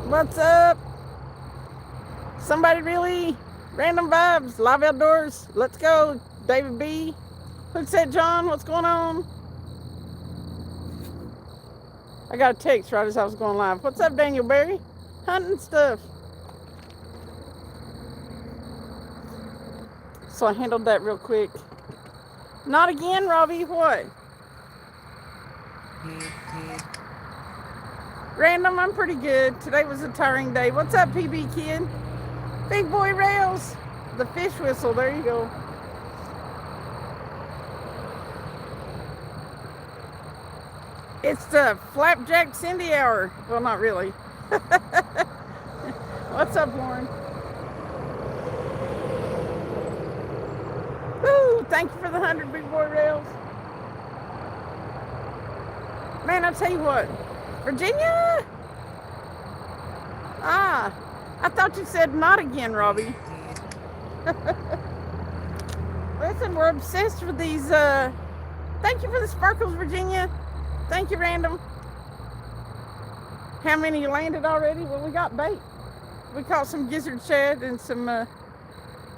What's up? Somebody really? Random vibes, live outdoors. Let's go, David B. Hook said John, what's going on? I got a text right as I was going live. What's up, Daniel Berry? Hunting stuff. So I handled that real quick. Not again, Robbie. What? Random, I'm pretty good. Today was a tiring day. What's up, PB Kid? Big boy rails. The fish whistle. There you go. It's the Flapjack Cindy hour. Well, not really. What's up, Lauren? Woo! Thank you for the 100 big boy rails. Man, I'll tell you what. Virginia? Ah, I thought you said not again, Robbie. Listen, we're obsessed with these. Thank you for the sparkles, Virginia. Thank you, Random. How many landed already? Well, we got bait. We caught some gizzard shad and some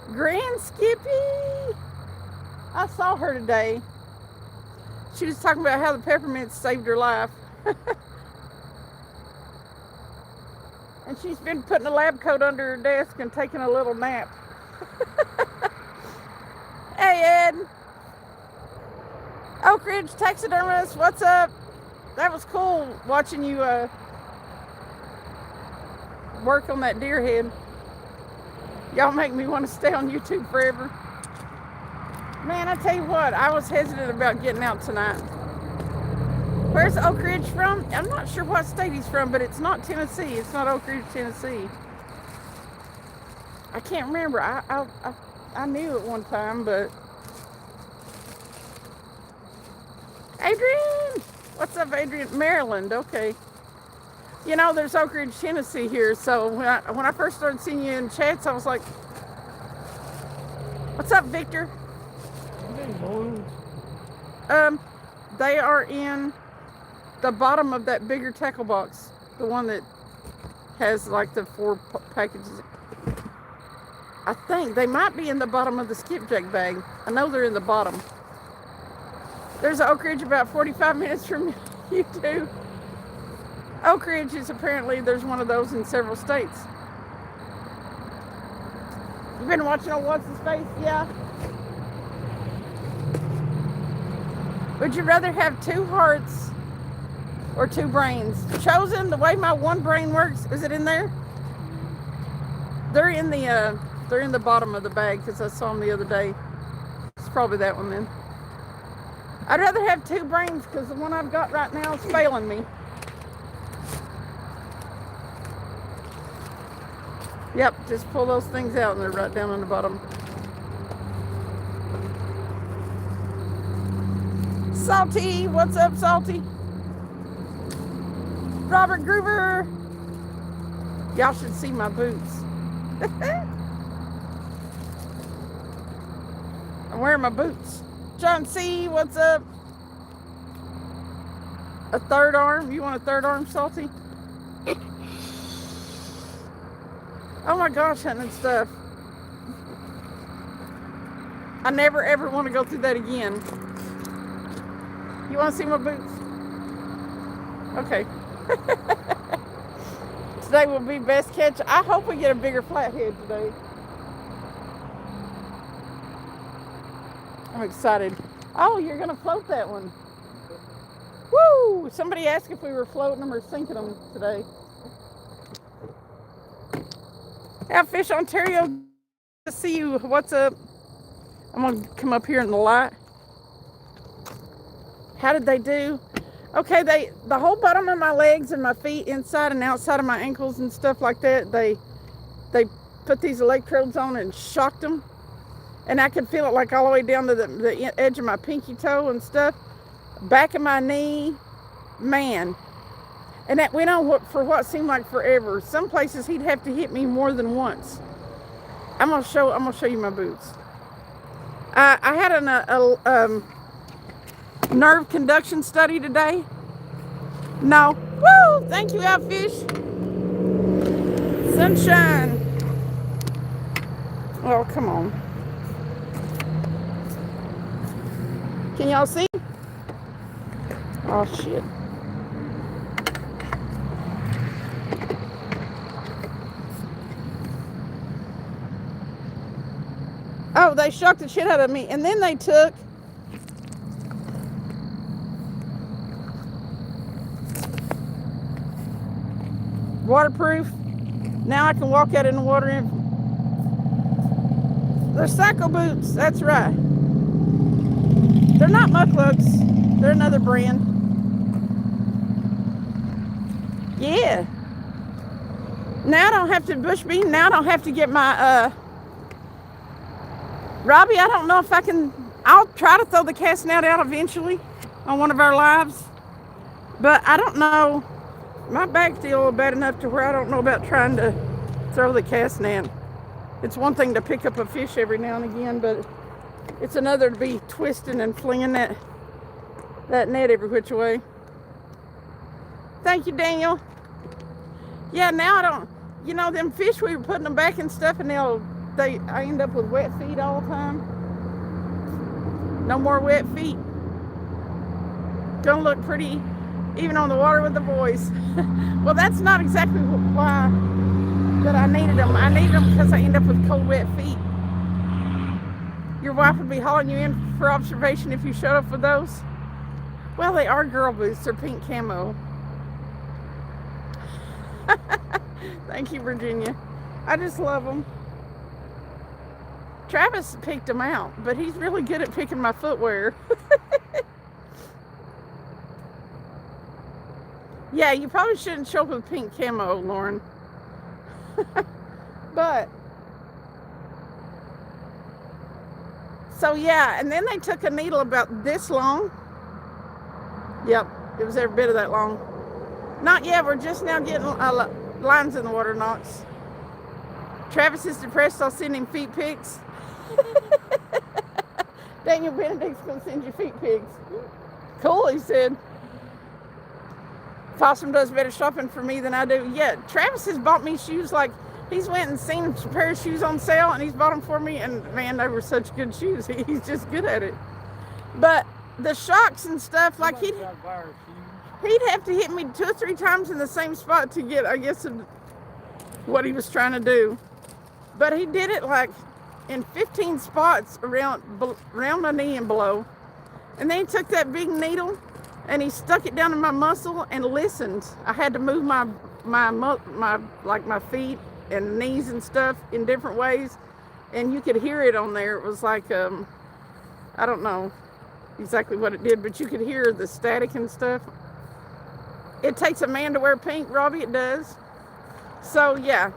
Grand Skippy. I saw her today. She was talking about how the peppermints saved her life. And she's been putting a lab coat under her desk and taking a little nap. Hey, Ed. Oak Ridge Taxidermist, what's up? That was cool watching you work on that deer head. Y'all make me want to stay on YouTube forever. Man, I tell you what, I was hesitant about getting out tonight. Where's Oak Ridge from? I'm not sure what state he's from, but it's not Tennessee. It's not Oak Ridge, Tennessee. I can't remember. I knew it one time, but... Adrian! What's up, Adrian? Maryland, okay. You know, there's Oak Ridge, Tennessee here, so when I first started seeing you in chats, I was like, what's up, Victor? They are in the bottom of that bigger tackle box, the one that has like the 4 packages. I think they might be in the bottom of the SkipJack bag. I know they're in the bottom. There's an Oak Ridge about 45 minutes from you too. Oak Ridge is apparently, there's one of those in several states. You've been watching on What's His Face? Yeah. Would you rather have 2 hearts or 2 brains? Chosen, the way my one brain works, is it in there? They're in the bottom of the bag because I saw them the other day. It's probably that one then. I'd rather have 2 brains because the one I've got right now is failing me. Yep, just pull those things out and they're right down on the bottom. Salty, what's up, Salty? Robert Groover. Y'all should see my boots. I'm wearing my boots. John C, what's up? A third arm? You want a third arm, Salty? Oh my gosh, hunting stuff. I never ever want to go through that again. You want to see my boots? Okay. Today will be best catch. I hope we get a bigger flathead today. I'm excited. Oh, you're going to float that one. Woo! Somebody asked if we were floating them or sinking them today. Catfish Ontario, to see you. What's up? I'm going to come up here in the light. How did they do? Okay, the whole bottom of my legs and my feet, inside and outside of my ankles and stuff like that, they put these electrodes on and shocked them. And I could feel it like all the way down to the edge of my pinky toe and stuff. Back of my knee, man. And that went on for what seemed like forever. Some places he'd have to hit me more than once. I'm gonna show you my boots. I had a nerve conduction study today. No. Woo! Thank you, Outfish. Sunshine. Oh, come on. Can y'all see? Oh, shit. Oh, they shocked the shit out of me. And then they took waterproof. Now I can walk out in the water. They're cycle boots. That's right. They're not mucklucks. They're another brand. Yeah. Now I don't have to bush bean. Now I don't have to get my Robbie, I don't know if I can. I'll try to throw the cast net out eventually on one of our lives. But I don't know. My back's still bad enough to where I don't know about trying to throw the cast net. It's one thing to pick up a fish every now and again, but it's another to be twisting and flinging that net every which way. Thank you, Daniel. Yeah, now I don't, you know, them fish, we were putting them back and stuff, and I end up with wet feet all the time. No more wet feet. Gonna look pretty even on the water with the boys. Well, that's not exactly why that I needed them. I needed them because I end up with cold, wet feet. Your wife would be hauling you in for observation if you showed up with those. Well, they are girl boots. They're pink camo. Thank you, Virginia. I just love them. Travis picked them out, but he's really good at picking my footwear. Yeah, you probably shouldn't show up with pink camo, Lauren. But, so yeah, and then they took a needle about this long. Yep, it was every bit of that long. Not yet, we're just now getting lines in the water, Knox. Travis is depressed, I'll send him feet pics. Daniel Benedict's gonna send you feet pics. Cool, he said. Possum does better shopping for me than I do. Yeah, Travis has bought me shoes. Like, he's went and seen a pair of shoes on sale, and he's bought them for me, and man, they were such good shoes. He's just good at it. But the shocks and stuff, like he'd have to hit me 2 or 3 times in the same spot to get, I guess, what he was trying to do. But he did it like in 15 spots around my knee and below. And then he took that big needle and he stuck it down in my muscle and listened. I had to move my feet and knees and stuff in different ways, and you could hear it on there. It was like I don't know exactly what it did, but you could hear the static and stuff. It takes a man to wear pink, Robbie. It does. So yeah,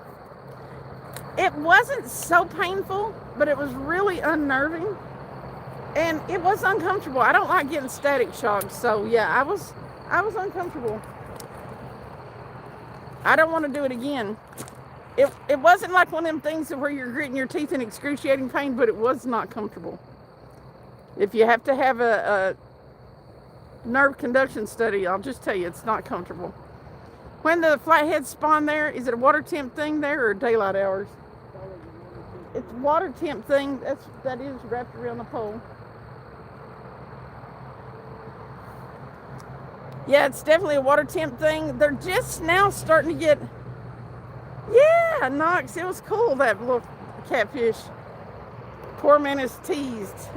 it wasn't so painful, but it was really unnerving. And it was uncomfortable. I don't like getting static shocked. So yeah, I was uncomfortable. I don't want to do it again. It wasn't like one of them things where you're gritting your teeth in excruciating pain, but it was not comfortable. If you have to have a nerve conduction study, I'll just tell you, it's not comfortable. When the flatheads spawn there, is it a water temp thing there or daylight hours? It's water temp thing. That is wrapped around the pole. Yeah, it's definitely a water temp thing. They're just now starting to get. Yeah, Knox, it was cool, that little catfish. Poor man is teased.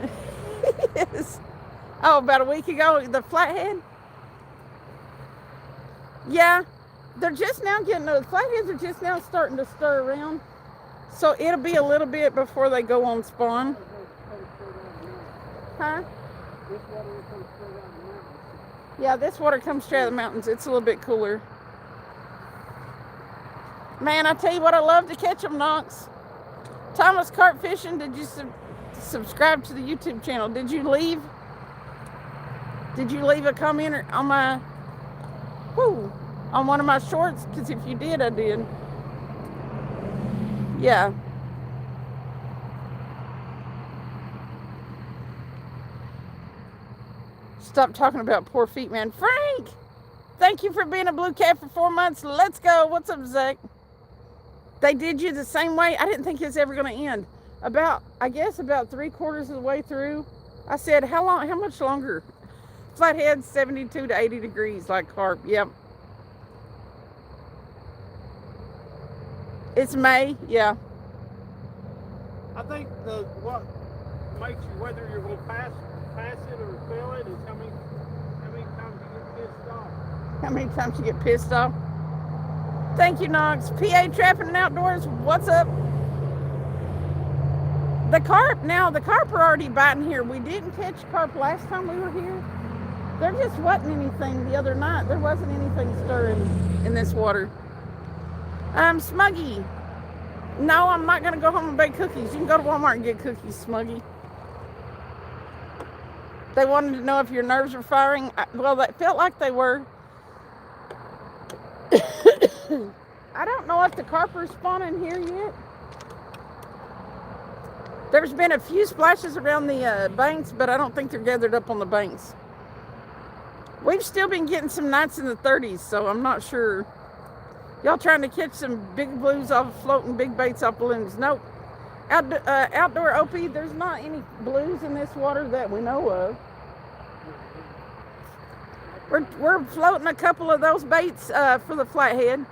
Yes. Oh, about a week ago, the flathead. Yeah, they're just now getting. The flatheads are just now starting to stir around. So it'll be a little bit before they go on spawn. Huh? Yeah, this water comes straight out of the mountains. It's a little bit cooler. Man, I tell you what, I love to catch them, Knox. Thomas Carp Fishing, did you subscribe to the YouTube channel? Did you leave a comment on on one of my shorts? Because if you did, I did. Yeah. Stop talking about poor feet, man. Frank! Thank you for being a blue cat for 4 months. Let's go. What's up, Zach? They did you the same way. I didn't think it was ever going to end. I guess about 3/4 of the way through, I said, how much longer? Flathead, 72 to 80 degrees like carp. Yep. It's May, yeah. I think what makes you, whether you're going to pass it or fail it, is how many times you get pissed off. How many times you get pissed off? Thank you, Knox. PA Trapping and Outdoors, what's up? The carp are already biting here. We didn't catch carp last time we were here. There just wasn't anything the other night. There wasn't anything stirring in this water. Smuggy. No, I'm not going to go home and bake cookies. You can go to Walmart and get cookies, Smuggy. They wanted to know if your nerves were firing. Well, that felt like they were. I don't know if the carp are spawning here yet. There's been a few splashes around the banks, but I don't think they're gathered up on the banks. We've still been getting some nights in the 30s, so I'm not sure. Y'all trying to catch some big blues off floating big baits off balloons? Nope. Outdoor OP, there's not any blues in this water that we know of. We're floating a couple of those baits for the flathead.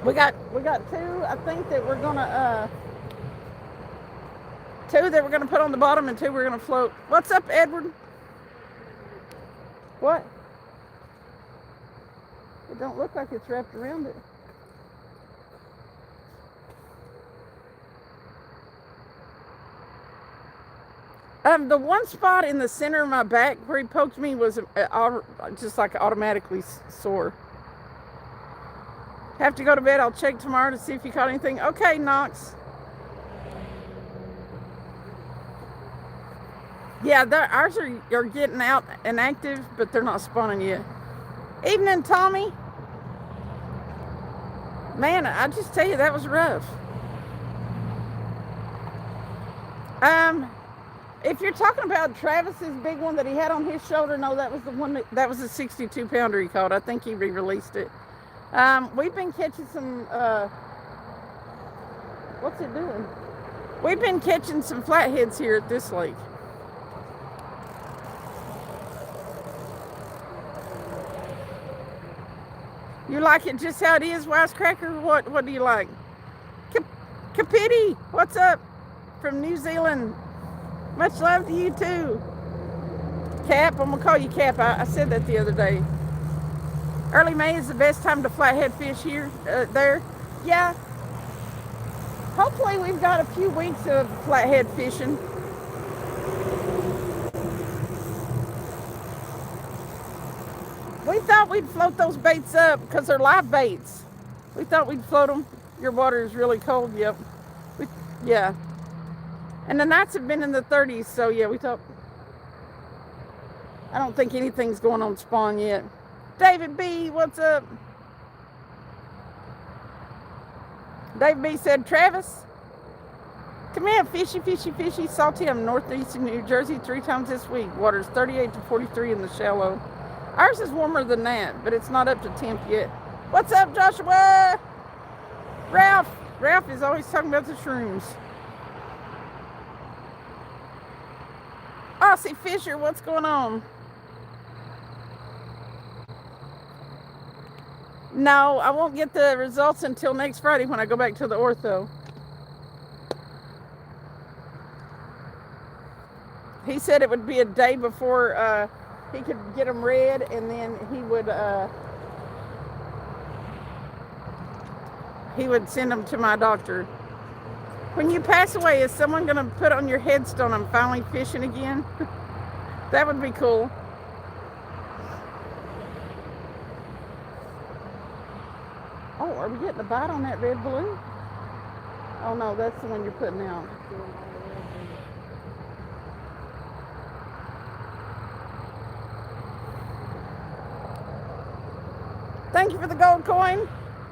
We got two, I think, that we're gonna two that we're gonna put on the bottom and two we're gonna float. What's up, Edward? What? It don't look like it's wrapped around it. The one spot in the center of my back where he poked me was just like automatically sore. Have to go to bed. I'll check tomorrow to see if you caught anything. Okay, Knox. Yeah, ours are getting out and active, but they're not spawning yet. Evening, Tommy. Man, I just tell you, that was rough. If you're talking about Travis's big one that he had on his shoulder, no, that was the one that was a 62-pounder he caught. I think he re-released it. We've been catching some, what's it doing? We've been catching some flatheads here at this lake. You like it just how it is, Wisecracker? What do you like? Kapiti, what's up? From New Zealand. Much love to you too. Cap, I'm gonna call you Cap. I said that the other day. Early May is the best time to flathead fish here, there. Yeah. Hopefully we've got a few weeks of flathead fishing. We thought we'd float those baits up because they're live baits. We thought we'd float them. Your water is really cold. Yep. Yeah. And the nights have been in the 30s, so yeah, we thought. I don't think anything's going on spawn yet. David B, what's up? David B said, Travis, come here, fishy, fishy, fishy. Salty, I'm northeastern New Jersey 3 times this week. Water's 38 to 43 in the shallow. Ours is warmer than that, but it's not up to temp yet. What's up, Joshua? Ralph is always talking about the shrooms. Aussie Fisher, what's going on? No, I won't get the results until next Friday when I go back to the ortho. He said it would be a day before he could get them read, and then he would send them to my doctor. When you pass away, is someone going to put on your headstone, I'm finally fishing again? That would be cool. Oh, are we getting a bite on that red balloon? Oh no, that's the one you're putting out. Thank you for the gold coin.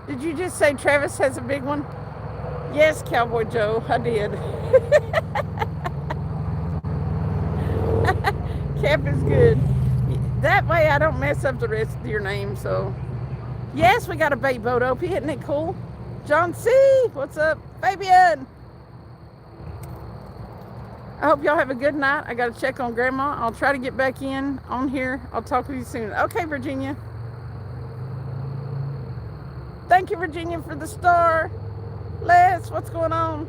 Did you just say Travis has a big one? Yes, Cowboy Joe, I did. Cap is good. That way I don't mess up the rest of your name, so Yes, we got a bait boat, Opie. Isn't it cool? John C., what's up? Fabian! I hope y'all have a good night. I got to check on Grandma. I'll try to get back in on here. I'll talk with you soon. Okay, Virginia. Thank you, Virginia, for the star. Les, what's going on?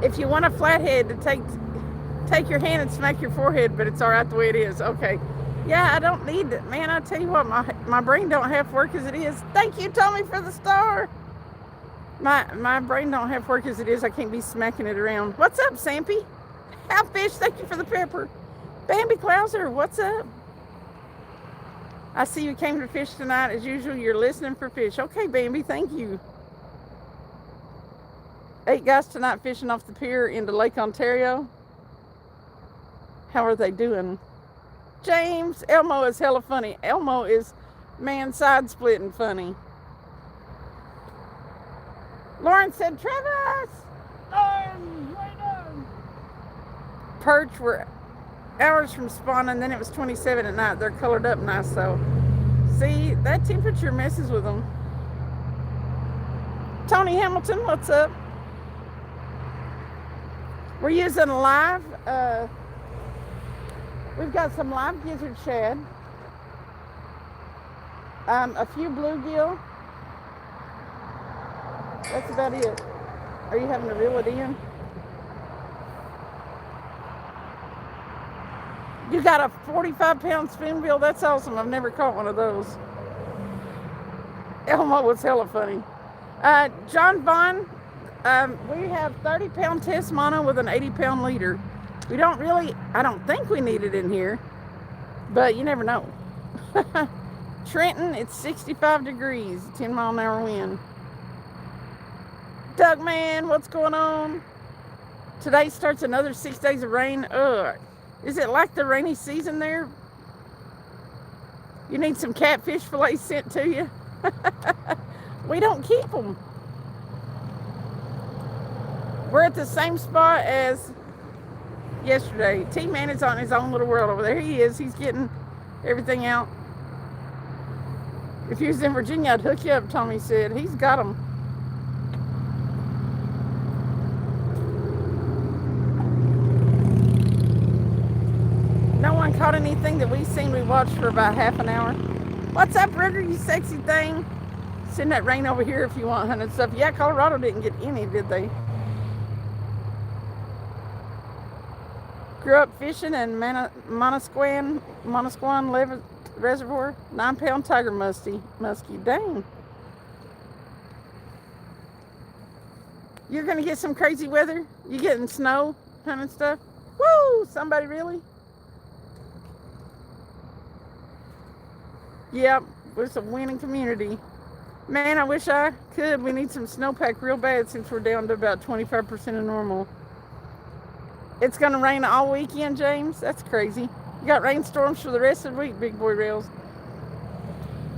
If you want a flathead to take your hand and smack your forehead, but it's all right the way it is. Okay. Yeah, I don't need it. Man, I tell you what, my brain don't half work as it is. Thank you, Tommy, for the star. My brain don't half work as it is. I can't be smacking it around. What's up, Sampy? Catfish, thank you for the pepper. Bambi Clouser, what's up? I see you came to fish tonight. As usual, you're listening for fish. Okay, Bambi, thank you. 8 guys tonight fishing off the pier into Lake Ontario. How are they doing? James, Elmo is hella funny. Elmo is, man, side-splitting funny. Lauren said, Travis! Right on. Perch were hours from spawning, then it was 27 at night. They're colored up nice, though. See, that temperature messes with them. Tony Hamilton, what's up? We're using live, we've got some live gizzard shad, a few bluegill. That's about it. Are you having to reel it in? You got a 45-pound spoonbill? That's awesome. I've never caught one of those. Elmo was hella funny. John Vaughn, we have 30-pound test mono with an 80-pound leader. We don't really, I don't think we need it in here, but you never know. Trenton, it's 65 degrees, 10-mile-an-hour wind. Doug Man, what's going on? Today starts another 6 days of rain. Ugh. Is it like the rainy season there? You need some catfish fillets sent to you? We don't keep them. We're at the same spot as yesterday. T-Man is on his own little world over there. He is. He's getting everything out. If you was in Virginia, I'd hook you up, Tommy said. He's got them. No one caught anything that we seen. We watched for about half an hour. What's up, Ruger, you sexy thing? Send that rain over here if you want hunting stuff. Yeah, Colorado didn't get any, did they? Grew up fishing in Monosquan Reservoir. 9-pound tiger muskie. Dang. You're gonna get some crazy weather? You getting snow hunting stuff? Woo! Somebody really? Yep, we're some winning community. Man, I wish I could. We need some snowpack real bad since we're down to about 25% of normal. It's going to rain all weekend, James? That's crazy. You got rainstorms for the rest of the week, big boy rails.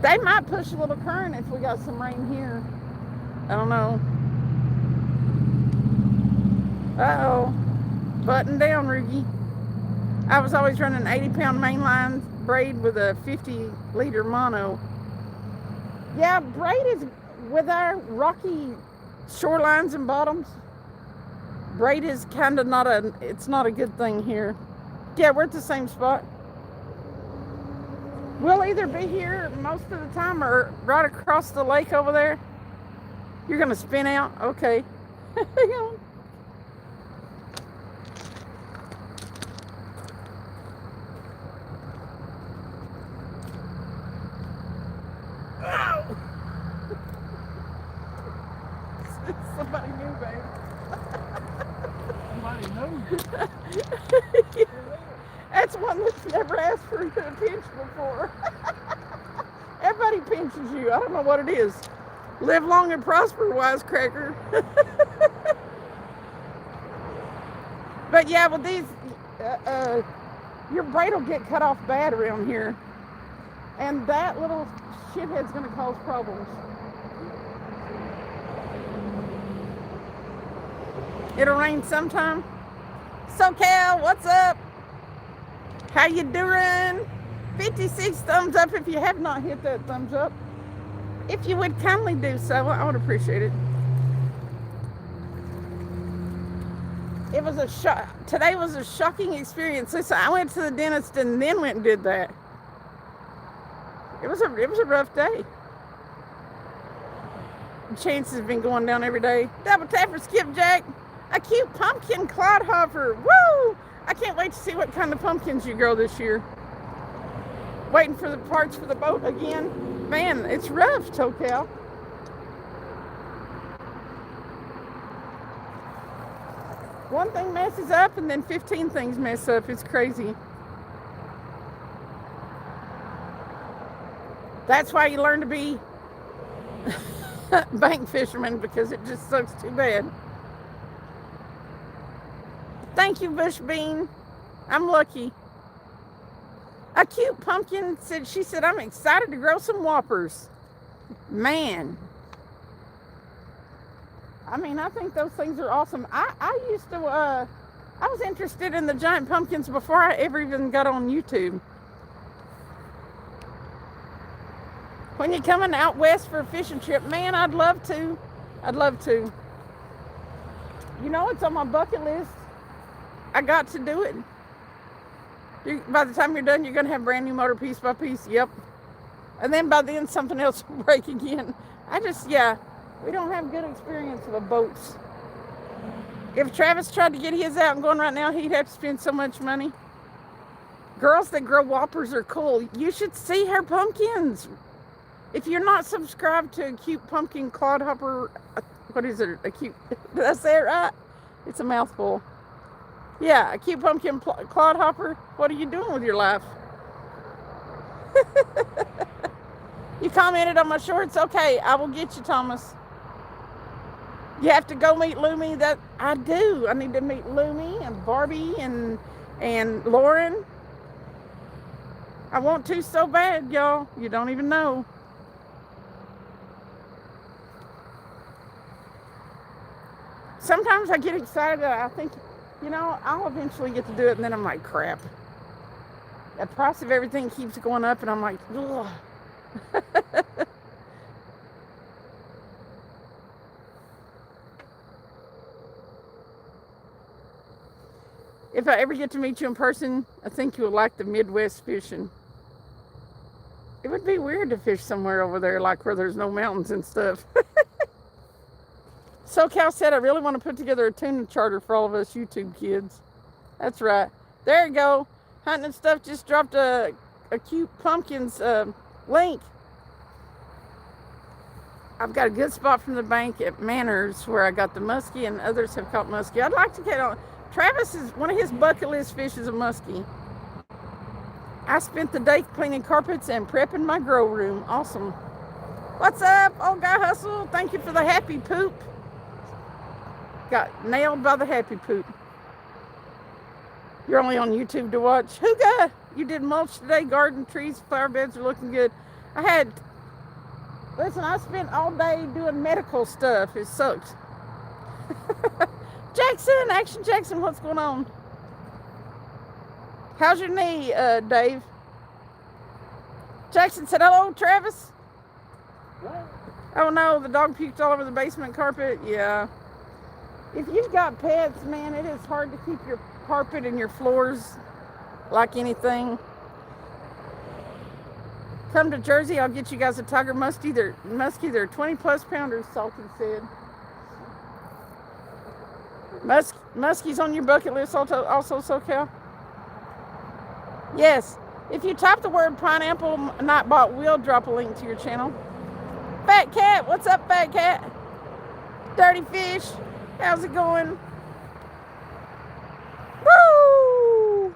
They might push a little current if we got some rain here. I don't know. Uh-oh. Button down, Rugie. I was always running 80-pound mainline braid with a 50-liter mono. Yeah, braid is, with our rocky shorelines and bottoms, braid is kind of it's not a good thing here. Yeah, we're at the same spot. We'll either be here most of the time or right across the lake over there. You're going to spin out? Okay. Somebody knew, babe. Somebody knows. That's one that's never asked for a pinch before. Everybody pinches you. I don't know what it is. Live long and prosper, wisecracker. But yeah, with these, your braid will get cut off bad around here. And that little shithead's going to cause problems. It'll rain sometime. SoCal, what's up? How you doing? 56 thumbs up if you have not hit that thumbs up. If you would kindly do so, I would appreciate it. It was a shock. Today was a shocking experience. Listen, I went to the dentist and then went and did that. It was a rough day. The chances have been going down every day. Double tap for SkipJack. A cute pumpkin clodhopper. Woo! I can't wait to see what kind of pumpkins you grow this year. Waiting for the parts for the boat again. Man, it's rough, SoCal. One thing messes up and then 15 things mess up. It's crazy. That's why you learn to be bank fisherman, because it just sucks too bad. Thank you, Bush Bean. I'm lucky. A cute pumpkin said, she said, I'm excited to grow some whoppers. Man. I mean, I think those things are awesome. I used to, I was interested in the giant pumpkins before I ever even got on YouTube. When you're coming out west for a fishing trip, man, I'd love to. I'd love to. You know, it's on my bucket list. I got to do it. By the time you're done, you're going to have a brand new motor piece by piece. Yep. And then by then, something else will break again. We don't have good experience with boats. If Travis tried to get his out and going right now, he'd have to spend so much money. Girls that grow whoppers are cool. You should see her pumpkins. If you're not subscribed to a cute pumpkin clodhopper, what is it? Did I say it right? It's a mouthful. Yeah, a cute pumpkin clodhopper. What are you doing with your life? You commented on my shorts. Okay, I will get you, Thomas. You have to go meet Lumi. That I do. I need to meet Lumi and Barbie and Lauren. I want to so bad, y'all. You don't even know. Sometimes I get excited. I think, I'll eventually get to do it, and then I'm like, crap. The price of everything keeps going up, and I'm like, ugh. If I ever get to meet you in person, I think you will like the Midwest fishing. It would be weird to fish somewhere over there, like where there's no mountains and stuff. SoCal said, I really want to put together a tuna charter for all of us YouTube kids. That's right. There you go. Hunting and Stuff just dropped a cute pumpkins link. I've got a good spot from the bank at Manners where I got the muskie, and others have caught muskie. I'd like to get on. Travis is one of his bucket list fish is a muskie. I spent the day cleaning carpets and prepping my grow room. Awesome. What's up, old guy hustle? Thank you for the happy poop. Got nailed by the happy poop. You're only on YouTube to watch. Hooga! You did mulch today. Garden, trees, flower beds are looking good. Listen, I spent all day doing medical stuff. It sucked. Jackson, Action Jackson, what's going on? How's your knee, Dave? Jackson said, hello, Travis. What? Oh no, the dog puked all over the basement carpet. Yeah. If you've got pets, man, it is hard to keep your carpet and your floors like anything. Come to Jersey, I'll get you guys a tiger muskie. They're 20 plus pounders, Salty said. Muskie's on your bucket list also, SoCal? Yes. If you type the word pineapple nightbot, we'll drop a link to your channel. Fat Cat, what's up, Fat Cat? Dirty Fish, how's it going? Woo!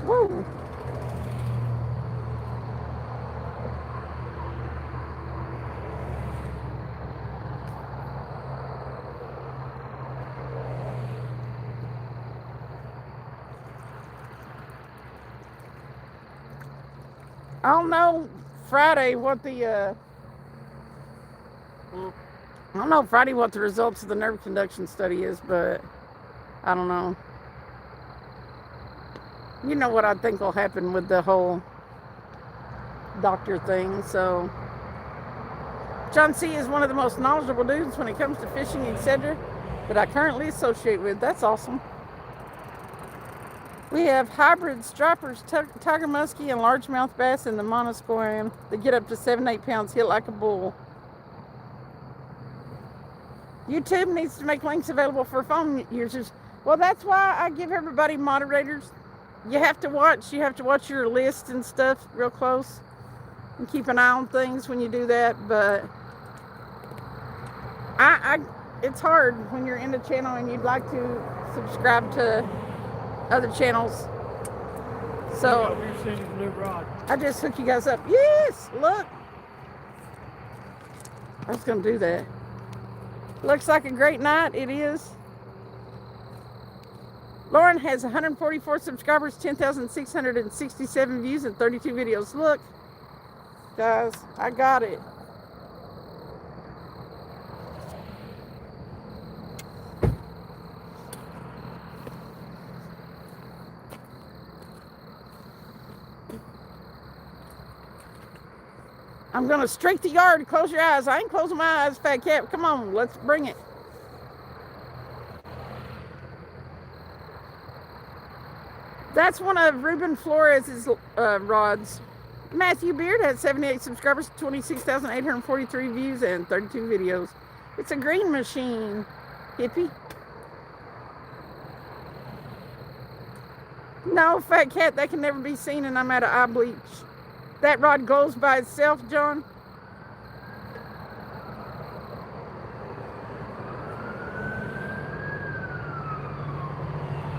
Woo! I don't know Friday what the results of the nerve conduction study is, but I don't know. You know what I think will happen with the whole doctor thing. So John C. is one of the most knowledgeable dudes when it comes to fishing, etc., that I currently associate with. That's awesome. We have hybrid stripers, tiger muskie, and largemouth bass in the monosquarium. They get up to 7-8 pounds, hit like a bull. YouTube needs to make links available for phone users. Well, that's why I give everybody moderators. You have to watch your list and stuff real close and keep an eye on things when you do that. But it's hard when you're in the channel and you'd like to subscribe to other channels. So I just hook you guys up. Yes, look. I was gonna do that. Looks like a great night. It is. Lauren has 144 subscribers, 10,667 views, and 32 videos. Look, guys, I got it. I'm going to streak the yard. Close your eyes. I ain't closing my eyes, fat cat. Come on, let's bring it. That's one of Ruben Flores's rods. Matthew Beard has 78 subscribers, 26,843 views, and 32 videos. It's a green machine, hippie. No, fat cat, that can never be seen, and I'm out of eye bleach. That rod goes by itself, John.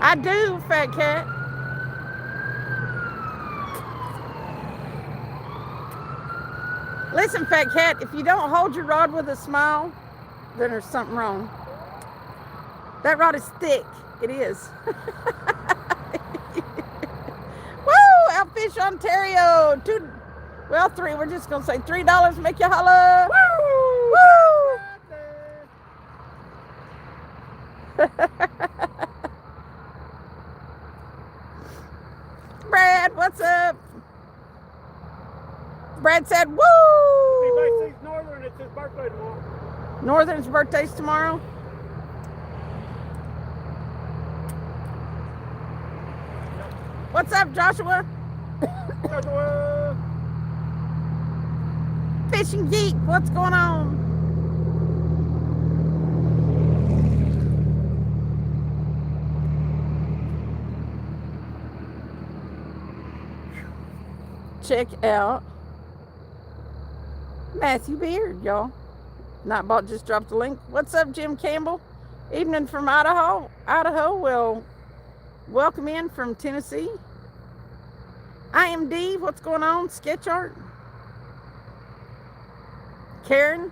I do, fat cat. Listen, fat cat, if you don't hold your rod with a smile, then there's something wrong. That rod is thick. It is. Outfish Ontario. Three. We're just gonna say $3. Make you holla. Woo! Brad, what's up? Brad said, "Woo!" Anybody sees Northern, it's his birthday tomorrow. Northern's birthday's tomorrow. What's up, Joshua? Fishing Geek, what's going on? Check out Matthew Beard, y'all. Nightbot just dropped the link. What's up, Jim Campbell? Evening from Idaho. Well, welcome in from Tennessee. I am Dave. What's going on? Sketch art. Karen.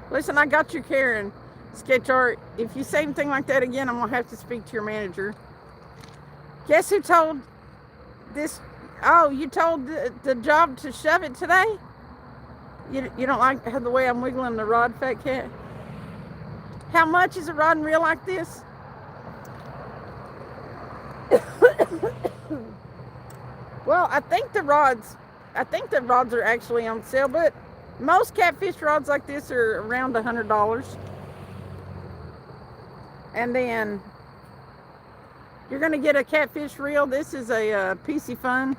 Listen, I got you, Karen. Sketch art. If you say anything like that again, I'm going to have to speak to your manager. Guess who told this? Oh, you told the job to shove it today? You don't like the way I'm wiggling the rod, fat cat? How much is a rod and reel like this? Well, I think the rods are actually on sale, but most catfish rods like this are around $100. And then you're going to get a catfish reel. This is a PC Fun.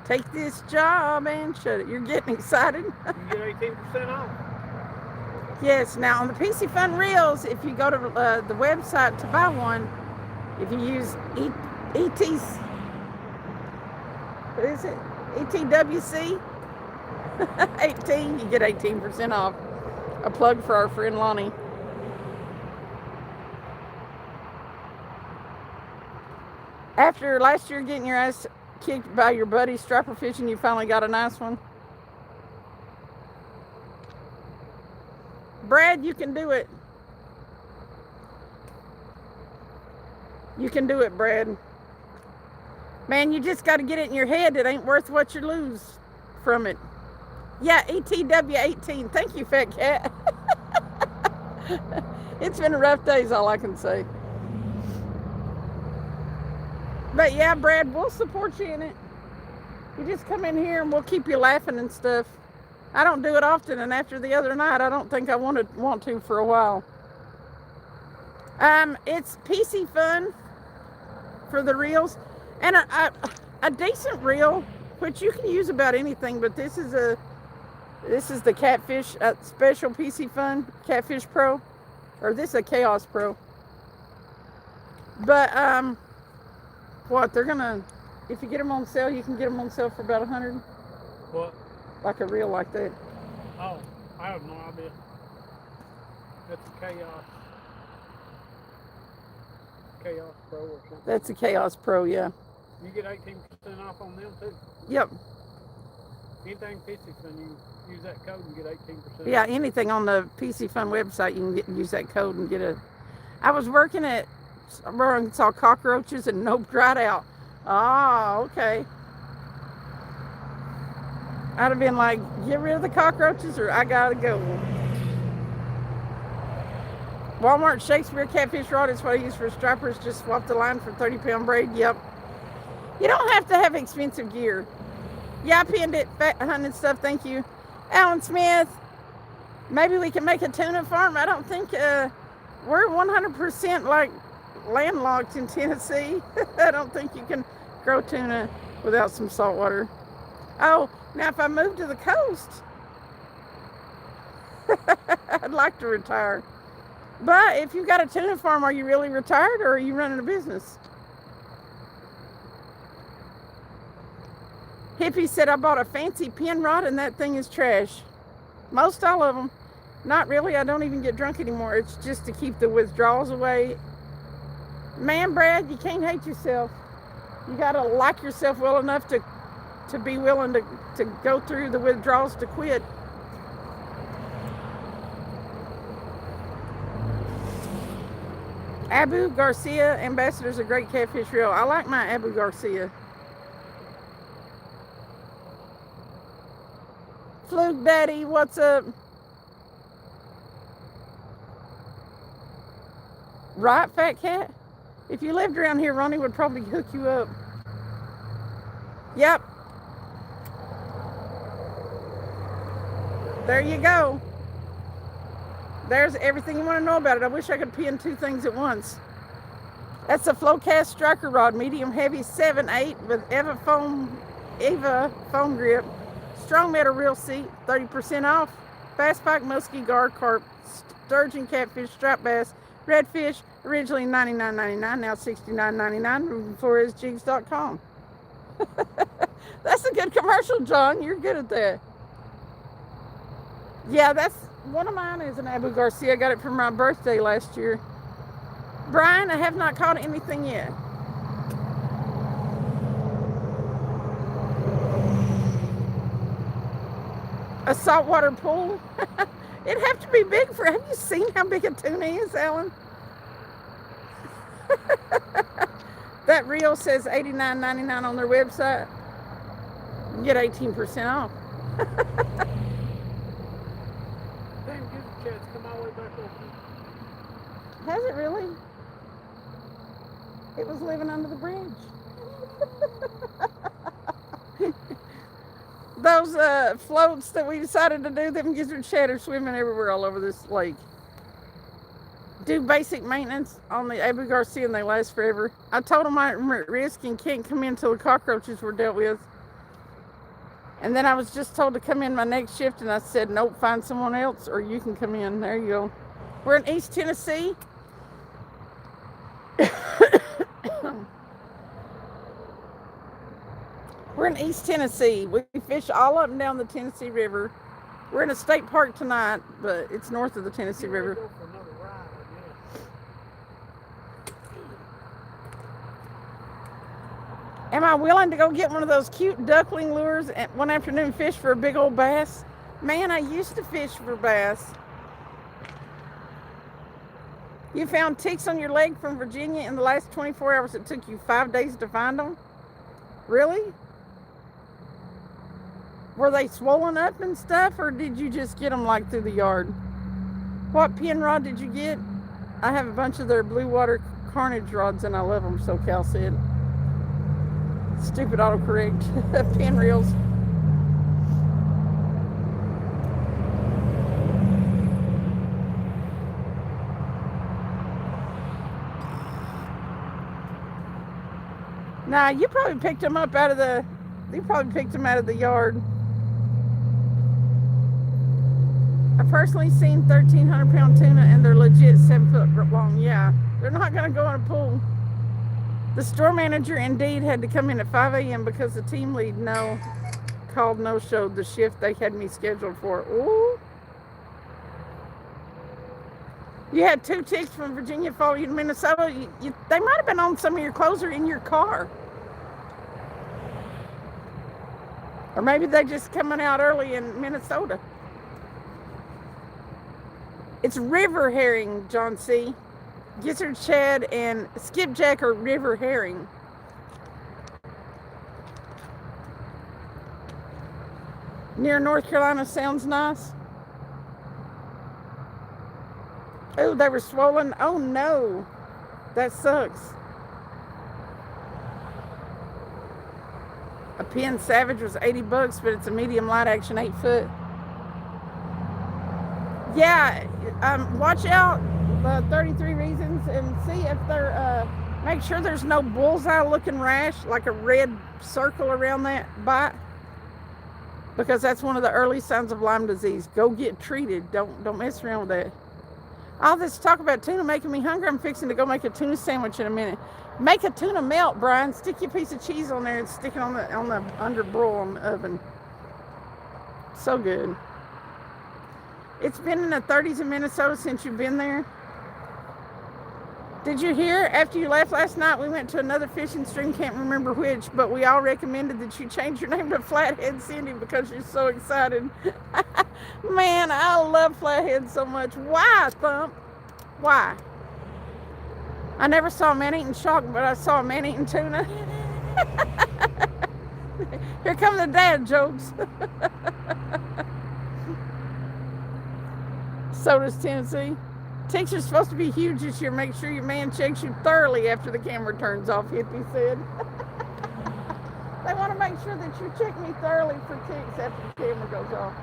Take this job and shut it. You're getting excited. You get 18% off. Yes. Now on the PC Fun reels, if you go to the website to buy one, if you use ETWC 18, you get 18% off. A plug for our friend Lonnie. After last year getting your ass kicked by your buddy striper fishing, you finally got a nice one. Brad, you can do it. You can do it, Brad. Man, you just got to get it in your head. It ain't worth what you lose from it. Yeah, ETW 18. Thank you, fat cat. It's been a rough day is all I can say. But yeah, Brad, we'll support you in it. You just come in here and we'll keep you laughing and stuff. I don't do it often, and after the other night, I don't think I want to for a while. It's PC fun for the reels, and a decent reel, which you can use about anything. But this is the Catfish special PC fun Catfish Pro, or this is a Chaos Pro. But what they're gonna, if you get them on sale, you can get them on sale for about $100. What? Like a reel like that. Oh, I have no idea. That's a Chaos Pro or something. That's a Chaos Pro, yeah. You get 18% off on them too. Yep. Anything PC Fun, you use that code and get 18%. Yeah, anything on the PC Fun website, you can use that code and get a. I was working at and saw cockroaches and noped right out. Oh, okay. I'd have been like, get rid of the cockroaches or I gotta go. Walmart Shakespeare catfish rod is what I use for stripers. Just swap the line for 30-pound braid. Yep. You don't have to have expensive gear. Yeah, I pinned it. Fat hunting stuff. Thank you. Alan Smith. Maybe we can make a tuna farm. I don't think we're 100% like landlocked in Tennessee. I don't think you can grow tuna without some salt water. Oh, now if I move to the coast, I'd like to retire. But if you've got a tuna farm, are you really retired or are you running a business? Hippie said, I bought a fancy pin rod and that thing is trash. Most all of them. Not really. I don't even get drunk anymore. It's just to keep the withdrawals away. Man, Brad, you can't hate yourself. You got to like yourself well enough to be willing to go through the withdrawals to quit. Abu Garcia Ambassador's a great catfish reel. I like my Abu Garcia. Fluke Daddy, what's up? Right, Fat Cat? If you lived around here, Ronnie would probably hook you up. Yep. There you go. There's everything you want to know about it. I wish I could pin two things at once. That's a Flowcast striker rod, medium heavy 7/8 with Eva foam grip, strong metal reel seat, 30% off. Fast pike, muskie, gar, carp, sturgeon, catfish, striped bass, redfish, originally $99.99, now $69.99. FloresJigs.com. That's a good commercial, John. You're good at that. Yeah, that's one of mine is an Abu Garcia. I got it for my birthday last year. Brian, I have not caught anything yet. A saltwater pool? It'd have to be big for. Have you seen how big a tuna is, Alan? That reel says $89.99 on their website. You get 18% off. Come all the way back over. Has it really? It was living under the bridge. Those floats that we decided to do, them gizzard shad are swimming everywhere all over this lake. Do basic maintenance on the Abu Garcia and they last forever. I told them I'm at risk and can't come in until the cockroaches were dealt with. And then I was just told to come in my next shift, and I said, nope, find someone else, or you can come in. There you go. We're in East Tennessee. We're in East Tennessee. We fish all up and down the Tennessee River. We're in a state park tonight, but it's north of the Tennessee River. Go for another ride, Am I willing to go get one of those cute duckling lures at one afternoon fish for a big old bass? Man, I used to fish for bass. You found ticks on your leg from Virginia in the last 24 hours. It took you 5 days to find them? Really? Were they swollen up and stuff, or did you just get them like through the yard? What pin rod did you get? I have a bunch of their blue water carnage rods and I love them, so Cal said. Stupid autocorrect pinwheels. Nah, you probably picked them up out of the. You probably picked them out of the yard. I've personally seen 1,300-pound tuna, and they're legit 7 foot long. Yeah, they're not gonna go in a pool. The store manager indeed had to come in at 5 a.m. because the team lead no-showed the shift they had me scheduled for. Ooh. You had 2 chicks from Virginia follow you to Minnesota. They might have been on some of your clothes or in your car. Or maybe they just coming out early in Minnesota. It's river herring, John C. Gizzard shad and skipjack are river herring. Near North Carolina sounds nice. Oh, they were swollen. Oh no, that sucks. A Penn Savage was $80, but it's a medium light action 8 foot. Yeah, watch out. 33 reasons and see if they're make sure there's no bullseye looking rash, like a red circle around that bite, because that's one of the early signs of Lyme disease. Go get treated. Don't mess around with that. All this talk about tuna making me hungry. I'm fixing to go make a tuna sandwich in a minute. Make a tuna melt, Brian. Stick your piece of cheese on there and stick it on the under broil on the oven. So good. It's been in the 30s in Minnesota since you've been there. Did you hear? After you left last night, we went to another fishing stream, can't remember which, but we all recommended that you change your name to Flathead Cindy because you're so excited. Man, I love Flathead so much. Why, Thump? Why? I never saw a man-eating shark, but I saw a man-eating tuna. Here come the dad jokes. So does Tennessee. Ticks are supposed to be huge this year. Make sure your man checks you thoroughly after the camera turns off, Hippie said. They want to make sure that you check me thoroughly for ticks after the camera goes off.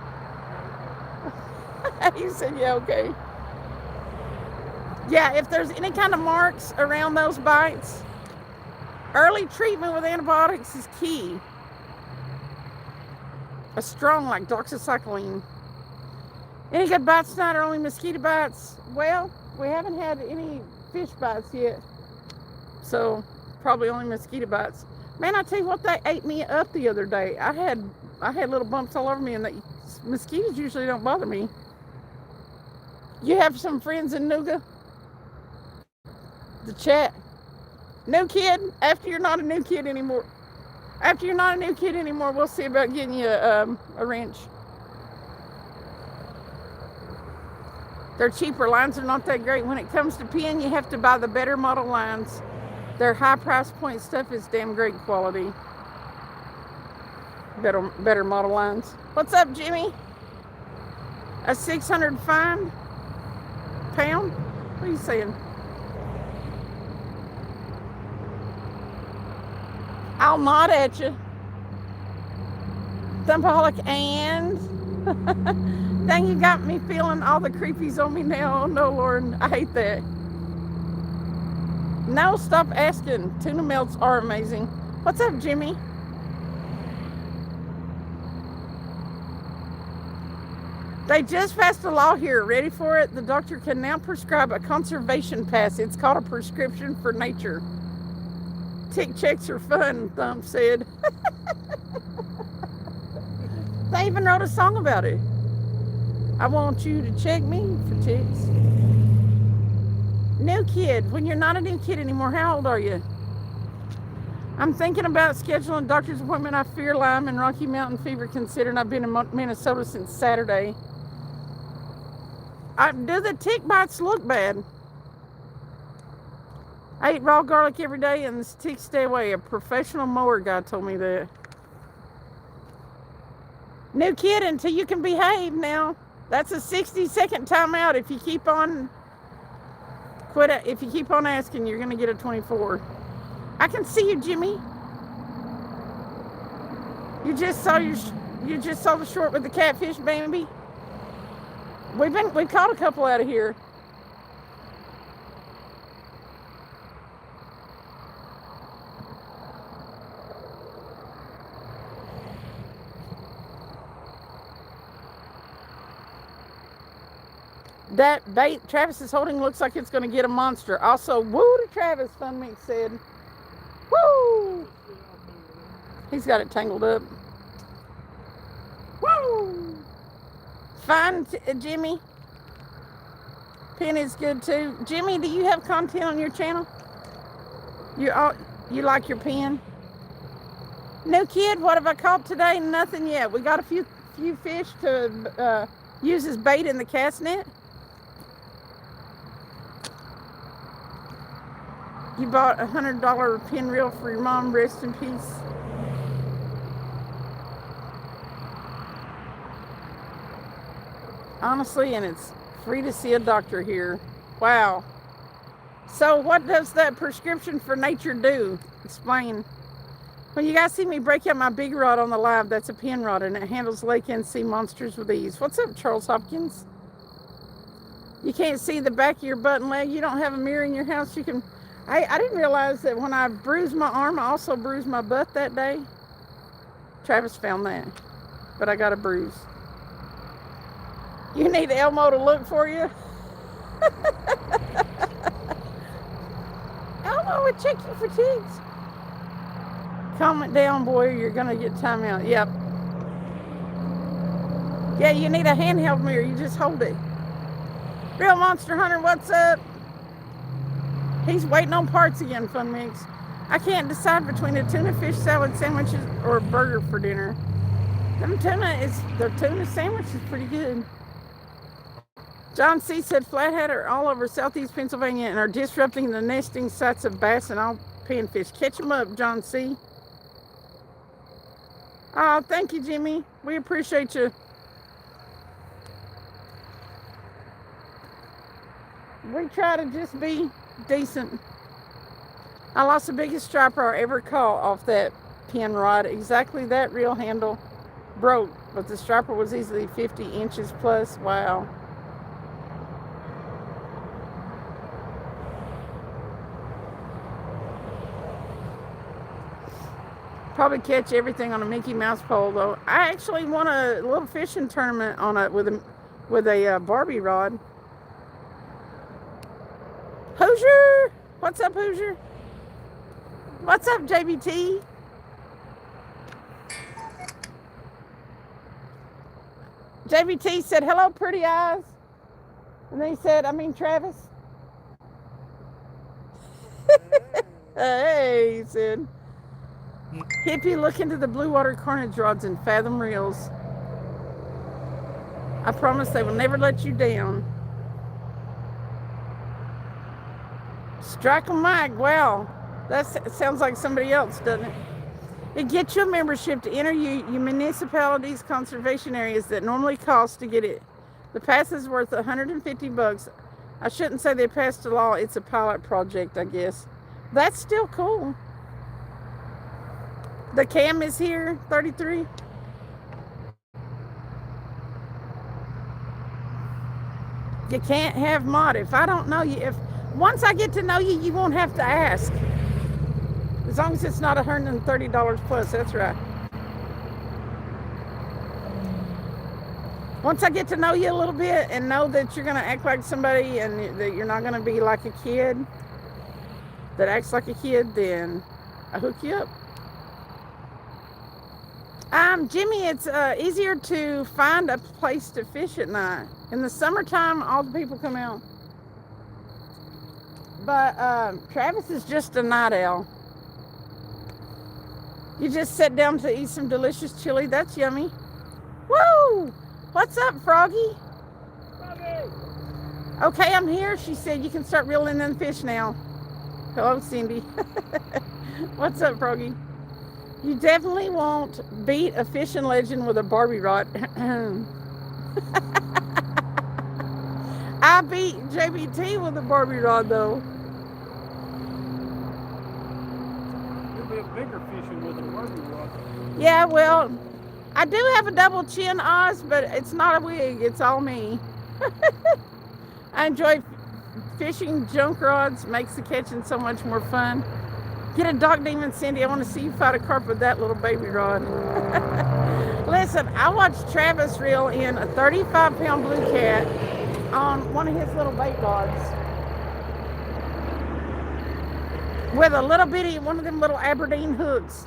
He said, yeah, okay. Yeah, if there's any kind of marks around those bites, early treatment with antibiotics is key. A strong like doxycycline. Any good bites tonight or only mosquito bites? Well, we haven't had any fish bites yet. So, probably only mosquito bites. Man, I tell you what, they ate me up the other day. I had little bumps all over me, and mosquitoes usually don't bother me. You have some friends in Nuga? The chat. New kid? After you're not a new kid anymore. We'll see about getting you a wrench. They're cheaper. Lines are not that great. When it comes to pen, you have to buy the better model lines. Their high price point stuff is damn great quality. Better model lines. What's up, Jimmy? A 600 fine pound? What are you saying? I'll nod at you. Thumpaholic and... Dang, you got me feeling all the creepies on me now. Oh, no, Lord. I hate that. No, stop asking. Tuna melts are amazing. What's up, Jimmy? They just passed a law here. Ready for it? The doctor can now prescribe a conservation pass. It's called a prescription for nature. Tick checks are fun, Thump said. They even wrote a song about it. I want you to check me for ticks. New kid. When you're not a new kid anymore, how old are you? I'm thinking about scheduling a doctor's appointment. I fear Lyme and Rocky Mountain fever considering I've been in Minnesota since Saturday. Do the tick bites look bad? I eat raw garlic every day and the ticks stay away. A professional mower guy told me that. New kid until you can behave now. That's a 60-second timeout. If you keep on asking, you're gonna get a 24. I can see you, Jimmy. You just saw the short with the catfish, Bambi. We caught a couple out of here. That bait Travis is holding looks like it's going to get a monster. Also, woo to Travis, Fun Mix said. Woo! He's got it tangled up. Woo! Fine, Jimmy. Pen is good too. Jimmy, do you have content on your channel? You like your pen? No kid, what have I caught today? Nothing yet. We got a few fish to use as bait in the cast net. You bought a $100 pin reel for your mom. Rest in peace. Honestly, and it's free to see a doctor here. Wow. So what does that prescription for nature do? Explain. When you guys see me break out my big rod on the live, that's a pin rod, and it handles lake and sea monsters with ease. What's up, Charles Hopkins? You can't see the back of your butt and leg. You don't have a mirror in your house. You can... I didn't realize that when I bruised my arm, I also bruised my butt that day. Travis found that, but I got a bruise. You need Elmo to look for you? Elmo would check you for ticks. Calm it down, boy, you're going to get timeout. Yep. Yeah, you need a handheld mirror. You just hold it. Real Monster Hunter, what's up? He's waiting on parts again, Fun Mix. I can't decide between a tuna fish salad sandwiches or a burger for dinner. Their tuna sandwich is pretty good. John C. said flathead are all over southeast Pennsylvania and are disrupting the nesting sites of bass and all panfish. Catch them up, John C. Oh, thank you, Jimmy. We appreciate you. We try to just be decent. I lost the biggest striper I ever caught off that pin rod. Exactly that reel handle broke, but the striper was easily 50 inches plus. Wow. Probably catch everything on a Mickey Mouse pole though. I actually won a little fishing tournament on with a Barbie rod. Hoosier! What's up, Hoosier? What's up, JBT? JBT said, hello, pretty eyes. And then he said, Travis. Hey, he said. Hippie, look into the blue water carnage rods and fathom reels. I promise they will never let you down. Strike a mic. Wow. That sounds like somebody else, doesn't it? It gets you a membership to enter your municipalities' conservation areas that normally cost to get it. The pass is worth $150. I shouldn't say they passed a law. It's a pilot project, I guess. That's still cool. The cam is here, 33. You can't have mod. If I don't know you, once I get to know you, you won't have to ask. As long as it's not $130 plus, that's right. Once I get to know you a little bit and know that you're going to act like somebody and that you're not going to be like a kid that acts like a kid, then I hook you up. Jimmy, it's easier to find a place to fish at night. In the summertime, all the people come out. But Travis is just a night owl. You just sit down to eat some delicious chili. That's yummy. Woo! What's up, Froggy? Froggy! Okay, I'm here. She said you can start reeling in fish now. Hello, Cindy. What's up, Froggy? You definitely won't beat a fishing legend with a Barbie rod. I beat JBT with a Barbie rod, though. bit bigger fishing with a Barbie rod. Yeah, well, I do have a double chin, Oz, but it's not a wig. It's all me. I enjoy fishing junk rods. Makes the catching so much more fun. Get a dog demon, Cindy. I want to see you fight a carp with that little baby rod. Listen, I watched Travis reel in a 35-pound blue cat on one of his little bait rods with a little bitty, one of them little Aberdeen hooks.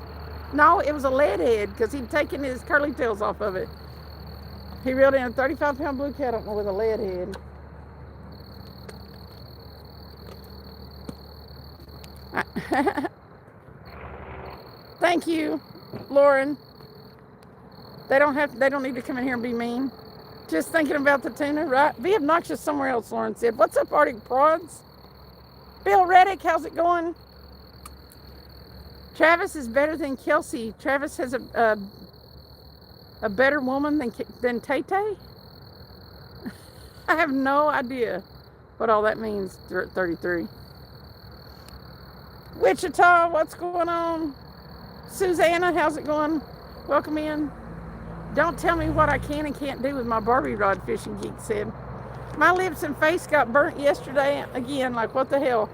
No, it was a lead head because he'd taken his curly tails off of it. He reeled in a 35-pound blue cat with a lead head. Thank you, Lauren. They don't need to come in here and be mean. Just thinking about the tuna, right? Be obnoxious somewhere else, Lauren said. What's up, Arctic Prods? Bill Reddick, how's it going? Travis is better than Kelsey. Travis has a better woman than Tay-Tay? I have no idea what all that means, 33. Wichita, what's going on? Susanna, how's it going? Welcome in. Don't tell me what I can and can't do with my Barbie rod, Fishing Geek said. My lips and face got burnt yesterday again, like what the hell?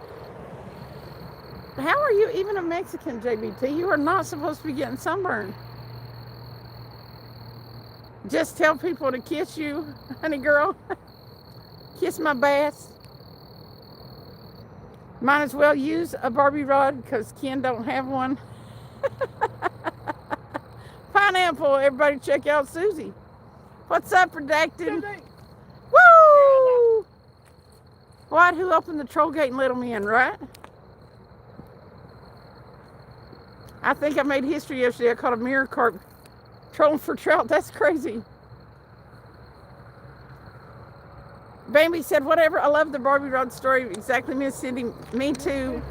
How are you even a Mexican, JBT? You are not supposed to be getting sunburned. Just tell people to kiss you, honey girl. Kiss my bass. Might as well use a Barbie rod because Ken don't have one. Pineapple, everybody check out Susie. What's up, Redacted? Woo! What? Who opened the troll gate and let them in, right? I think I made history yesterday. I caught a mirror carp trolling for trout. That's crazy. Bambi said, whatever. I love the Barbie rod story. Exactly, Miss Cindy. Me too.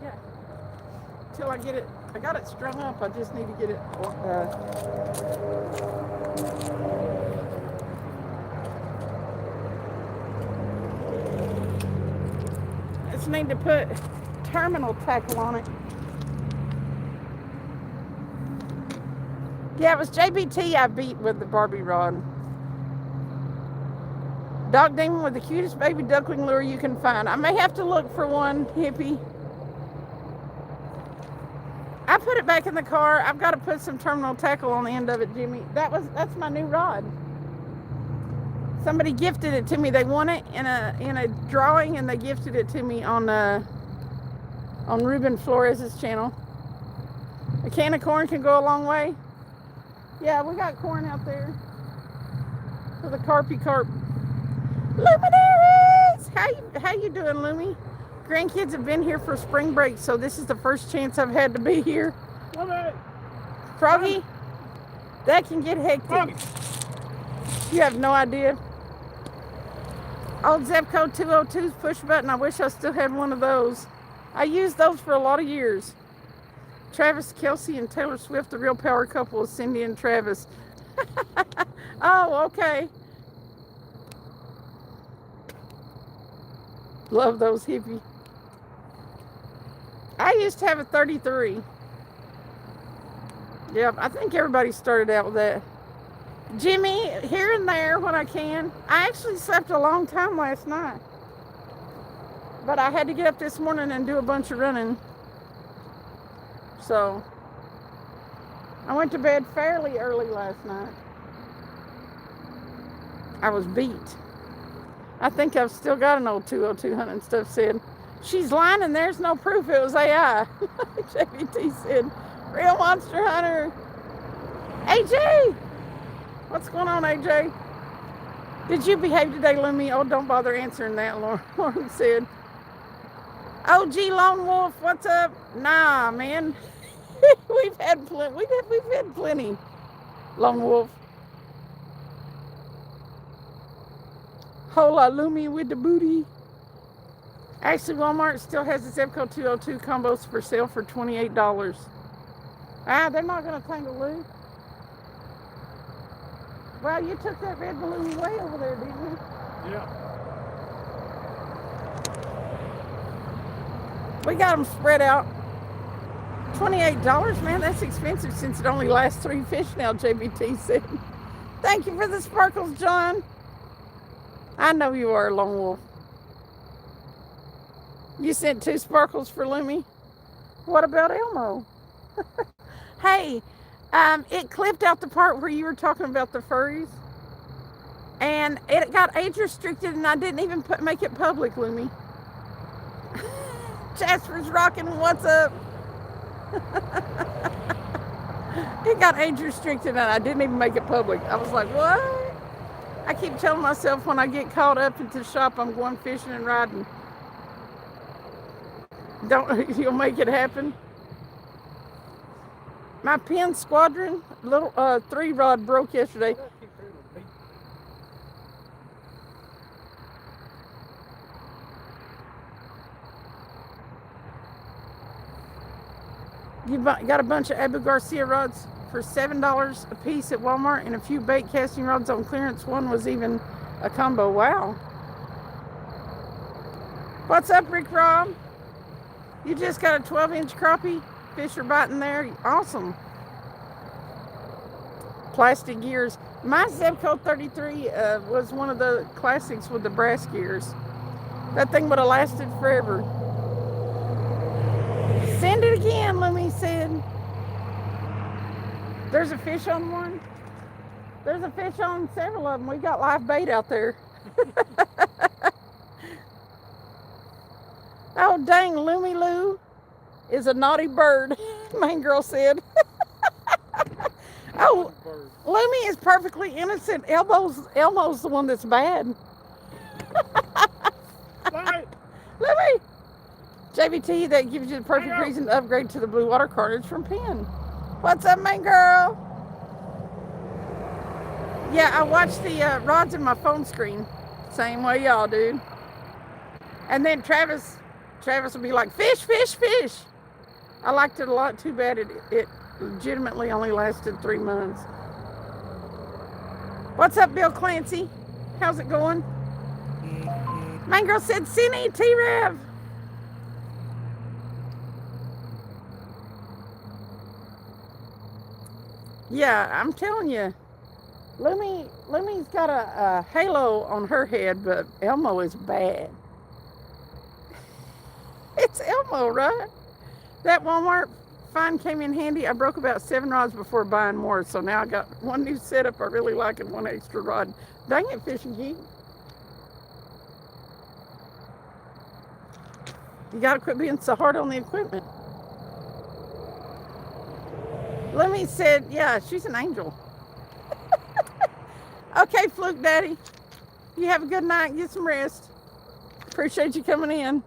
Yeah. Till I get it, I got it strung up. I just need to get it. I just need to put terminal tackle on it. Yeah, it was JBT I beat with the Barbie rod. Dog demon with the cutest baby duckling lure you can find. I may have to look for one, hippie. I put it back in the car. I've got to put some terminal tackle on the end of it, Jimmy. That's my new rod. Somebody gifted it to me. They won it in a drawing, and they gifted it to me on Ruben Flores' channel. A can of corn can go a long way. Yeah, we got corn out there for the carpy carp. Luminaries! How you doing, Lumi? Grandkids have been here for spring break, so this is the first chance I've had to be here. Froggy, that can get hectic. Froggy. You have no idea. Old Zepco 202's push button. I wish I still had one of those. I used those for a lot of years. Travis Kelce and Taylor Swift, the real power couple, is Cindy and Travis. Oh, okay. Love those hippie. I used to have a 33. Yeah, I think everybody started out with that. Jimmy, here and there when I can. I actually slept a long time last night. But I had to get up this morning and do a bunch of running. So, I went to bed fairly early last night. I was beat. I think I've still got an old 202 hunting stuff said. She's lying and there's no proof it was AI. JBT said, real monster hunter. AJ! What's going on, AJ? Did you behave today, Lumi? Oh, don't bother answering that, Lauren said. OG Lone Wolf, what's up? Nah, man. We've had plenty. Lone Wolf. Hola, Lumi with the booty. Actually, Walmart still has the Zebco 202 combos for sale for $28. Ah, they're not going to tangle loose. Well, you took that red balloon way over there, didn't you? Yeah. We got them spread out. $28, man, that's expensive since it only lasts 3 fish now, JBT said. Thank you for the sparkles, John. I know you are, Lone Wolf. You sent 2 sparkles for Lumi. What about Elmo? Hey, it clipped out the part where you were talking about the furries. And it got age restricted and I didn't even make it public, Lumi. Jasper's rocking, what's up? It got age restricted and I didn't even make it public. I was like, what? I keep telling myself when I get caught up into the shop, I'm going fishing and riding. You'll make it happen. My Penn Squadron little 3-rod broke yesterday. You got a bunch of Abu Garcia rods for $7 a piece at Walmart and a few bait casting rods on clearance. One was even a combo. Wow. What's up, Rick Rob? You just got a 12-inch crappie? Fish are biting there. Awesome. Plastic gears. My Zebco 33 was one of the classics with the brass gears. That thing would have lasted forever. Send it again, Lemmy said. There's a fish on one. There's a fish on several of them. We got live bait out there. Oh, dang, Loomy Lou is a naughty bird, main girl said. Oh, Loomy is perfectly innocent. Elmo's the one that's bad. Loomy! JBT, that gives you the perfect reason to upgrade to the blue water cartridge from Penn. What's up, main girl? Yeah, I watch the rods in my phone screen. Same way y'all do. And then Travis will be like, fish, fish, fish. I liked it a lot. Too bad it legitimately only lasted 3 months. What's up, Bill Clancy? How's it going? Main girl said, Cindy, T-Rev. Yeah, I'm telling you, Lummy's got a halo on her head, but Elmo is bad. It's Elmo, right? That Walmart find came in handy. I broke about 7 rods before buying more, so now I got one new setup I really like and one extra rod. Dang it, Fishing Geek. You gotta quit being so hard on the equipment. Lemmy said, yeah, she's an angel. Okay, Fluke Daddy. You have a good night. Get some rest. Appreciate you coming in.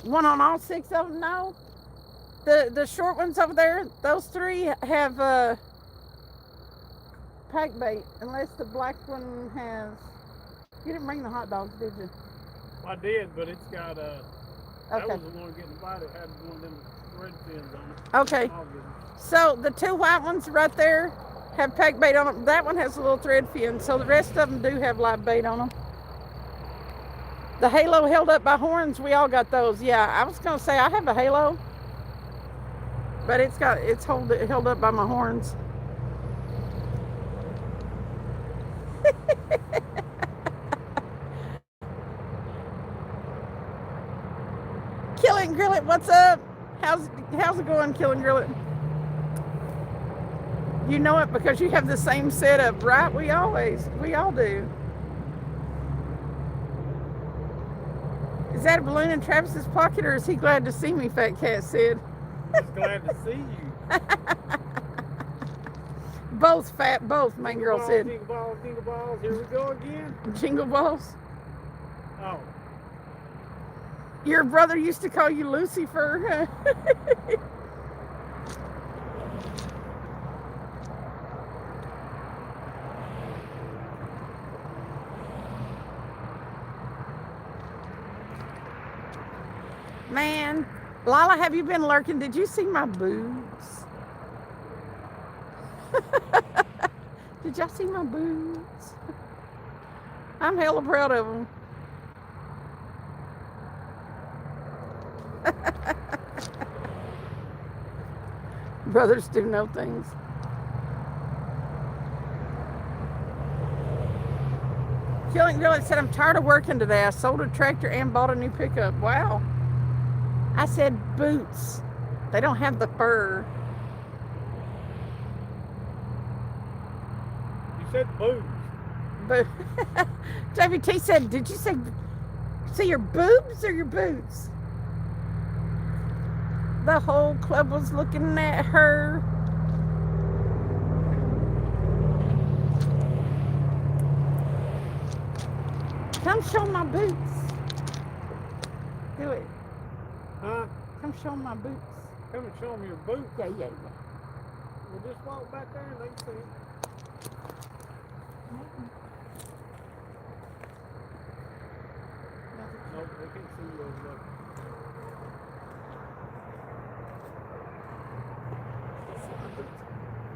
One on all 6 of them? No. The short ones over there, those 3 have pack bait, unless the black one has. You didn't bring the hot dogs, did you? I did, but it's got that okay. was the one getting invited. Had one of them thread fins on it. Okay. So the 2 white ones right there have pack bait on them. That one has a little thread fin, so the rest of them do have live bait on them. The halo held up by horns, we all got those. Yeah, I was gonna say I have a halo, but it's held up by my horns. Kill It and Grill It, what's up? How's it going, Kill and Grill It? You know it because you have the same setup, right? We all do. Is that a balloon in Travis's pocket, or is he glad to see me, Fat Cat said? He's glad to see you. Both, main girl said. Jingle balls, jingle balls. Here we go again. Jingle balls? Oh. Your brother used to call you Lucifer. Man, Lala, have you been lurking? Did you see my boots? Did y'all see my boots? I'm hella proud of them. Brothers do know things. Killing Girl said, I'm tired of working today. I sold a tractor and bought a new pickup. Wow. I said boots. They don't have the fur. You said boobs. But JVT said, did you say your boobs or your boots? The whole club was looking at her. Come show my boots. Do it. Huh? Come show my boots. Come and show them your boots. Yeah. We'll just walk back there and they can see it. Nope, they can't see you over there.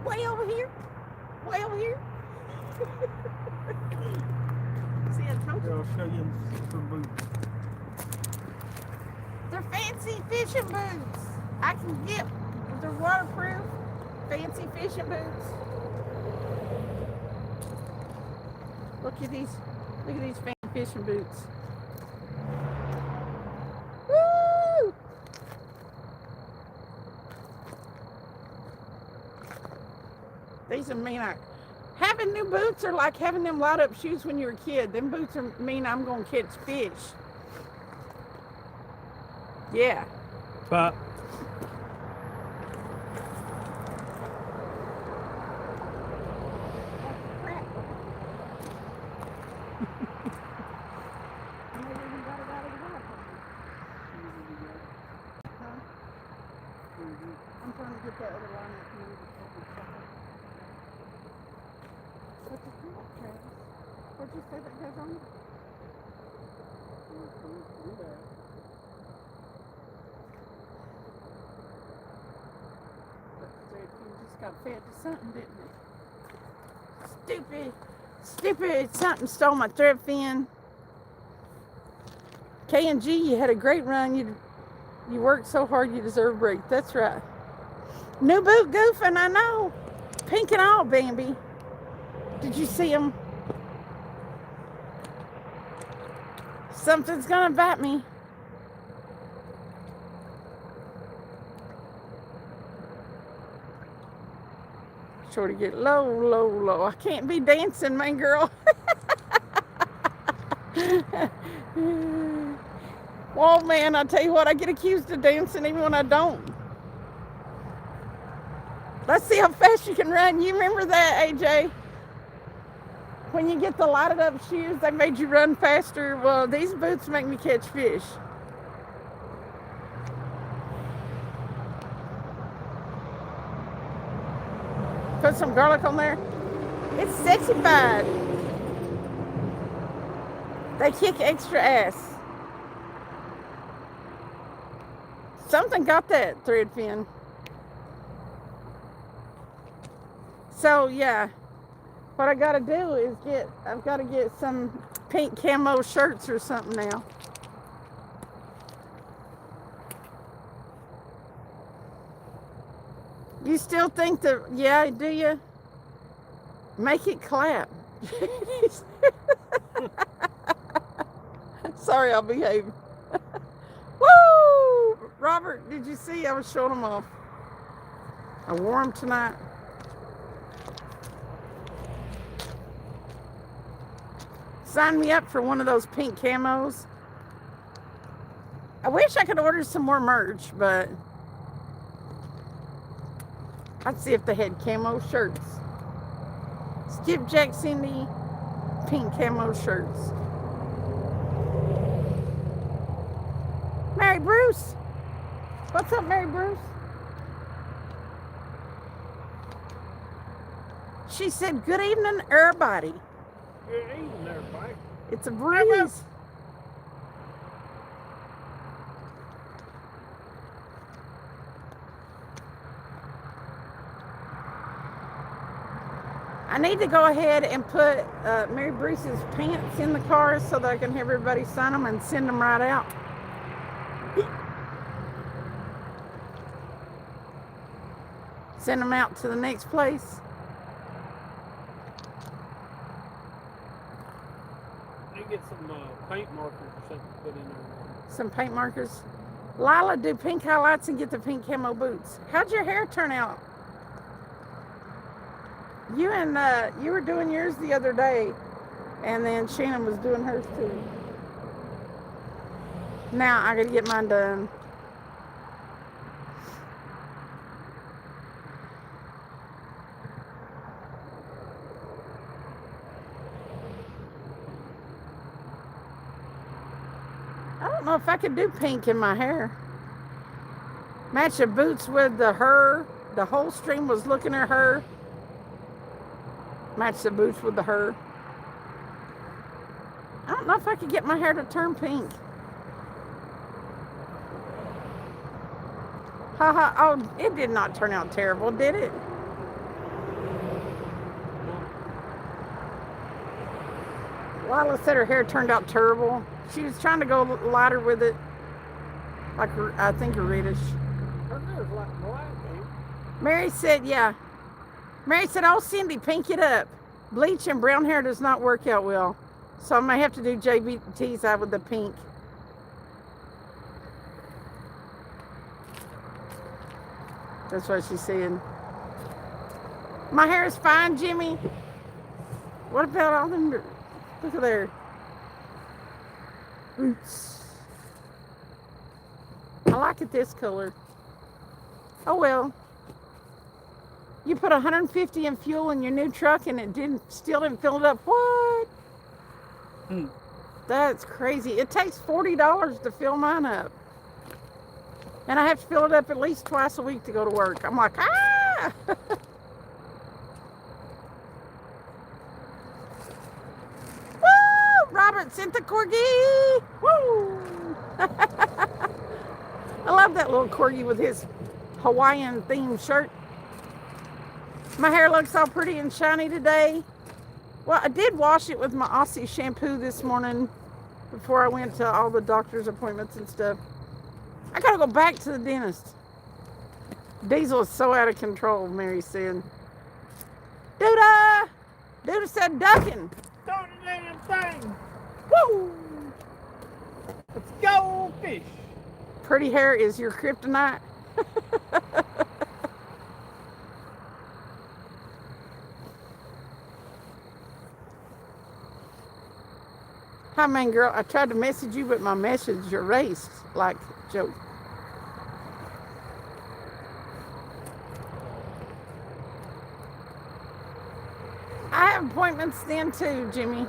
Way over here. Way over here. See, I told Here, you. I'll show you some boots. They're fancy fishing boots. I can get, they're waterproof, fancy fishing boots. Look at these fancy fishing boots. Woo! These are mean. Having new boots are like having them light up shoes when you were a kid. Them boots are mean I'm gonna catch fish. Yeah. But I'm trying to get that other line up here. What's it called, Travis? What'd you say that goes on? You just got fed to something, didn't it? Stupid, something stole my thread fin. K&G, you had a great run. You worked so hard, you deserve a break. That's right. New boot goofing, I know. Pink and all, Bambi. Did you see him? Something's gonna bite me. Shorty, get low, low, low. I can't be dancing, man, girl. Well, man, I tell you what, I get accused of dancing even when I don't. Let's see how fast you can run. You remember that, AJ? When you get the lighted up shoes, they made you run faster. Well, these boots make me catch fish. Put some garlic on there. It's sexified. They kick extra ass. Something got that thread fin. So yeah, what I gotta do is I've gotta get some pink camo shirts or something now. You still think that, yeah, do you? Make it clap. Sorry, I'll behave. Woo! Robert, did you see? I was showing them off. I wore them tonight. Sign me up for one of those pink camos. I wish I could order some more merch, but I'd see if they had camo shirts. SkipJack Cindy, pink camo shirts. Mary Bruce. What's up, Mary Bruce? She said, good evening, everybody. good evening, everybody. It's a breeze. I need to go ahead and put Mary Bruce's pants in the car so that I can have everybody sign them and send them right out. Send them out to the next place. They get some paint markers or something to put in there. Some paint markers. Lila, do pink highlights and get the pink camo boots. How'd your hair turn out? You were doing yours the other day, and then Shannon was doing hers too. Now I gotta get mine done. I don't know if I could do pink in my hair. Match the boots with her. The whole stream was looking at her. Match the boots with her. I don't know if I could get my hair to turn pink. Haha, oh, it did not turn out terrible, did it? Lila said her hair turned out terrible. She was trying to go lighter with it. Like, I think, a reddish. Her hair's like black, ain't it? Mary said, yeah. Mary said, oh, Cindy, pink it up. Bleach and brown hair does not work out well. So I may have to do JBT's eye with the pink. That's what she's saying. My hair is fine, Jimmy. What about all them? Look at there. Boots. I like it this color. Oh well. You put 150 in fuel in your new truck and it still didn't fill it up. What? That's crazy. It takes $40 to fill mine up. And I have to fill it up at least twice a week to go to work. I'm like, ah! Woo! Robert sent the corgi! Woo! I love that little corgi with his Hawaiian themed shirt. My hair looks all pretty and shiny today. Well, I did wash it with my Aussie shampoo this morning before I went to all the doctor's appointments and stuff. I gotta go back to the dentist. Diesel is so out of control, Mary said. Duda! Duda said ducking. Do the damn thing. Woo! Let's go fish. Pretty hair is your kryptonite. Hi, man, girl. I tried to message you, but my message erased like joke. I have appointments then too, Jimmy.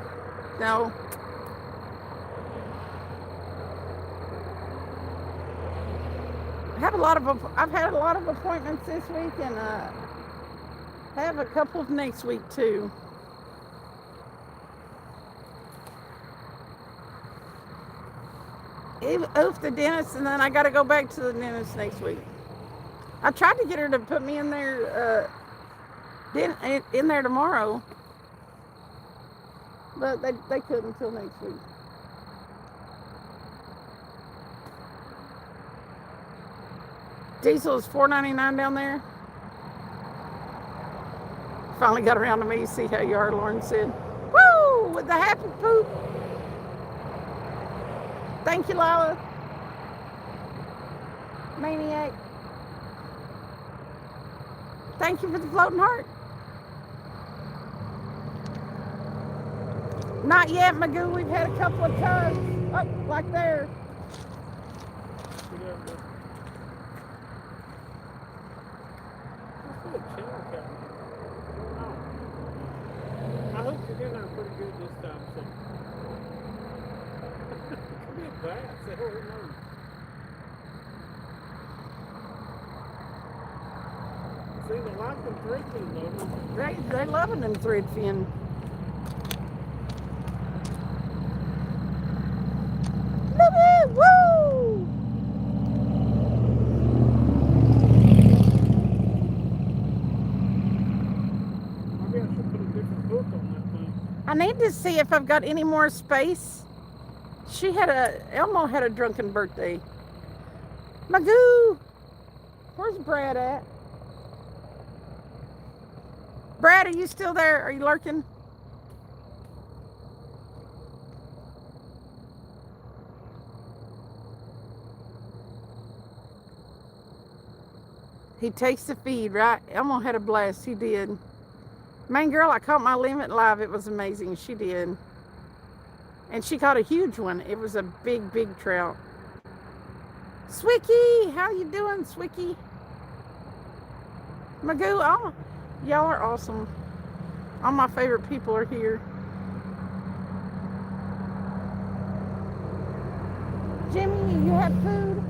No. I've had a lot of appointments this week, and have a couple of next week too. Oof, the dentist, and then I got to go back to the dentist next week. I tried to get her to put me in there, in there tomorrow, but they couldn't until next week. Diesel is $4.99 down there. Finally got around to me. See how you are, Lauren said. Woo! With the happy poop. Thank you, Lila. Maniac. Thank you for the floating heart. Not yet, Magoo. We've had a couple of tugs up like there. I hope you're getting there pretty good this time, so. Could be a bass, who knows? See, they like them threadfin though. They loving them threadfin. Woo! Maybe I should put a need to see if I've got any more space. Elmo had a drunken birthday. Magoo! Where's Brad at? Brad, are you still there? Are you lurking? He takes the feed, right? Elmo had a blast. He did. Man, girl, I caught my limit live. It was amazing. She did. And she caught a huge one. It was a big, big trout. Swicky, how you doing, Swicky? Magoo, oh, y'all are awesome. All my favorite people are here. Jimmy, you have food?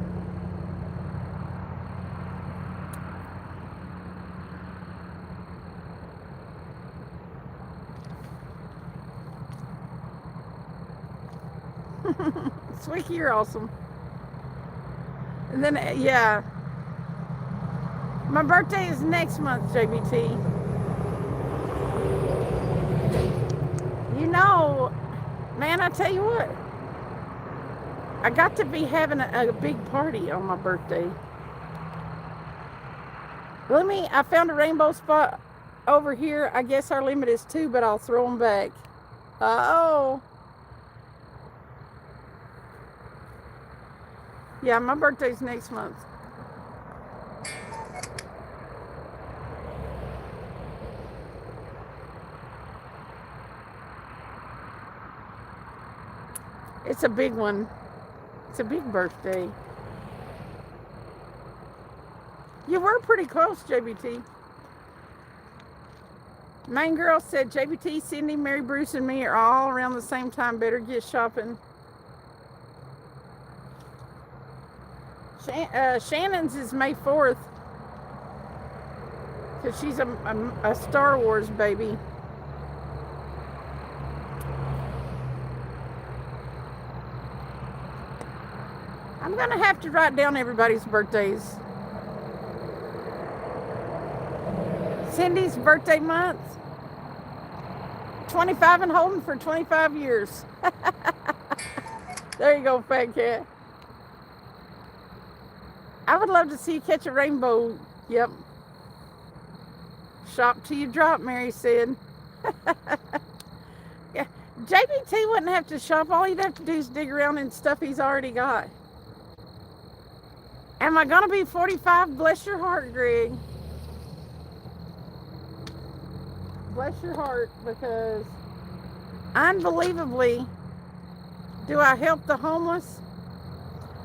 Swicky, you're awesome. And then, yeah. My birthday is next month, JBT. You know, man, I tell you what. I got to be having a big party on my birthday. I found a rainbow spot over here. I guess our limit is 2, but I'll throw them back. Uh-oh. Yeah, my birthday's next month. It's a big one. It's a big birthday. You were pretty close, JBT. Main girl said, JBT, Cindy, Mary Bruce, and me are all around the same time. Better get shopping. Shannon's is May 4th. Because she's a Star Wars baby. I'm going to have to write down everybody's birthdays. Cindy's birthday month. 25 and holding for 25 years. There you go, fat cat. I would love to see you catch a rainbow. Yep. Shop till you drop, Mary said. Yeah. JBT wouldn't have to shop. All he'd have to do is dig around in stuff he's already got. Am I going to be 45? Bless your heart, Greg. Bless your heart, because unbelievably, do I help the homeless?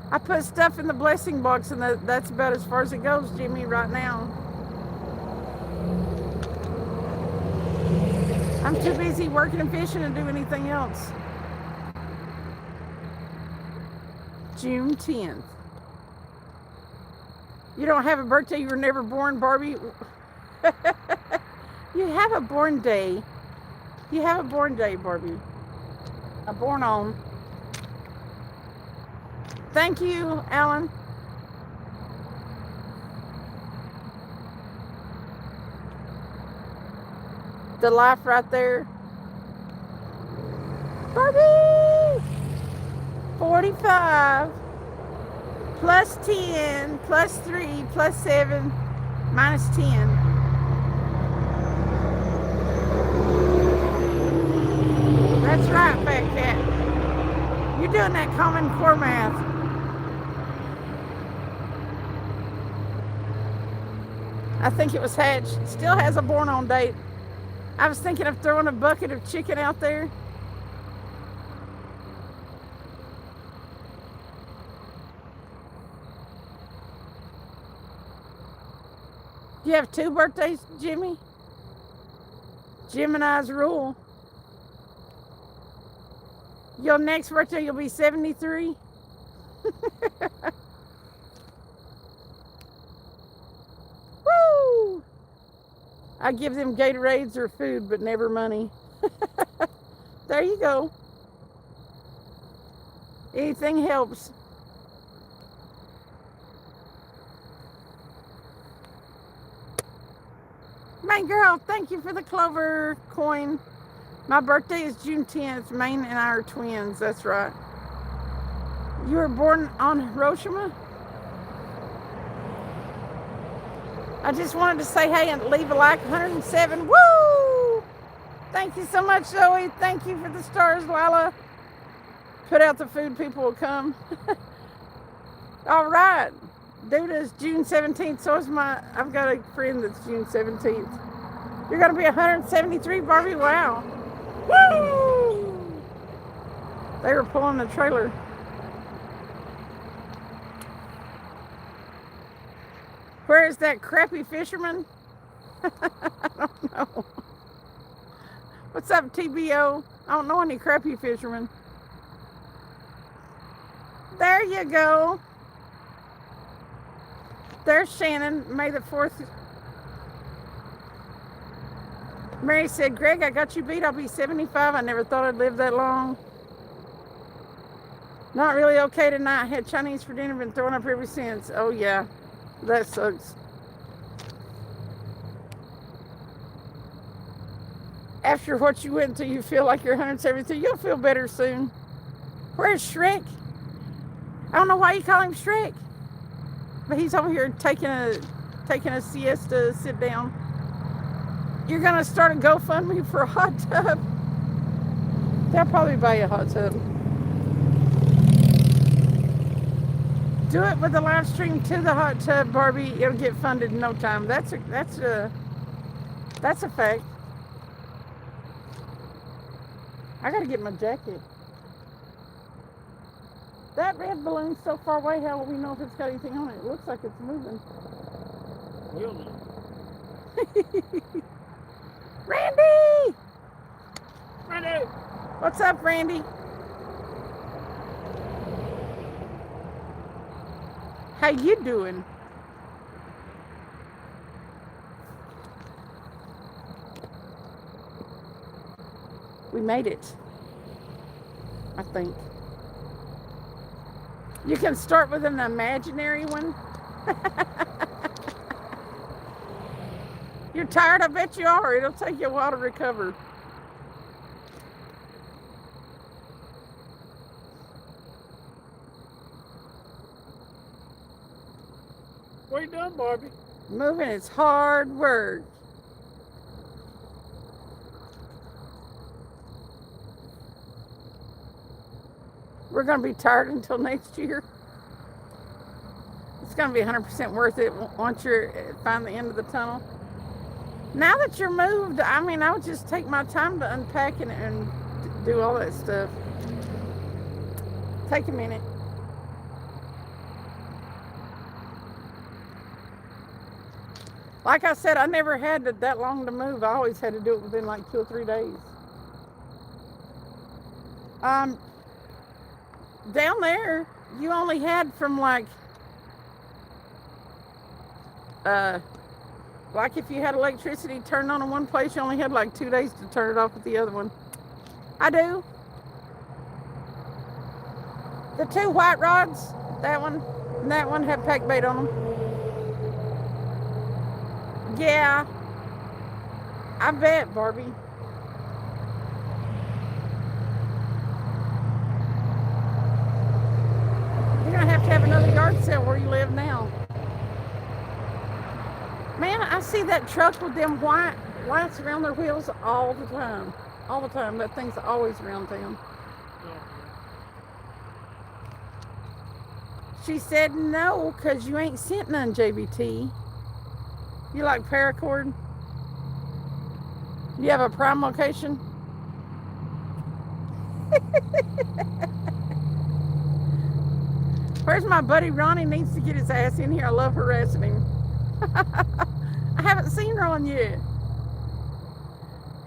I put stuff in the blessing box, and that's about as far as it goes, Jimmy, right now. I'm too busy working and fishing to do anything else. June 10th. You don't have a birthday, you were never born, Barbie? You have a born day. You have a born day, Barbie. A born on. Thank you, Alan. The life right there. Barbie! 45 plus 10 plus 3 plus 7 minus 10. That's right, fat cat. You're doing that Common Core math. I think it was hatched. Still has a born on date. I was thinking of throwing a bucket of chicken out there. You have 2 birthdays, Jimmy? Gemini's rule. Your next birthday, you'll be 73. Woo! I give them Gatorades or food, but never money. There you go. Anything helps. My girl, thank you for the clover coin. My birthday is June 10th. Maine and I are twins. That's right. You were born on Hiroshima? I just wanted to say hey and leave a like. 107. Woo! Thank you so much, Zoe. Thank you for the stars, Lila. Put out the food, people will come. All right. Dude is June 17th. So is I've got a friend that's June 17th. You're going to be 173, Barbie. Wow. Woo! They were pulling the trailer. Where is that crappy fisherman? I don't know. What's up, TBO? I don't know any crappy fishermen. There you go. There's Shannon. May the 4th. Mary said, Greg, I got you beat. I'll be 75. I never thought I'd live that long. Not really okay tonight. Had Chinese for dinner. Been throwing up ever since. Oh, yeah. That sucks. After what you went through, you feel like you're 173. You'll feel better soon. Where's Shrek? I don't know why you call him Shrek. But he's over here taking a siesta, sit down. You're going to start a GoFundMe for a hot tub. They'll probably buy you a hot tub. Do it with the live stream to the hot tub, Barbie. It'll get funded in no time. That's a fact. I got to get my jacket. That red balloon's so far away, how will we know if it's got anything on it? It looks like it's moving. We'll know. Randy! Randy! What's up, Randy? How you doing? We made it. I think. You can start with an imaginary one. You're tired? I bet you are. It'll take you a while to recover. What are you doing, Barbie? Moving is hard work. We're going to be tired until next year. It's going to be 100% worth it once you find the end of the tunnel. Now that you're moved, I mean, I would just take my time to unpack and do all that stuff. Take a minute. Like I said, I never had it that long to move. I always had to do it within like 2 or 3 days. Down there, you only had from like if you had electricity turned on in one place, you only had like 2 days to turn it off with the other one. I do. The 2 white rods, that one and that one have pack bait on them. Yeah, I bet, Barbie. You're gonna have another yard sale where you live now. Man, I see that truck with them white lights around their wheels all the time. All the time. That thing's always around town. She said no, because you ain't sent none, JBT. You like paracord? You have a prime location? Where's my buddy Ronnie? Needs to get his ass in here. I love harassing him. I haven't seen Ron yet.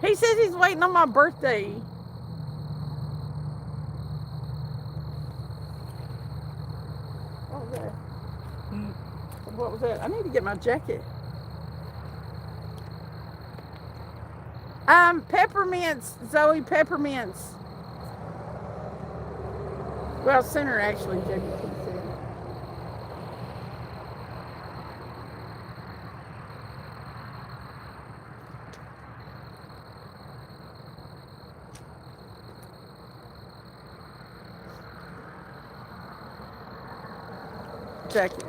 He says he's waiting on my birthday. What was that? What was that? I need to get my jacket. Peppermints, Zoe, peppermints. Well, sooner actually, JBT said. jacket.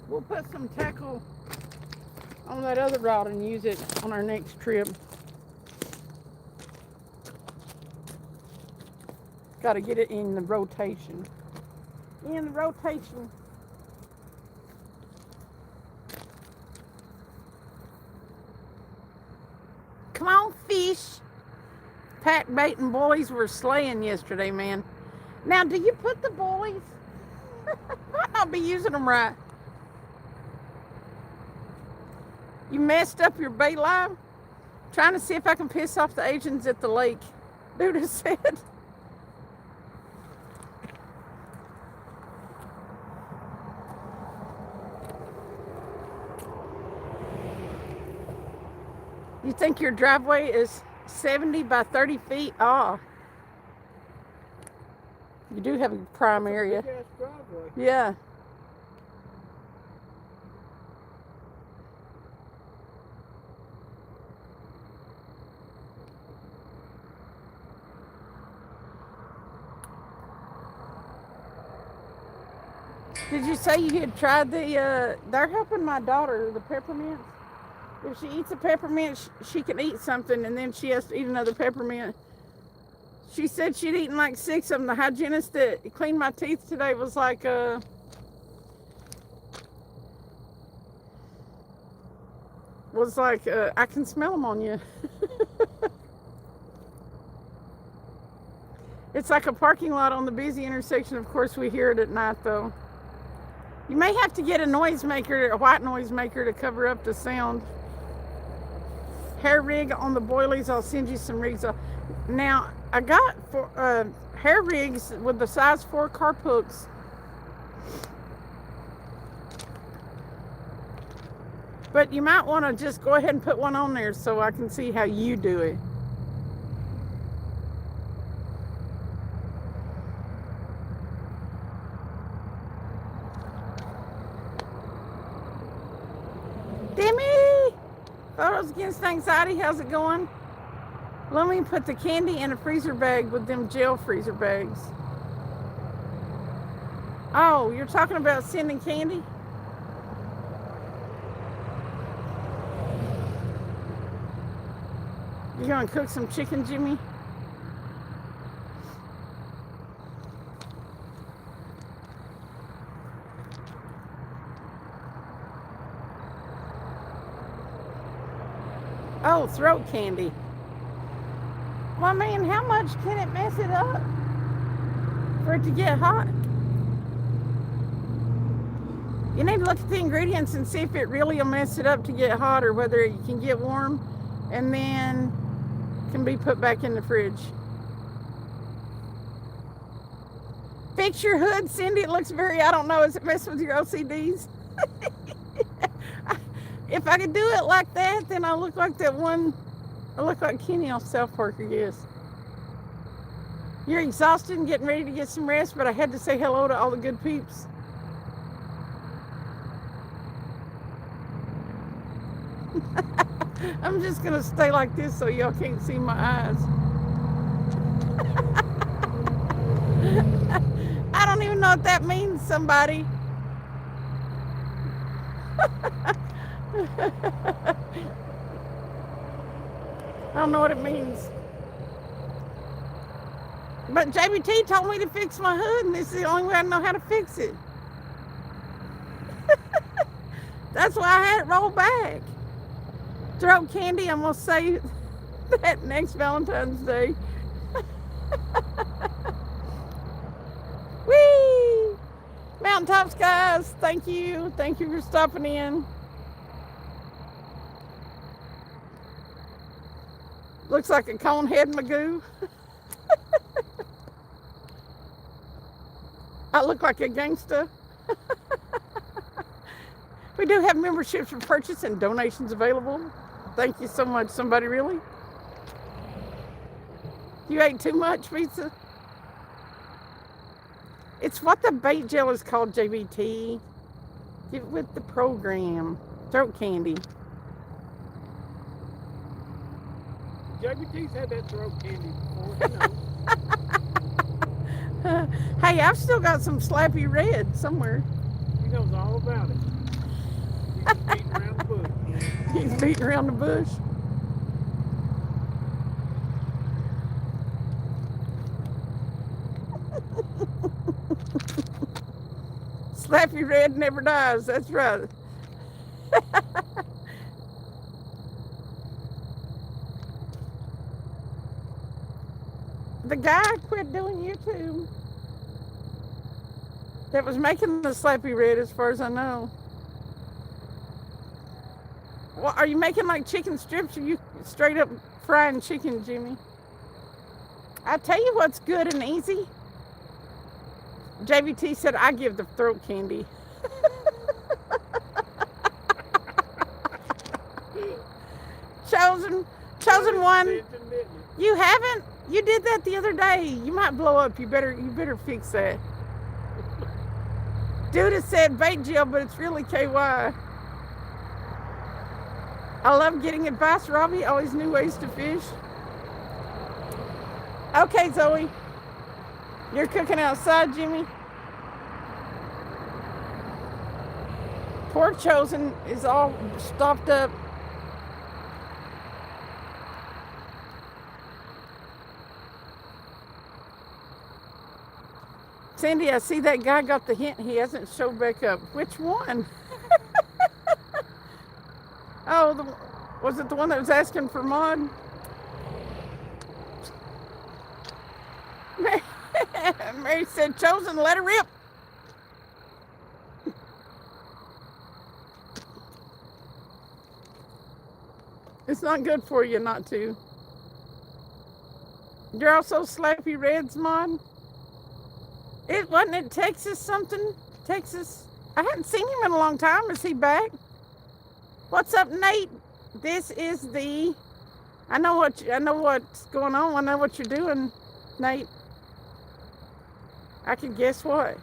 We'll put some tackle on that other rod and use it on our next trip. Got to get it in the rotation. In the rotation. Come on, fish. Pack bait and boilies were slaying yesterday, man. Now, do you put the boilies? Might not be using them right. You messed up your bait line? Trying to see if I can piss off the Asians at the lake. Dude said. You think your driveway is 70 by 30 feet? Ah. You do have a prime area. Big ass driveway. Yeah. Did you say you had tried the, they're helping my daughter, the peppermints. If she eats a peppermint, she can eat something, and then she has to eat another peppermint. She said she'd eaten like 6 of them. The hygienist that cleaned my teeth today was like, I can smell them on you. It's like a parking lot on the busy intersection. Of course, we hear it at night, though. You may have to get a noisemaker, a white noisemaker, to cover up the sound. Hair rig on the boilies. I'll send you some rigs. Now, I got hair rigs with the size 4 carp hooks. But you might want to just go ahead and put one on there so I can see how you do it. Demi! Photos Against Anxiety, how's it going? Let me put the candy in a freezer bag with them gel freezer bags. Oh, you're talking about sending candy? You gonna cook some chicken, Jimmy? Oh, throat candy. Well, man, how much can it mess it up for it to get hot? You need to look at the ingredients and see if it really will mess it up to get hot, or whether it can get warm and then can be put back in the fridge. Fix your hood, Cindy. It looks very, I don't know, is it messing with your OCDs? If I could do it like that, then I look like that one. I look like Kenny on South Park, I guess. You're exhausted and getting ready to get some rest, but I had to say hello to all the good peeps. I'm just going to stay like this so y'all can't see my eyes. I don't even know what that means, somebody. I don't know what it means. But JBT told me to fix my hood, and this is the only way I know how to fix it. That's why I had it rolled back. Throat candy, I'm going to say that next Valentine's Day. Whee! Mountaintops, guys. Thank you. Thank you for stopping in. Looks like a conehead magoo. I look like a gangster. We do have memberships for purchase and donations available. Thank you so much. Somebody really? You ate too much pizza? It's what the bait gel is called, JVT. Get with the program. Throat candy. JBT's had that throat candy before, he knows. Hey, I've still got some Slappy Red somewhere. He knows all about it. He's beating around the bush. He's beating around the bush. Slappy Red never dies. That's right. The guy quit doing YouTube. That was making the Slappy Red, as far as I know. Well, are you making like chicken strips, or you straight up frying chicken, Jimmy? I tell you what's good and easy. JVT said I give the throat candy. Chosen one. You haven't? You did that the other day. You might blow up. You better fix that. Dude has said bait gel, but it's really KY. I love getting advice, Robbie. Always new ways to fish. Okay, Zoe. You're cooking outside, Jimmy? Poor Chosen is all stopped up. Sandy, I see that guy got the hint. He hasn't showed back up. Which one? Oh, was it the one that was asking for mod? Mary said, Chosen, let her rip. It's not good for you not to. You're also Slappy Red's mod? It wasn't it Texas something? Texas. I hadn't seen him in a long time. Is he back? What's up, Nate? This is the I know what's going on. I know what you're doing, Nate. I can guess what.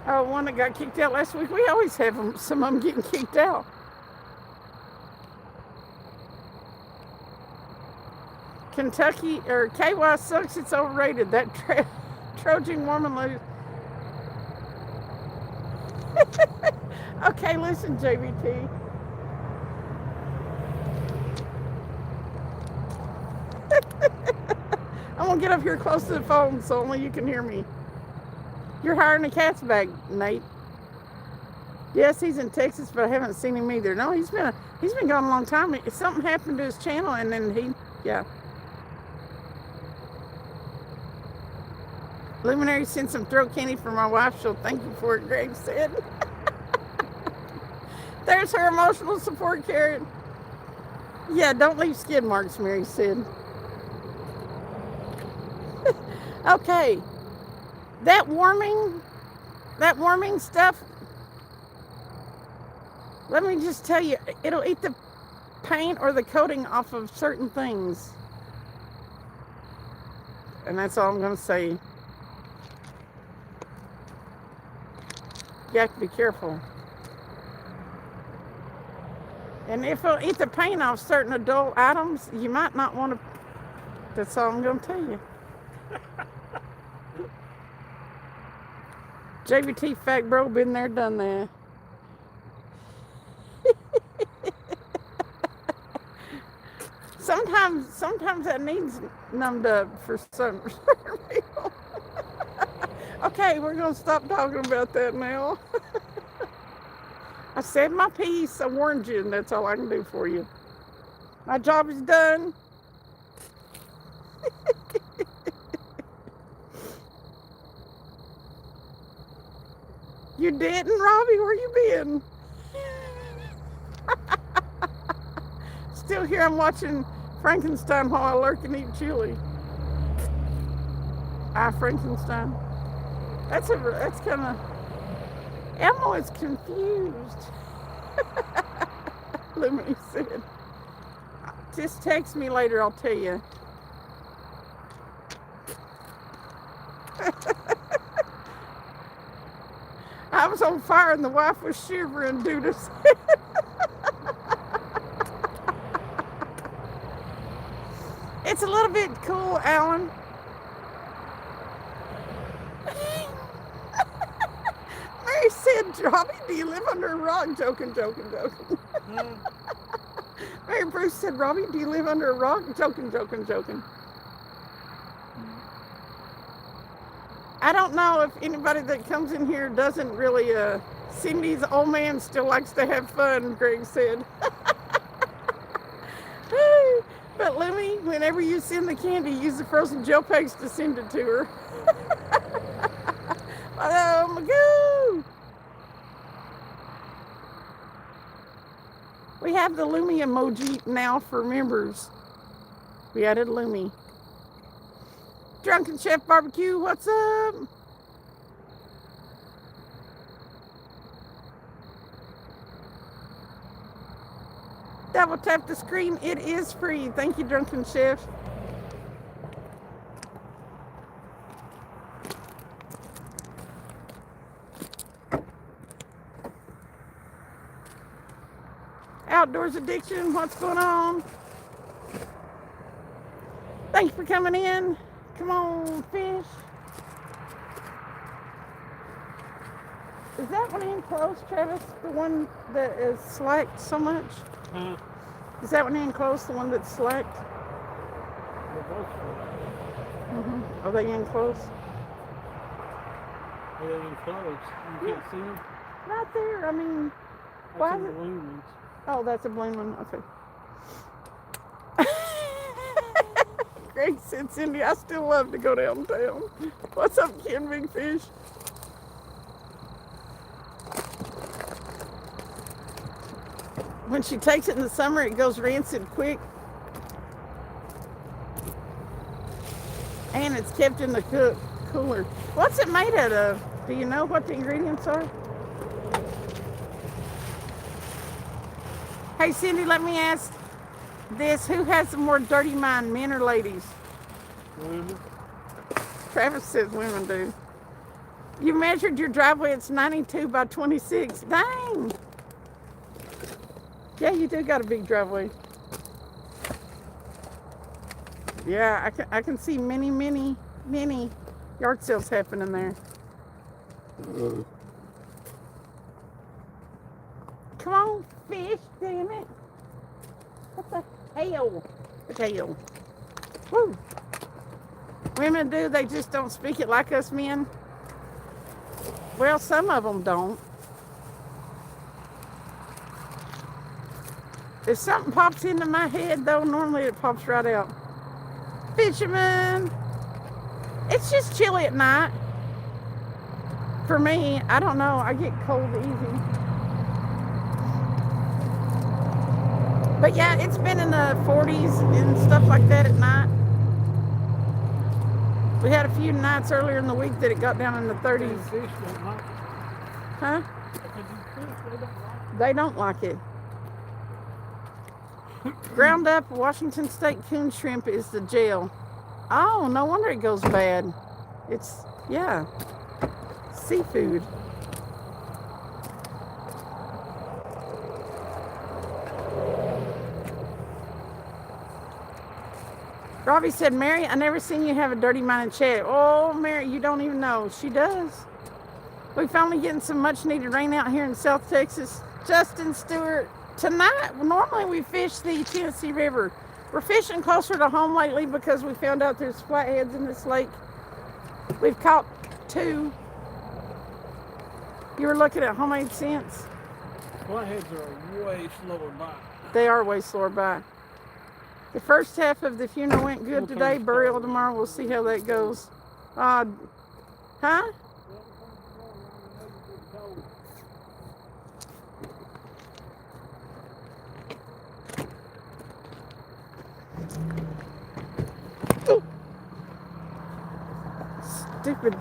Oh, one that got kicked out last week. We always have them, some of them getting kicked out. Kentucky or KY sucks. It's overrated. That Trojan woman lose. Okay, listen, JVT. I'm gonna get up here close to the phone so only you can hear me. You're hiring a cat's bag, Nate. Yes, he's in Texas, but I haven't seen him either. No, he's been gone a long time. Something happened to his channel, and then yeah. Luminary sent some throat candy for my wife. She'll thank you for it, Greg said. There's her emotional support carrot. Yeah, don't leave skid marks, Mary said. Okay. That warming stuff, let me just tell you, it'll eat the paint or the coating off of certain things. And that's all I'm going to say. You have to be careful. And if it'll eat the paint off certain adult items, you might not want to. That's all I'm going to tell you. JVT fact bro, been there, done that. Sometimes that needs numbed up for some people. Okay, we're gonna stop talking about that now. I said my piece. I warned you, and that's all I can do for you. My job is done. You didn't, Robbie? Where you been? Still still here. I'm watching Frankenstein while I lurk and eat chili. Frankenstein. That's kind of. Elmo is confused. Lemony said. Just text me later, I'll tell you. I was on fire and the wife was shivering due to It's a little bit cool, Alan. Mary said, Robbie, do you live under a rock? Joking. Mary Bruce said, Robbie, do you live under a rock? Joking. I don't know if anybody that comes in here doesn't really, Cindy's old man still likes to have fun, Greg said. But Lemmy, whenever you send the candy, use the frozen gel packs to send it to her. Oh my God. We have the Lumi emoji now for members. We added Lumi. Drunken Chef Barbecue, what's up? Double tap the screen. It is free. Thank you, Drunken Chef. Outdoors Addiction, what's going on? Thanks for coming in. Come on, fish. Is that one in close, Travis? The one that is slacked so much? Is that one in close, the one that's slacked? They're both Are they in close? They're in close. You can't see them? Right there. I mean, why That's is the it? balloon ones. Oh, that's a balloon one. Okay. Greg said, Cindy, I still love to go downtown. What's up, Ken Big Fish? When she takes it in the summer, it goes rancid quick. And it's kept in the cooler. What's it made out of? Do you know what the ingredients are? Hey, Cindy, let me ask this. Who has the more dirty mind, men or ladies? Women. Travis says women do. You measured your driveway. It's 92 by 26. Dang. Yeah, you do got a big driveway. Yeah, I can see many yard sales happening there. Come on, fish, damn it. What the hell? Potato. Woo. Women do, they just don't speak it like us men. Well, some of them don't. If something pops into my head, though, normally it pops right out. Fisherman. It's just chilly at night. For me, I don't know. I get cold easy. But yeah, it's been in the 40s and stuff like that at night. We had a few nights earlier in the week that it got down in the 30s. Fish don't like it. Huh? They don't like it. They don't like it. Ground up Washington State coon shrimp is the gel. Oh, no wonder it goes bad. It's, yeah, seafood. Robbie said, Mary, I never seen you have a dirty mind in chat. Oh, Mary, you don't even know. She does. We're finally getting some much needed rain out here in South Texas. Justin Stewart, tonight, normally we fish the Tennessee River. We're fishing closer to home lately because we found out there's flatheads in this lake. We've caught 2. You were looking at homemade scents? Flatheads are way slower bite. They are way slower by. The first half of the funeral went good today. Burial tomorrow. We'll see how that goes. Huh? Ooh. Stupid.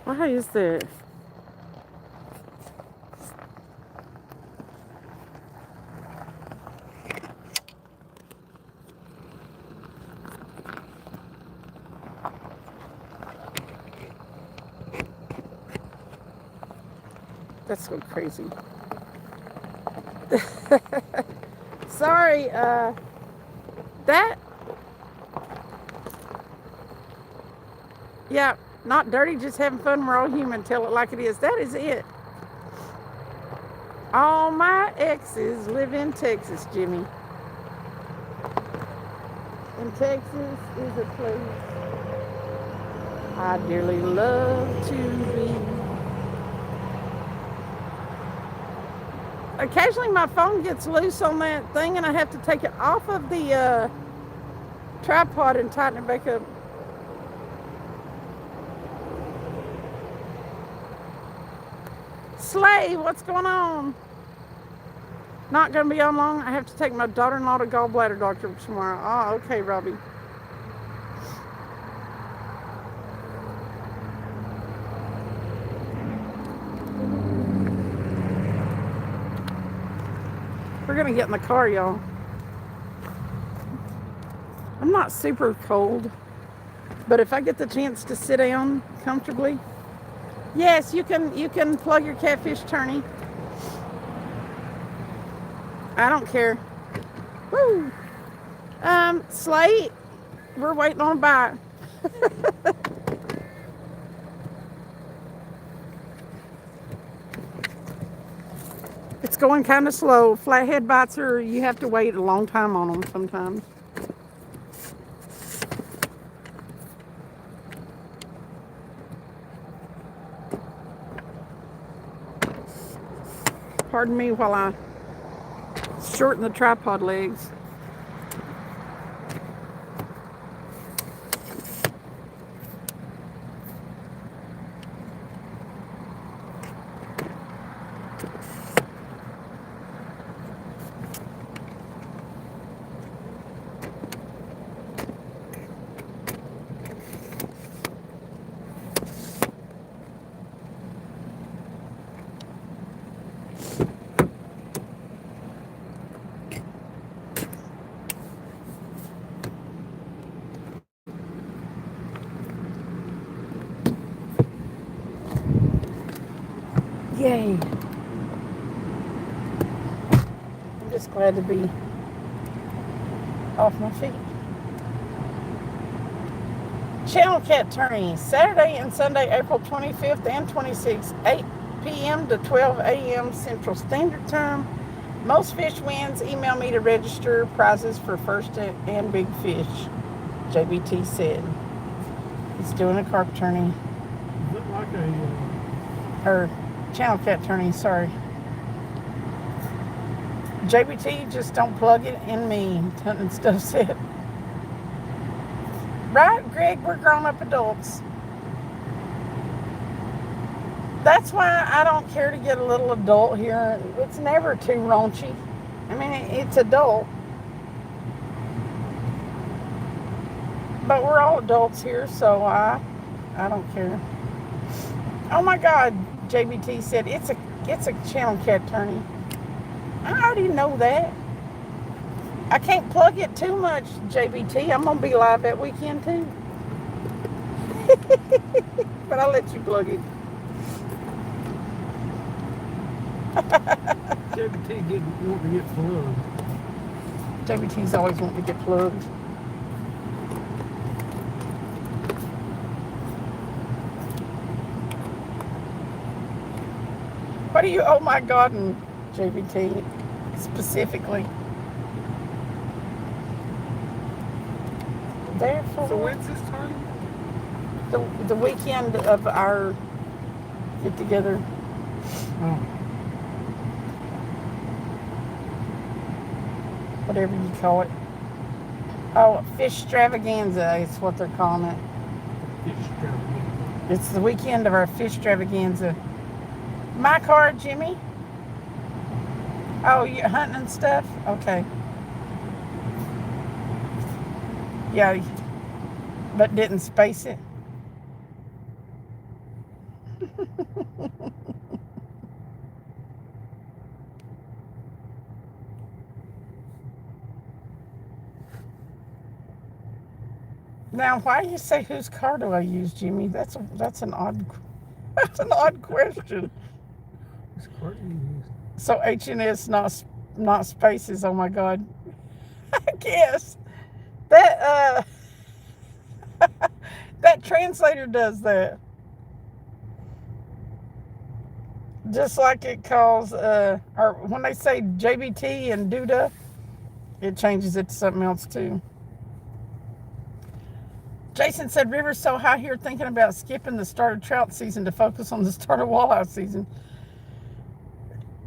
Why is that? That's so crazy. Sorry, that, yeah, not dirty, just having fun. We're all human. Tell it like it is. That is it. All my exes live in Texas, Jimmy. And Texas is a place I dearly love to be. Occasionally my phone gets loose on that thing and I have to take it off of the tripod and tighten it back up. Slay, what's going on? Not going to be on long. I have to take my daughter-in-law to gallbladder doctor tomorrow. Oh, okay, Robbie. We're going to get in the car, y'all. I'm not super cold, but if I get the chance to sit down comfortably, yes, you can plug your catfish tourney. I don't care. Woo! Slate, we're waiting on a bite. It's going kind of slow. Flathead bites are, you have to wait a long time on them sometimes. Pardon me while I shorten the tripod legs. Yay. I'm just glad to be off my feet. Channel Cat Tourney, Saturday and Sunday, April 25th and 26th, 8 p.m. to 12 a.m. Central Standard Time. Most fish wins. Email me to register. Prizes for first and big fish, JBT said. He's doing a carp tourney. Is it like a... Or Channel Cat Tourney, sorry. JBT, just don't plug it in me. Hunting stuff said. Right, Greg? We're grown-up adults. That's why I don't care to get a little adult here. It's never too raunchy. I mean, it's adult. But we're all adults here, so I don't care. Oh my God, JBT said it's a Channel Cat Tourney. I already know that. I can't plug it too much, JBT. I'm gonna be live that weekend too. But I'll let you plug it. JBT wanting to get plugged. JBT's always wanting to get plugged. What do you, oh my God, and JBT specifically? Therefore, So when's this time? the weekend of our get together. Oh. Whatever you call it. Oh, fish extravaganza is what they're calling it. Fish extravaganza. It's the weekend of our fish extravaganza. My car, Jimmy. Oh, you're hunting and stuff? Okay. Yeah, but didn't space it. Now, why do you say whose car do I use, Jimmy? That's an odd that's an odd question. Whose car do you use? So H&S not spaces. Oh my God. I guess that that translator does that. Just like it calls or when they say JBT and Duda, it changes it to something else too. Jason said, River's so high here thinking about skipping the start of trout season to focus on the start of walleye season.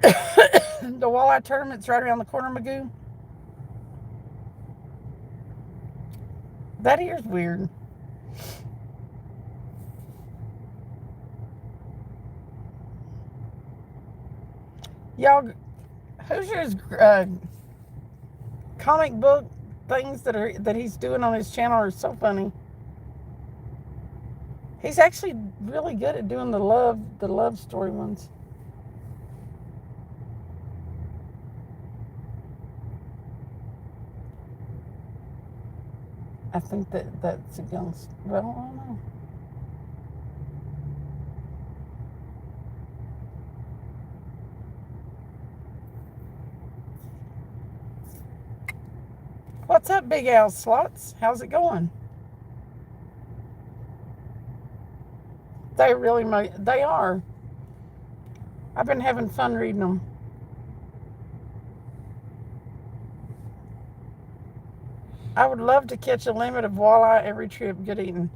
The walleye tournament's right around the corner, Magoo. That here's weird. Y'all, Hoosier's comic book things that he's doing on his channel are so funny. He's actually really good at doing the love story ones. I think that's a young. Well, I don't know. What's up, Big Al Slots? How's it going? They really they are. I've been having fun reading them. I would love to catch a limit of walleye every trip. Good eating.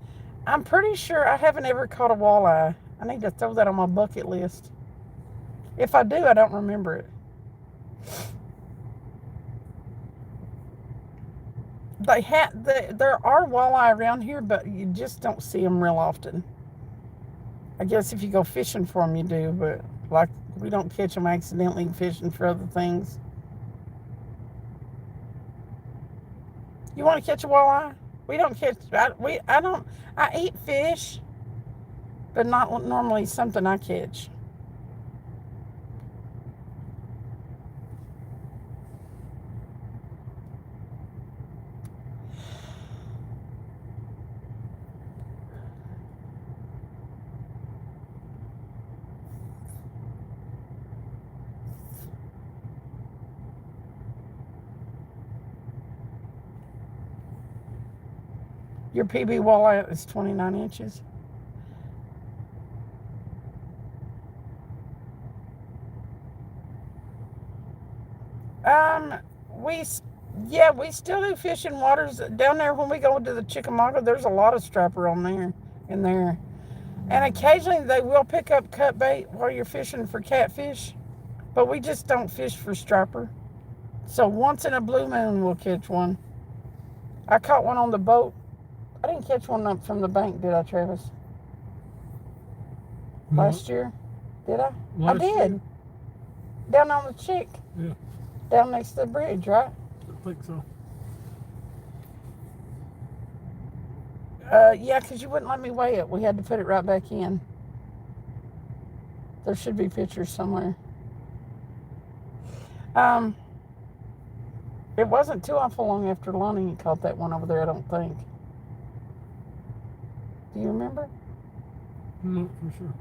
I'm pretty sure I haven't ever caught a walleye. I need to throw that on my bucket list. If I do, I don't remember it. There are walleye around here, but you just don't see them real often. I guess if you go fishing for them, you do, but like we don't catch them accidentally fishing for other things. You want to catch a walleye? We don't catch. I eat fish, but not normally something I catch. Your PB walleye is 29 inches. We still do fishing waters down there. When we go to the Chickamauga, there's a lot of striper in there. And occasionally they will pick up cut bait while you're fishing for catfish, but we just don't fish for striper. So once in a blue moon we'll catch one. I caught one on the boat. I didn't catch one up from the bank, did I, Travis? No. Last year? Did I? Last I did. Year. Down on the Chick. Yeah. Down next to the bridge, right? I think so. Yeah, because you wouldn't let me weigh it. We had to put it right back in. There should be pictures somewhere. It wasn't too awful long after Lonnie caught that one over there, I don't think. Do you remember? No, for sure.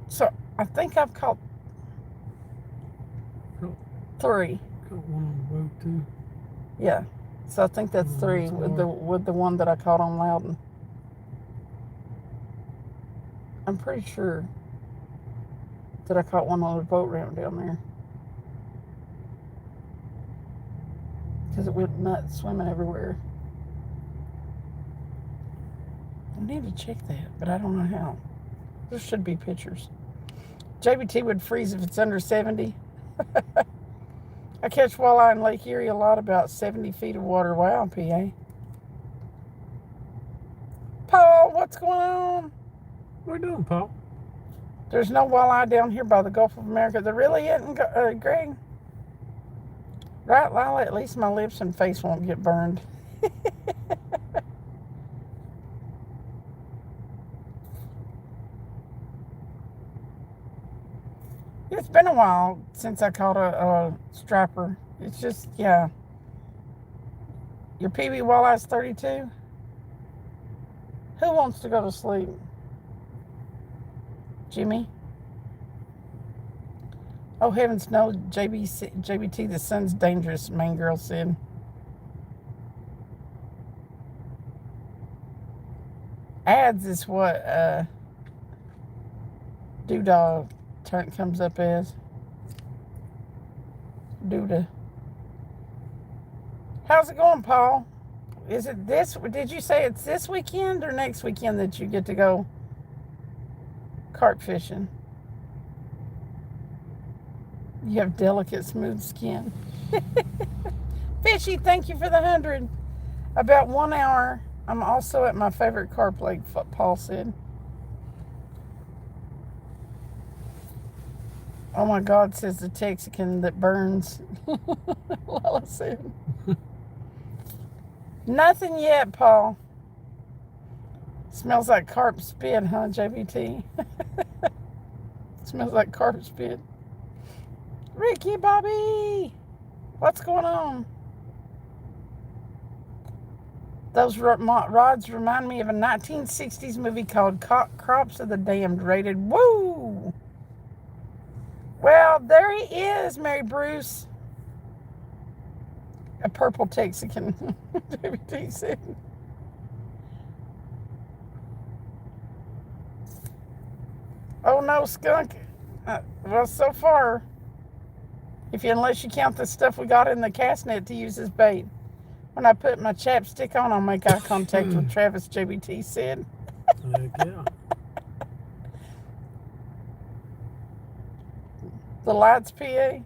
So, I think I've caught 3. Caught one on the boat, too. Yeah. So, I think that's 3 that's with the one that I caught on Loudon. I'm pretty sure that I caught one on the boat ramp down there. Because it went nuts swimming everywhere. I need to check that, but I don't know how. There should be pictures. JBT would freeze if it's under 70. I catch walleye in Lake Erie a lot, about 70 feet of water. Wow, PA. Paul, what's going on? What are you doing, Paul? There's no walleye down here by the Gulf of America. There really isn't, Greg? Right, Lila? At least my lips and face won't get burned. It's been a while since I caught a strapper. It's just, yeah. Your PB walleye's 32? Who wants to go to sleep? Jimmy? Oh, heavens no, JBT, the sun's dangerous, main girl said. Ads is what Doodah comes up as. Doodah. How's it going, Paul? Is it this? Did you say it's this weekend or next weekend that you get to go carp fishing? You have delicate, smooth skin. Fishy, thank you for the 100. About 1 hour. I'm also at my favorite carp lake, Paul said. Oh my God, says the Texican that burns. Lala said. Nothing yet, Paul. Smells like carp spit, huh, JBT? Smells like carp spit. Ricky Bobby, what's going on? Those rods remind me of a 1960s movie called Crops of the Damned, rated. Woo! Well, there he is, Mary Bruce. A purple Texican, JBT said. Oh no, skunk. Well, so far, unless you count the stuff we got in the cast net to use as bait. When I put my chapstick on, I'll make eye contact with Travis, JBT said. Heck yeah. The lights, PA.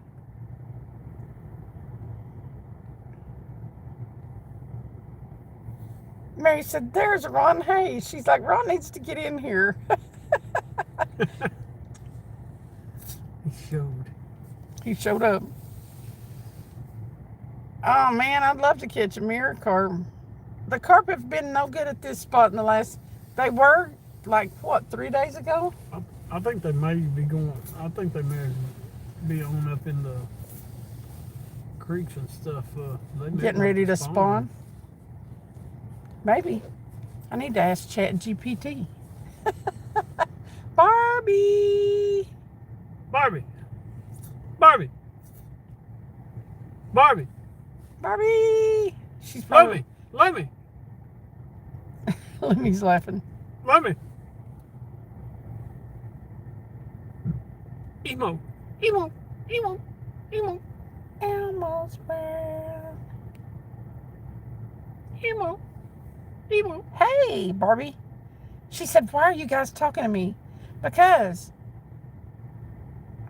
Mary said, there's Ron Hayes. She's like, Ron needs to get in here. He showed up. Oh, man, I'd love to catch a mirror carp. The carp have been no good at this spot in the last... They were, like, what, 3 days ago? I think they may be going... I think they may be on up in the creeks and stuff. Getting ready to spawn? Maybe. I need to ask ChatGPT. Barbie! Barbie! Barbie! Barbie! Barbie! She's probably... Let me! Lemmy's laughing. Let me! Emo! Emo! Emo! Emo! Elmo's world. Emo! Emo! Hey, Barbie. She said, why are you guys talking to me? Because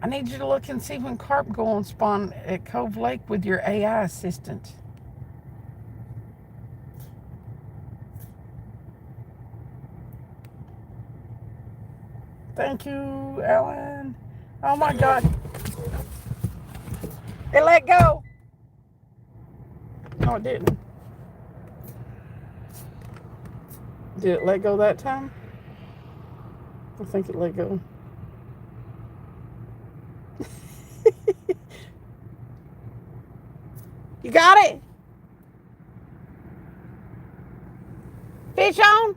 I need you to look and see when carp go on spawn at Cove Lake with your AI assistant. Thank you, Ellen. Oh my God. It let go. No, it didn't. Did it let go that time? I think it let go. You got it? Fish on?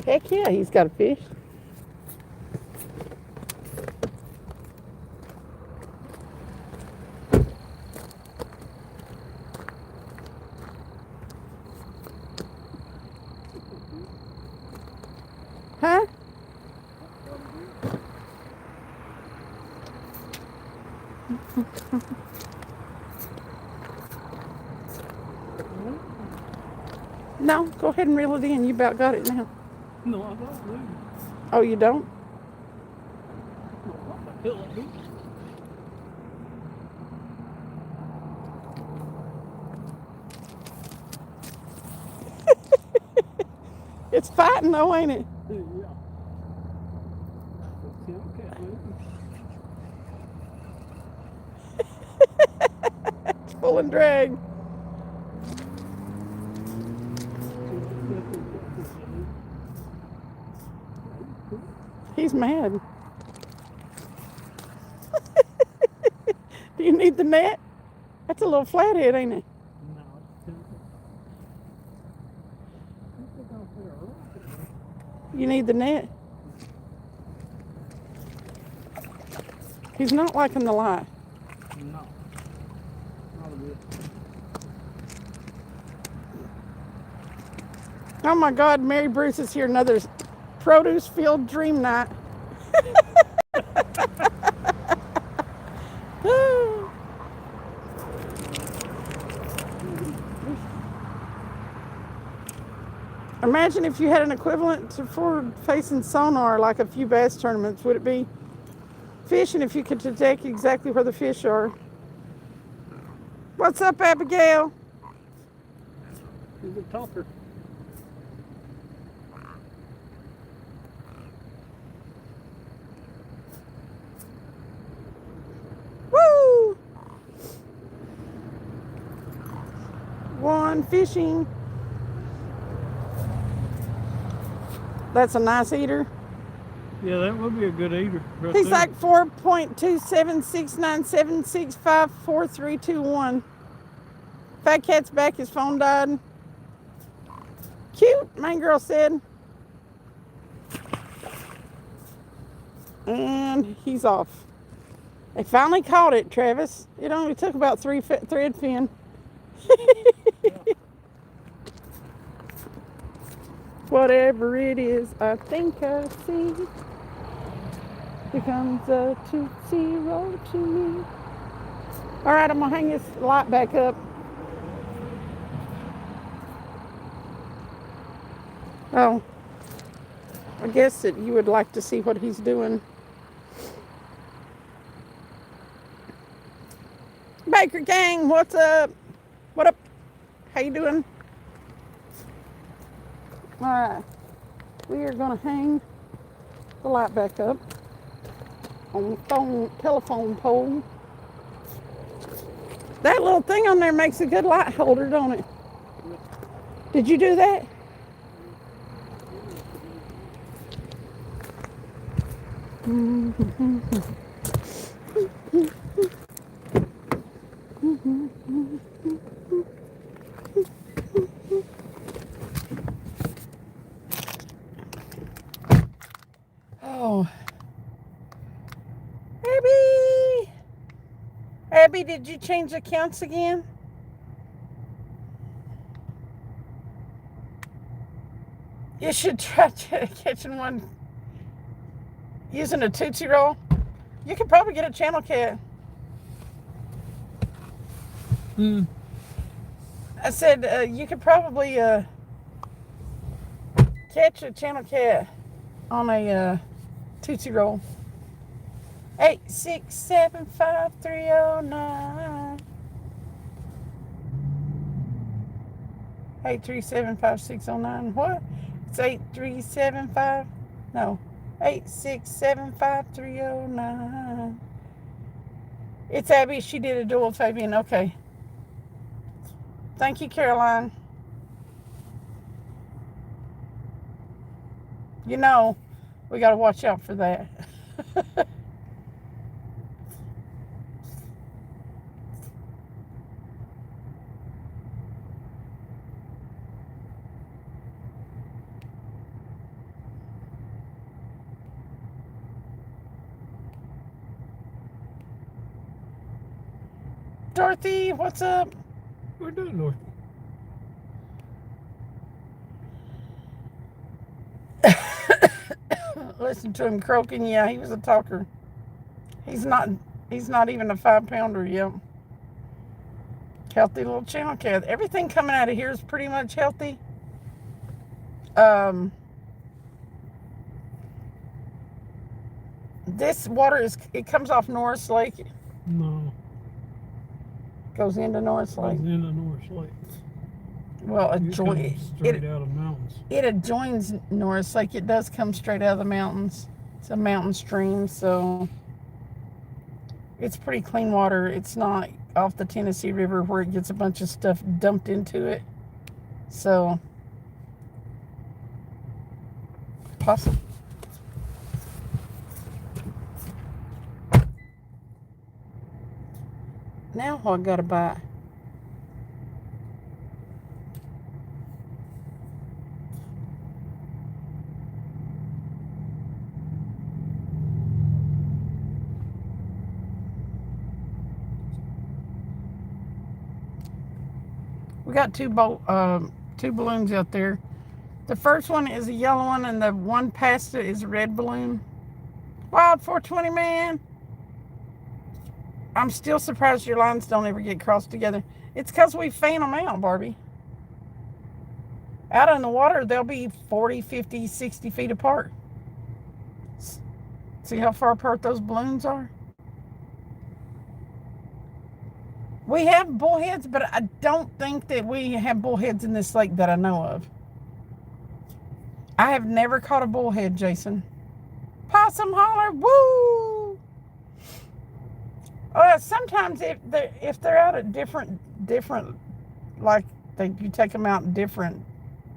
Heck yeah, he's got a fish. Huh? No, go ahead and reel it in. You about got it now. No, I don't believe it. Oh, you don't? It's fighting though, ain't it? Yeah. Cat moving. It's pulling drag. He's mad. Do you need the net? That's a little flathead, ain't it? No, You need the net. He's not liking the light. no. Not a bit. Oh my God, Mary Bruce is here. Another produce field dream night. Imagine if you had an equivalent to forward-facing sonar like a few bass tournaments. Would it be fishing if you could detect exactly where the fish are? What's up, Abigail? He's a talker. Woo! One fishing. That's a nice eater. Yeah, that would be a good eater. Right He's there. like 4.27697654321. Fat Cat's back. His phone died. Cute, main girl said. And he's off. They finally caught it, Travis. It only took about 3 thread fin. Whatever it is, I think I see. Here comes a Tootsie Roll to me. All right, I'm gonna hang this light back up. Oh, I guess that you would like to see what he's doing. Baker Gang, what's up? What up? How you doing? All right, we are gonna hang the light back up on the telephone pole. That little thing on there makes a good light holder, don't it? Did you do that? Oh, Abby, did you change accounts again? You should try catching one using a Tootsie Roll. You could probably get a channel cat. I said you could probably catch a channel cat on a Tootsie Roll. 8675309. 8375609. What? It's 8375. No. 8675309. It's Abby. She did a dual Fabian. Okay. Thank you, Caroline. You know, we got to watch out for that. Dorothy, what's up? We're doing North. Listen to him croaking. Yeah, he was a talker. He's not even a 5-pounder yet. Healthy little channel cat. Everything coming out of here is pretty much healthy. This water it comes off Norris Lake. No. Goes into Norris Lake. Goes into North Lake. Well, You come straight out of mountains. it adjoins Norris Lake. It does come straight out of the mountains. It's a mountain stream, so it's pretty clean water. It's not off the Tennessee River where it gets a bunch of stuff dumped into it. So, possible. Now what I gotta buy? We got two balloons out there. The first one is a yellow one, and the one past it is a red balloon. Wild 420, man. I'm still surprised your lines don't ever get crossed together. It's because we fan them out, Barbie. Out in the water, they'll be 40, 50, 60 feet apart. See how far apart those balloons are? We have bullheads, but I don't think that we have bullheads in this lake that I know of. I have never caught a bullhead, Jason. Possum holler, woo! Sometimes if they're out at different, like you take them out in different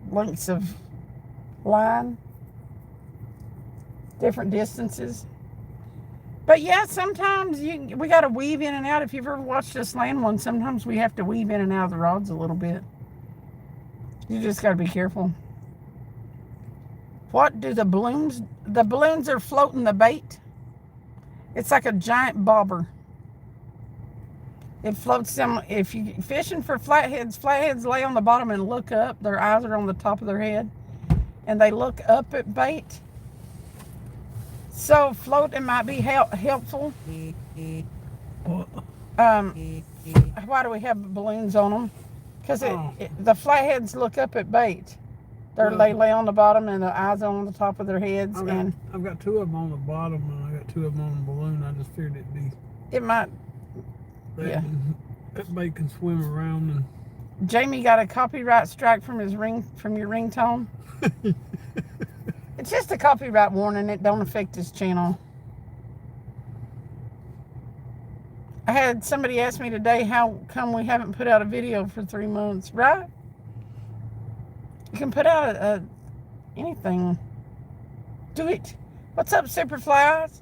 lengths of line, different distances. But yeah, sometimes we got to weave in and out. If you've ever watched us land one, sometimes we have to weave in and out of the rods a little bit. You just got to be careful. What do the balloons? The balloons are floating the bait. It's like a giant bobber. It floats them. If you're fishing for flatheads lay on the bottom and look up. Their eyes are on the top of their head, and they look up at bait. So floating might be helpful. Why do we have balloons on them? Because the flatheads look up at bait. They lay on the bottom and the eyes on the top of their heads. I've got two of them on the bottom and I got two of them on the balloon. I just figured it'd be. It might. That bait can swim around and. Jamie got a copyright strike from your ringtone. It's just a copyright warning. It don't affect his channel. I had somebody ask me today, how come we haven't put out a video for 3 months, right? You can put out anything. Do it. What's up, Superflies?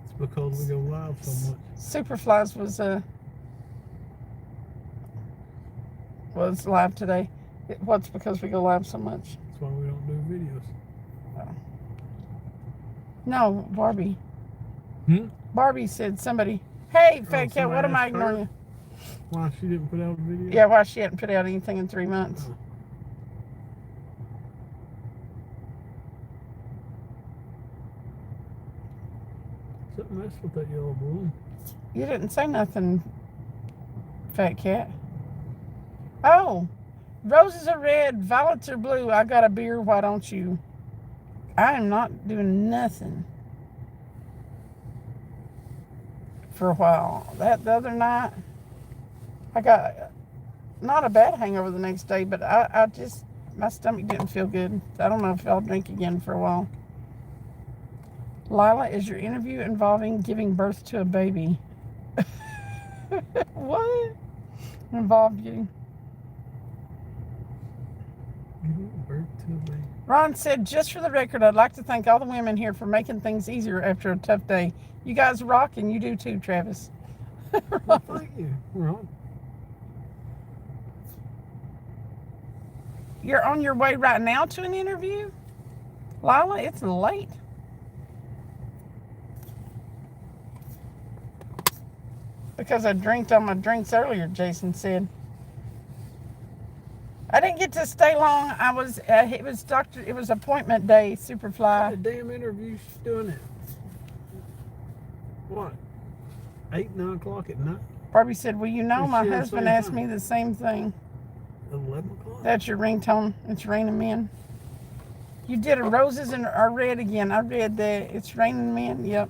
It's because we go live so much. Superflies was live today. What's because we go live so much? That's why we don't do videos. Oh. No, Barbie. Barbie said somebody, hey, Fat Cat, what am I ignoring you? Why she didn't put out a video? Yeah, why she hadn't put out anything in 3 months. Oh. Something mess with that yellow balloon. You didn't say nothing, Fat Cat. Oh, roses are red, violets are blue. I got a beer, why don't you? I am not doing nothing for a while. The other night, I got not a bad hangover the next day, but I just, my stomach didn't feel good. I don't know if I'll drink again for a while. Lila, is your interview involving giving birth to a baby? What? Involved giving birth to a baby. Ron said, just for the record, I'd like to thank all the women here for making things easier after a tough day. You guys rock, and you do too, Travis. Well, thank you, Ron. You're on your way right now to an interview? Lila, it's late. Because I drank on my drinks earlier, Jason said. I didn't get to stay long. It was appointment day, Superfly. The damn interview she's doing it. What? 8, 9 o'clock at night? Barbie said, well, you know, my husband asked me the same thing. 11 o'clock? That's your ringtone. It's raining men. You did a roses and are red again. I read that. It's raining men. Yep.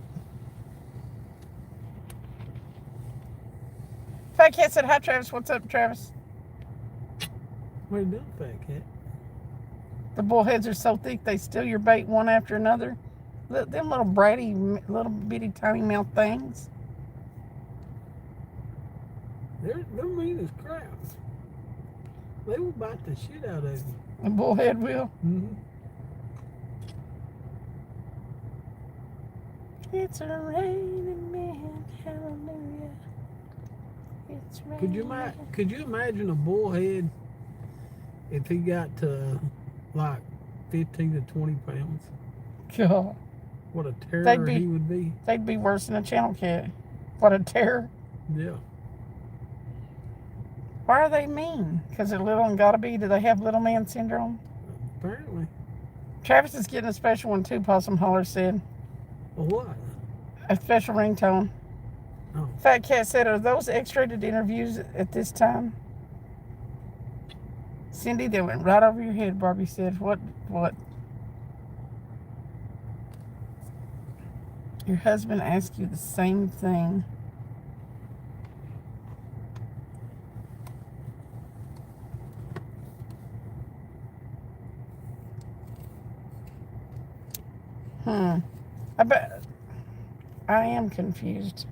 Fat Cat said hi, Travis. What's up, Travis? What are you doing, Fat Cat? The bullheads are so thick they steal your bait one after another. Them little bratty, little bitty tiny mouth things. They're mean as crap. They will bite the shit out of you. The bullhead will. Mm-hmm. It's a raining man, hallelujah. It's raining. Could you imagine a bullhead if he got to like 15 to 20 pounds? God. What a terror They'd he would be. They'd be worse than a channel cat. What a terror. Yeah. Why are they mean? Because they're little and gotta be. Do they have little man syndrome? Apparently. Travis is getting a special one too, Possum Holler said. A what? A special ringtone. Oh. Fat Cat said, are those X-rated interviews at this time? Cindy, they went right over your head, Barbie said. What? Your husband asked you the same thing. I bet I am confused.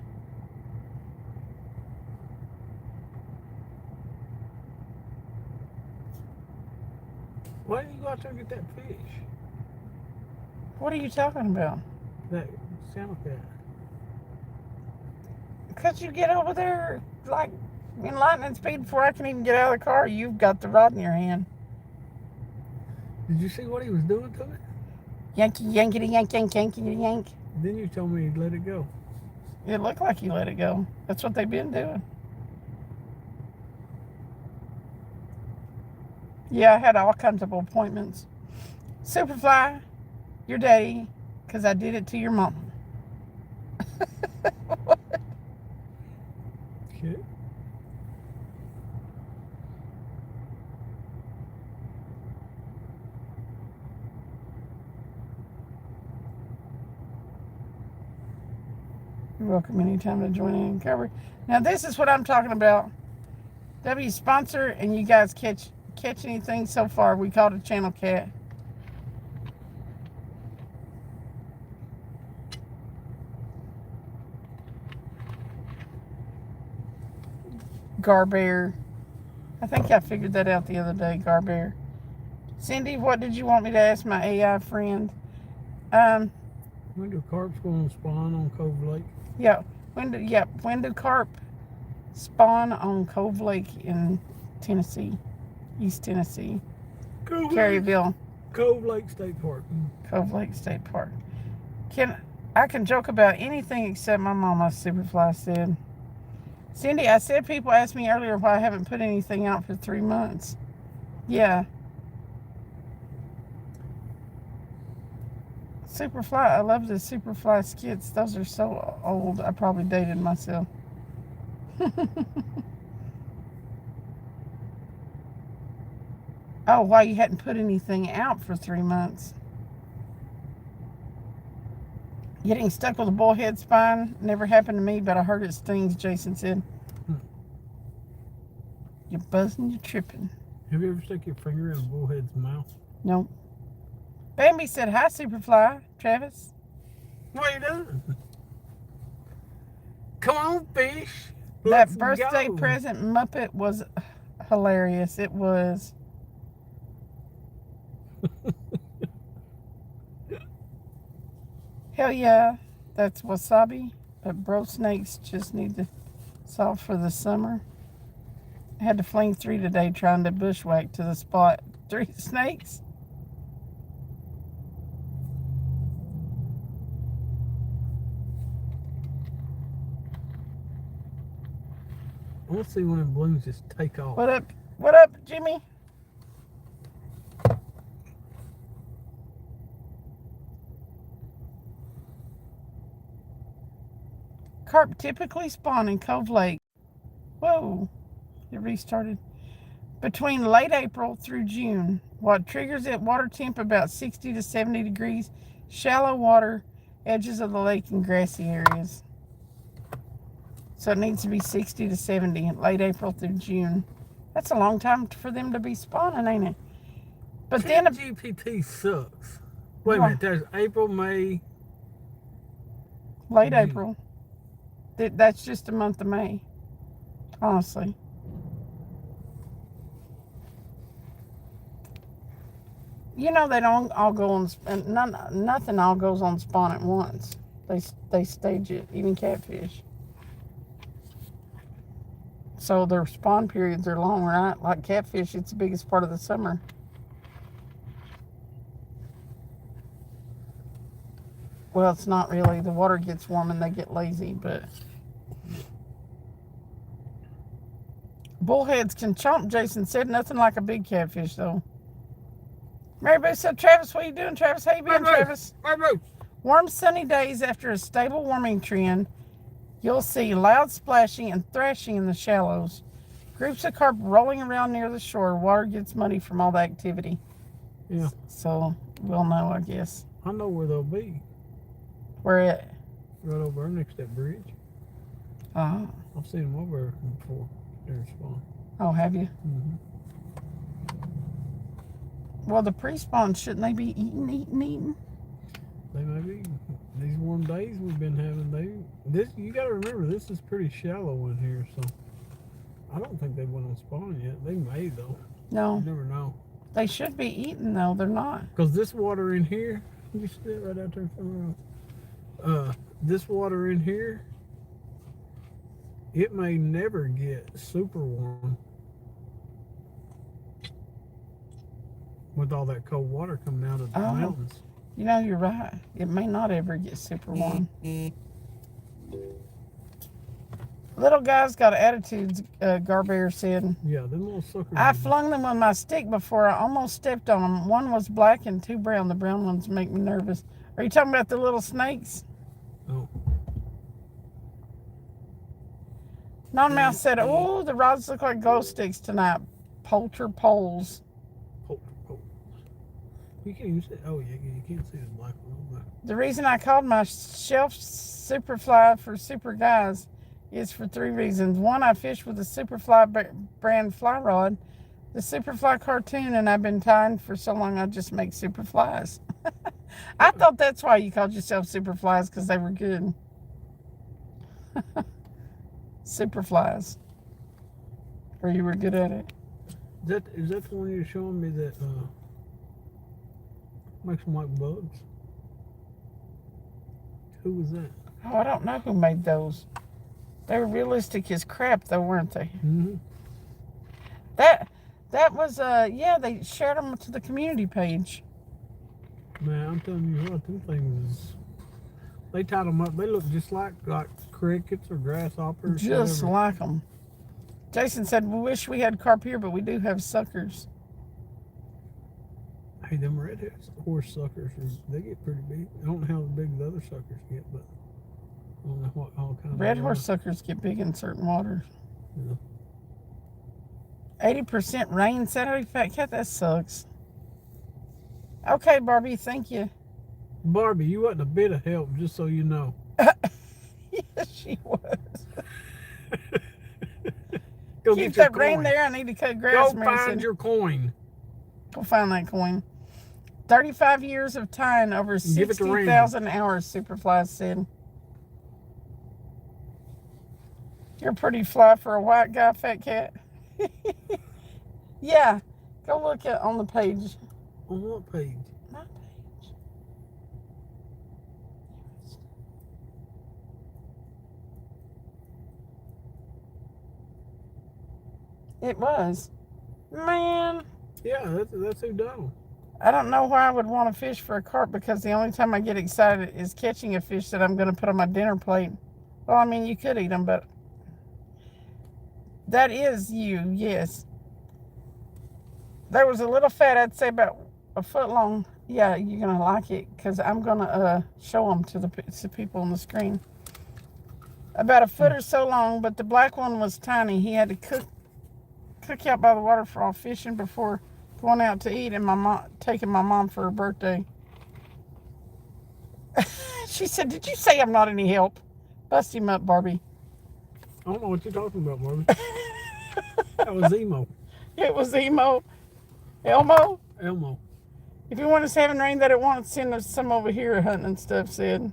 Why didn't you go out there and get that fish? What are you talking about? That channel cat. Because you get over there like in lightning speed before I can even get out of the car. You've got the rod in your hand. Did you see what he was doing to it? Yankee, yankety, yank, yank, yankety, yank. Then you told me he'd let it go. It looked like he let it go. That's what they've been doing. Yeah, I had all kinds of appointments. Superfly, your daddy, because I did it to your mom. Okay. You're welcome anytime to join in and cover. Now this is what I'm talking about. W sponsor, and you guys catch anything so far. We caught a channel cat. Garbear. I think I figured that out the other day, Garbear. Cindy, what did you want me to ask my AI friend? When do carps go on spawn on Cove Lake? Yeah. When do carp spawn on Cove Lake in Tennessee? East Tennessee. Caryville. Cove Lake State Park. Cove Lake State Park. I can joke about anything except my mama, Superfly said. Cindy, I said people asked me earlier why I haven't put anything out for 3 months. Yeah. Superfly, I love the Superfly skits. Those are so old. I probably dated myself. Oh, why you hadn't put anything out for 3 months? Getting stuck with a bullhead spine never happened to me, but I heard it stings, Jason said. You're buzzing, you're tripping. Have you ever stuck your finger in a bullhead's mouth? Nope. Bambi said, hi, Superfly, Travis. What are you doing? Come on, fish. That birthday present Muppet was hilarious. It was. Hell yeah, that's wasabi. But bro snakes just need to solve for the summer. I had to fling 3 today trying to bushwhack to the spot. 3 snakes. I want to see one of them balloons just take off. What up? What up, Jimmy? Carp typically spawn in Cove Lake. Whoa, it restarted. Between late April through June. What triggers it? Water temp about 60 to 70 degrees. Shallow water, edges of the lake and grassy areas. So it needs to be 60 to 70, late April through June. That's a long time for them to be spawning, ain't it? But then GPT sucks. Wait a minute, there's April, May. Late April. That's just the month of May, honestly. You know, they don't all go on, nothing all goes on spawn at once. They stage it, even catfish. So their spawn periods are long, right? Like catfish, it's the biggest part of the summer. Well, it's not really. The water gets warm and they get lazy, but bullheads can chomp, Jason said. Nothing like a big catfish, though. Mary Beth said, Travis, what are you doing, Travis? How you been, Travis? Warm, sunny days after a stable warming trend, you'll see loud splashing and thrashing in the shallows. Groups of carp rolling around near the shore. Water gets muddy from all the activity. Yeah. So we'll know, I guess. I know where they'll be. Where at? Right over there next to that bridge. Oh. I've seen them over there before. They're spawn. Oh, have you? Mm-hmm. Well, the pre-spawn, shouldn't they be eating? They may be. These warm days we've been having, you got to remember, this is pretty shallow in here, so I don't think they went on spawn yet. They may, though. No. You never know. They should be eating, though. They're not. Because this water in here, you see it right out there in front of this water in here, it may never get super warm with all that cold water coming out of the mountains. You know, you're right. It may not ever get super warm. Little guy's got attitudes, Garbear said. Yeah, them little suckers. I flung them with my stick before. I almost stepped on them. One was black and two brown. The brown ones make me nervous. Are you talking about the little snakes? Oh. Non-Mouse said, oh, the rods look like glow sticks tonight. Poulter poles. You can't even see. Oh, yeah, you can't see the black one. The reason I called my shelf Superfly for Super Guys is for 3 reasons. One, I fish with a Superfly brand fly rod, the Superfly cartoon, and I've been tying for so long I just make Superflies. I thought that's why you called yourself Superflies, because they were good. Superflies. Or you were good at it. Is that the one you're showing me that makes them like bugs? Who was that? Oh, I don't know who made those. They were realistic as crap, though, weren't they? Mm-hmm. That was, yeah, they shared them to the community page. Man, I'm telling you what, them things, they tied them up. They look just like crickets or grasshoppers. Just whatever. like them. Jason said, we wish we had carp here, but we do have suckers. Hey, them red horse suckers, they get pretty big. I don't know how big the other suckers get, but I don't know what all kinds Red of horse suckers get big in certain waters. Yeah. 80% rain Saturday, Fat Cat, that sucks. Okay, Barbie, thank you. Barbie, you wasn't a bit of help, just so you know. Yes, she was. Go Keep get your that rain coin. there. I need to cut grass. Go find your coin. Go find that coin. 35 years of tying, over 60,000 hours, Superfly said. You're pretty fly for a white guy, Fat Cat. Yeah, go look at on the page. On what page? My page. It was. Man. Yeah, that's who done. I don't know why I would want to fish for a carp, because the only time I get excited is catching a fish that I'm going to put on my dinner plate. Well, I mean, you could eat them, but that is you, yes. There was a little fat, I'd say about a foot long. Yeah, you're going to like it, because I'm going to show them to the people on the screen. About a foot or so long, but the black one was tiny. He had to cook out by the waterfall fishing before going out to eat, and taking my mom for her birthday. She said, did you say I'm not any help? Bust him up, Barbie. I don't know what you're talking about, Barbie. That was emo. It was emo. Elmo. Elmo. If you want us having rain that it won't, send us some over here hunting and stuff, said.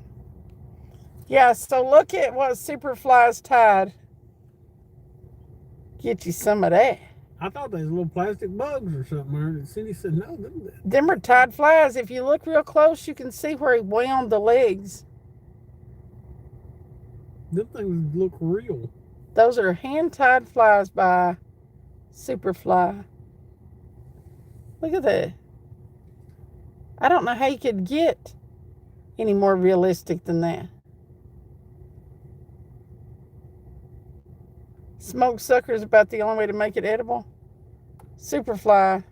Yeah, so look at what Superfly's tied. Get you some of that. I thought they was little plastic bugs or something. And Cindy said, no, Them are tied flies. If you look real close, you can see where he wound the legs. them things look real. Those are hand-tied flies by Superfly. Look at that. I don't know how you could get any more realistic than that. Smoked sucker is about the only way to make it edible. Superfly.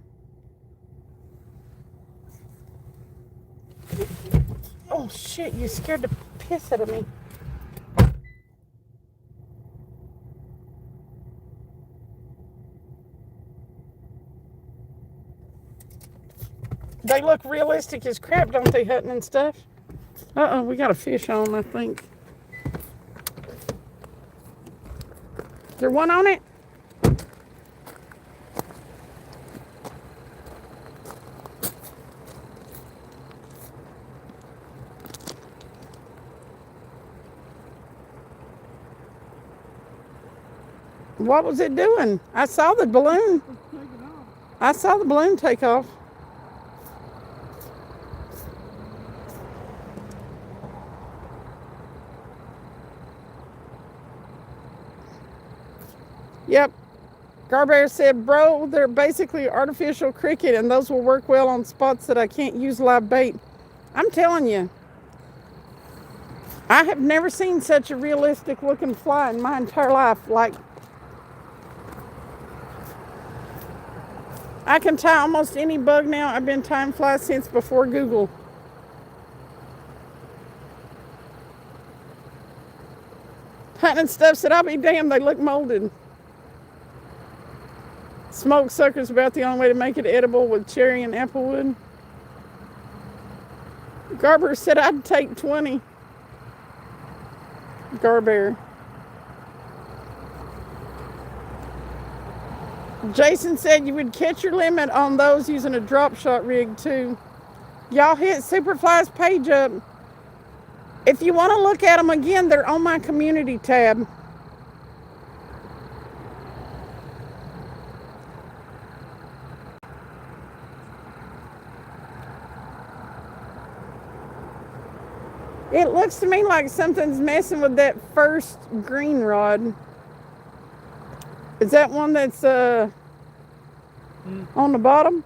Oh shit, you scared the piss out of me. They look realistic as crap, don't they, hunting and stuff? Uh-oh, we got a fish on, I think. Is there one on it? What was it doing? I saw the balloon. I saw the balloon take off. Yep. Garbear said, bro, they're basically artificial cricket, and those will work well on spots that I can't use live bait. I'm telling you, I have never seen such a realistic looking fly in my entire life. Like, I can tie almost any bug now. I've been tying flies since before Google. Hunting and stuff said, I'll be damned, they look molded. Smoked sucker's about the only way to make it edible with cherry and applewood. Garber said I'd take 20. Garbear. Jason said you would catch your limit on those using a drop shot rig too. Y'all hit Superfly's page up. If you want to look at them again, they're on my community tab. It looks to me like something's messing with that first green rod. Is that one that's on the bottom?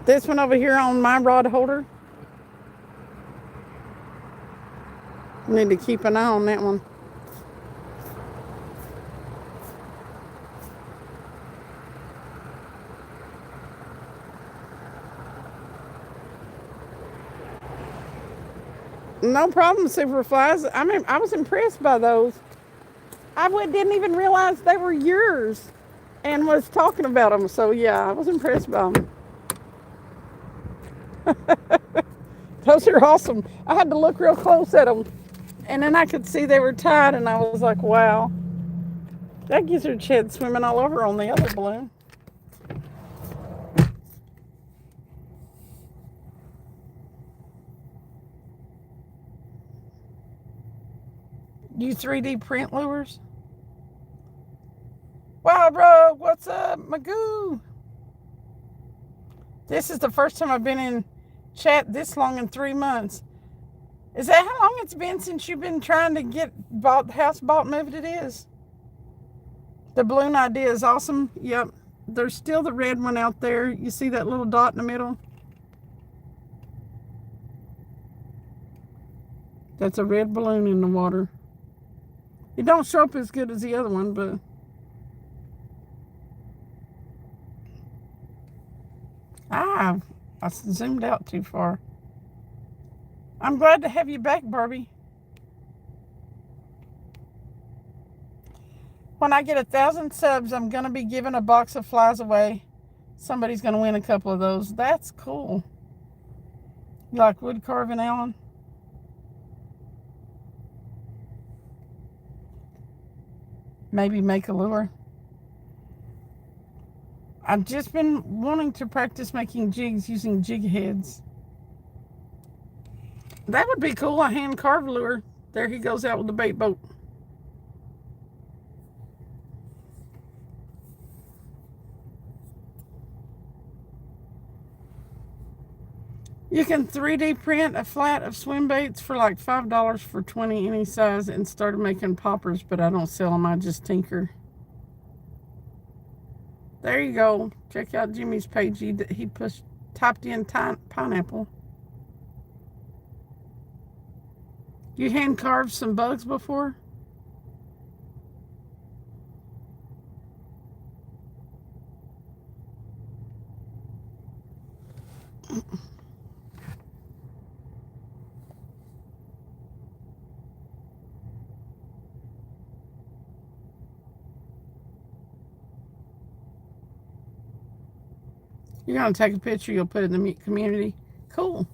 This one over here on my rod holder. Need to keep an eye on that one. No problem, Superflies. I mean, I was impressed by those. I didn't even realize they were yours and was talking about them. So, yeah, I was impressed by them. Those are awesome. I had to look real close at them. And then I could see they were tied, and I was like, wow. That gizzard shad swimming all over on the other balloon. You 3D print lures? Wow, bro, what's up, Magoo? This is the first time I've been in chat this long in 3 months. Is that how long it's been since you've been trying to get the house bought and moved? It is. The balloon idea is awesome. Yep. There's still the red one out there. You see that little dot in the middle? That's a red balloon in the water. It don't show up as good as the other one, but I zoomed out too far. I'm glad to have you back, Barbie. When I get 1,000 subs, I'm going to be giving a box of flies away. Somebody's going to win a couple of those. That's cool. You like wood carving, Alan? Maybe make a lure. I've just been wanting to practice making jigs using jig heads. That would be cool, a hand carved lure. There he goes out with the bait boat. You can 3D print a flat of swim baits for like $5 for 20 any size and started making poppers, but I don't sell them, I just tinker. There you go. Check out Jimmy's page. He typed in pineapple. You hand carved some bugs before? You're going to take a picture, you'll put it in the community. Cool.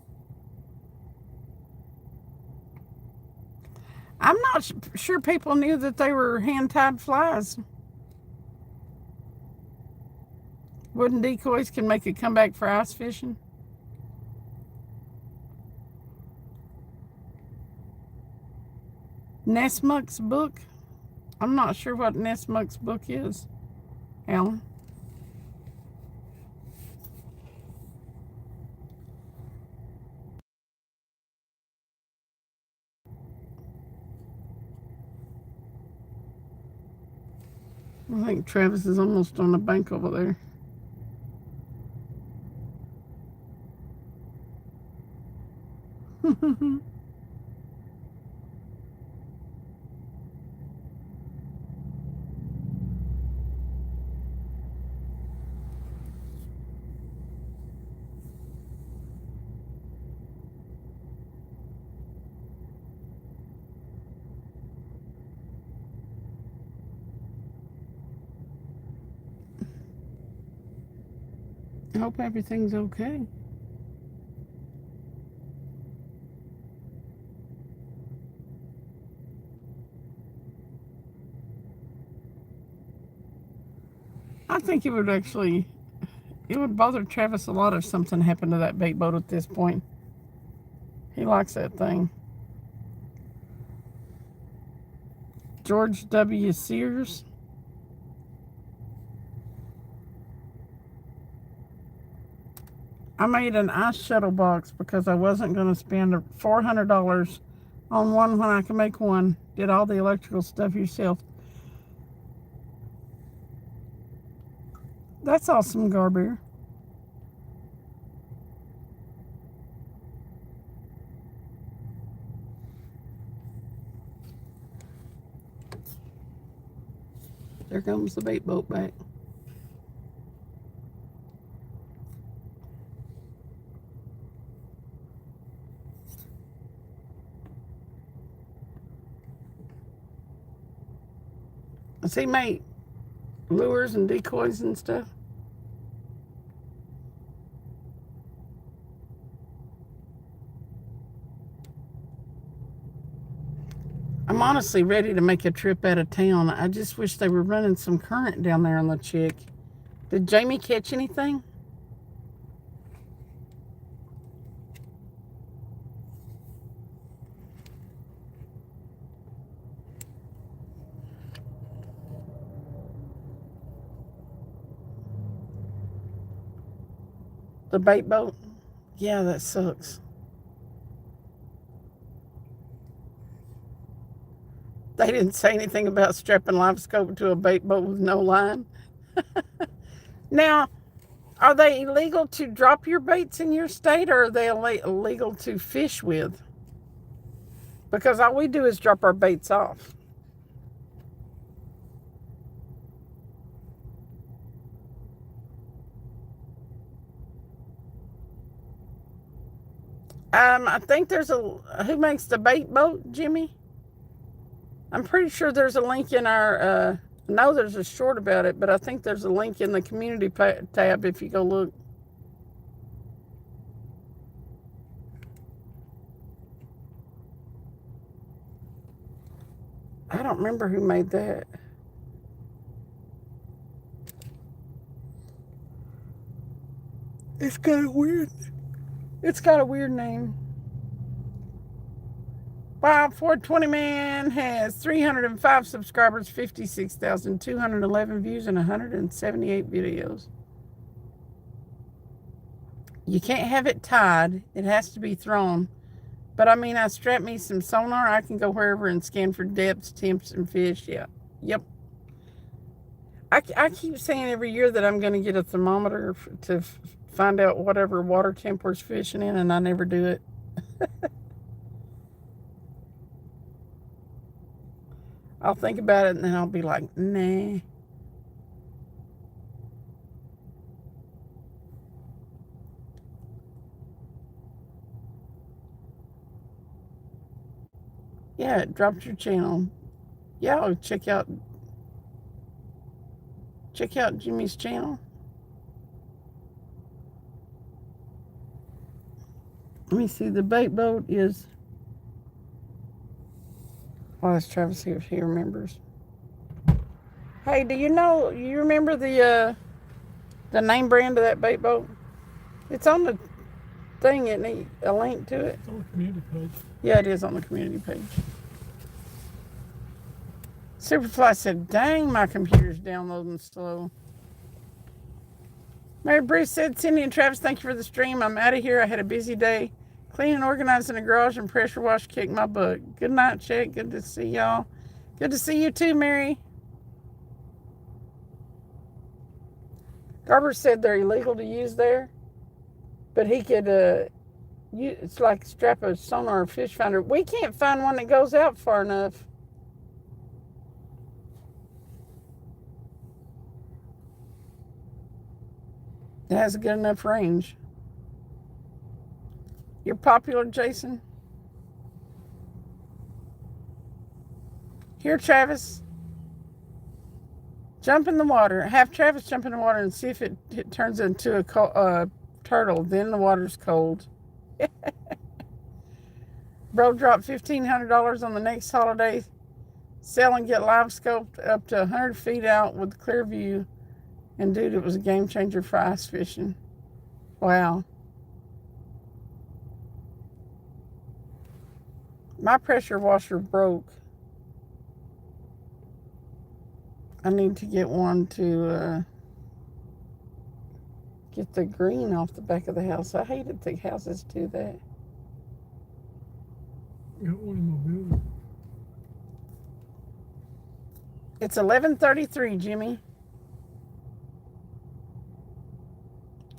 I'm not sure people knew that they were hand-tied flies. Wooden decoys can make a comeback for ice fishing. Nessmuck's book. I'm not sure what Nessmuck's book is, Alan. I think Travis is almost on the bank over there. I hope everything's okay. I think it would bother Travis a lot if something happened to that bait boat at this point. He likes that thing. George W. Sears. I made an ice shuttle box because I wasn't going to spend $400 on one when I can make one. Did all the electrical stuff yourself. That's awesome, Garbeer. There comes the bait boat back. Does he make lures and decoys and stuff? I'm honestly ready to make a trip out of town. I just wish they were running some current down there on the Chick. Did Jamie catch anything? The bait boat? Yeah, that sucks. They didn't say anything about strapping live scope to a bait boat with no line. Now, are they illegal to drop your baits in your state, or are they illegal to fish with? Because all we do is drop our baits off. I think there's who makes the bait boat, Jimmy? I'm pretty sure there's a link in our, I know there's a short about it, but I think there's a link in the community tab if you go look. don't remember who made that. It's got a weird name. Wow, 420 Man has 305 subscribers, 56,211 views, and 178 videos. You can't have it tied. It has to be thrown. But I mean, I strap me some sonar. I can go wherever and scan for depths, temps, and fish. Yeah. Yep. I keep saying every year that I'm going to get a thermometer to find out whatever water temp we're fishing in, and I never do it. I'll think about it, and then I'll be like, nah. Yeah, it dropped your channel. Yeah, I'll check out Jimmy's channel. Let me see. The bait boat is. Well, let's Travis see if he remembers. Hey, you remember the name brand of that bait boat? It's on the thing, isn't it? A link to it? It's on the community page. Yeah, it is on the community page. Superfly said, dang, my computer's downloading slow. Mary Bruce said, Cindy and Travis, thank you for the stream. I'm out of here. I had a busy day. Cleaning and organizing the garage and pressure wash kicked my butt. Good night, Chet. Good to see y'all. Good to see you too, Mary. Garber said they're illegal to use there, but he could, it's like strap a sonar or fish finder. We can't find one that goes out far enough. It has a good enough range. You're popular, Jason. Here, Travis. Jump in the water. Have Travis jump in the water and see if it turns into a turtle. Then the water's cold. Bro dropped $1,500 on the next holiday. Sell and get live scoped up to 100 feet out with clear view. And dude, it was a game changer for ice fishing. Wow. My pressure washer broke. I need to get one to get the green off the back of the house. I hated the houses do that. Got one in my building. It's 11:33, Jimmy.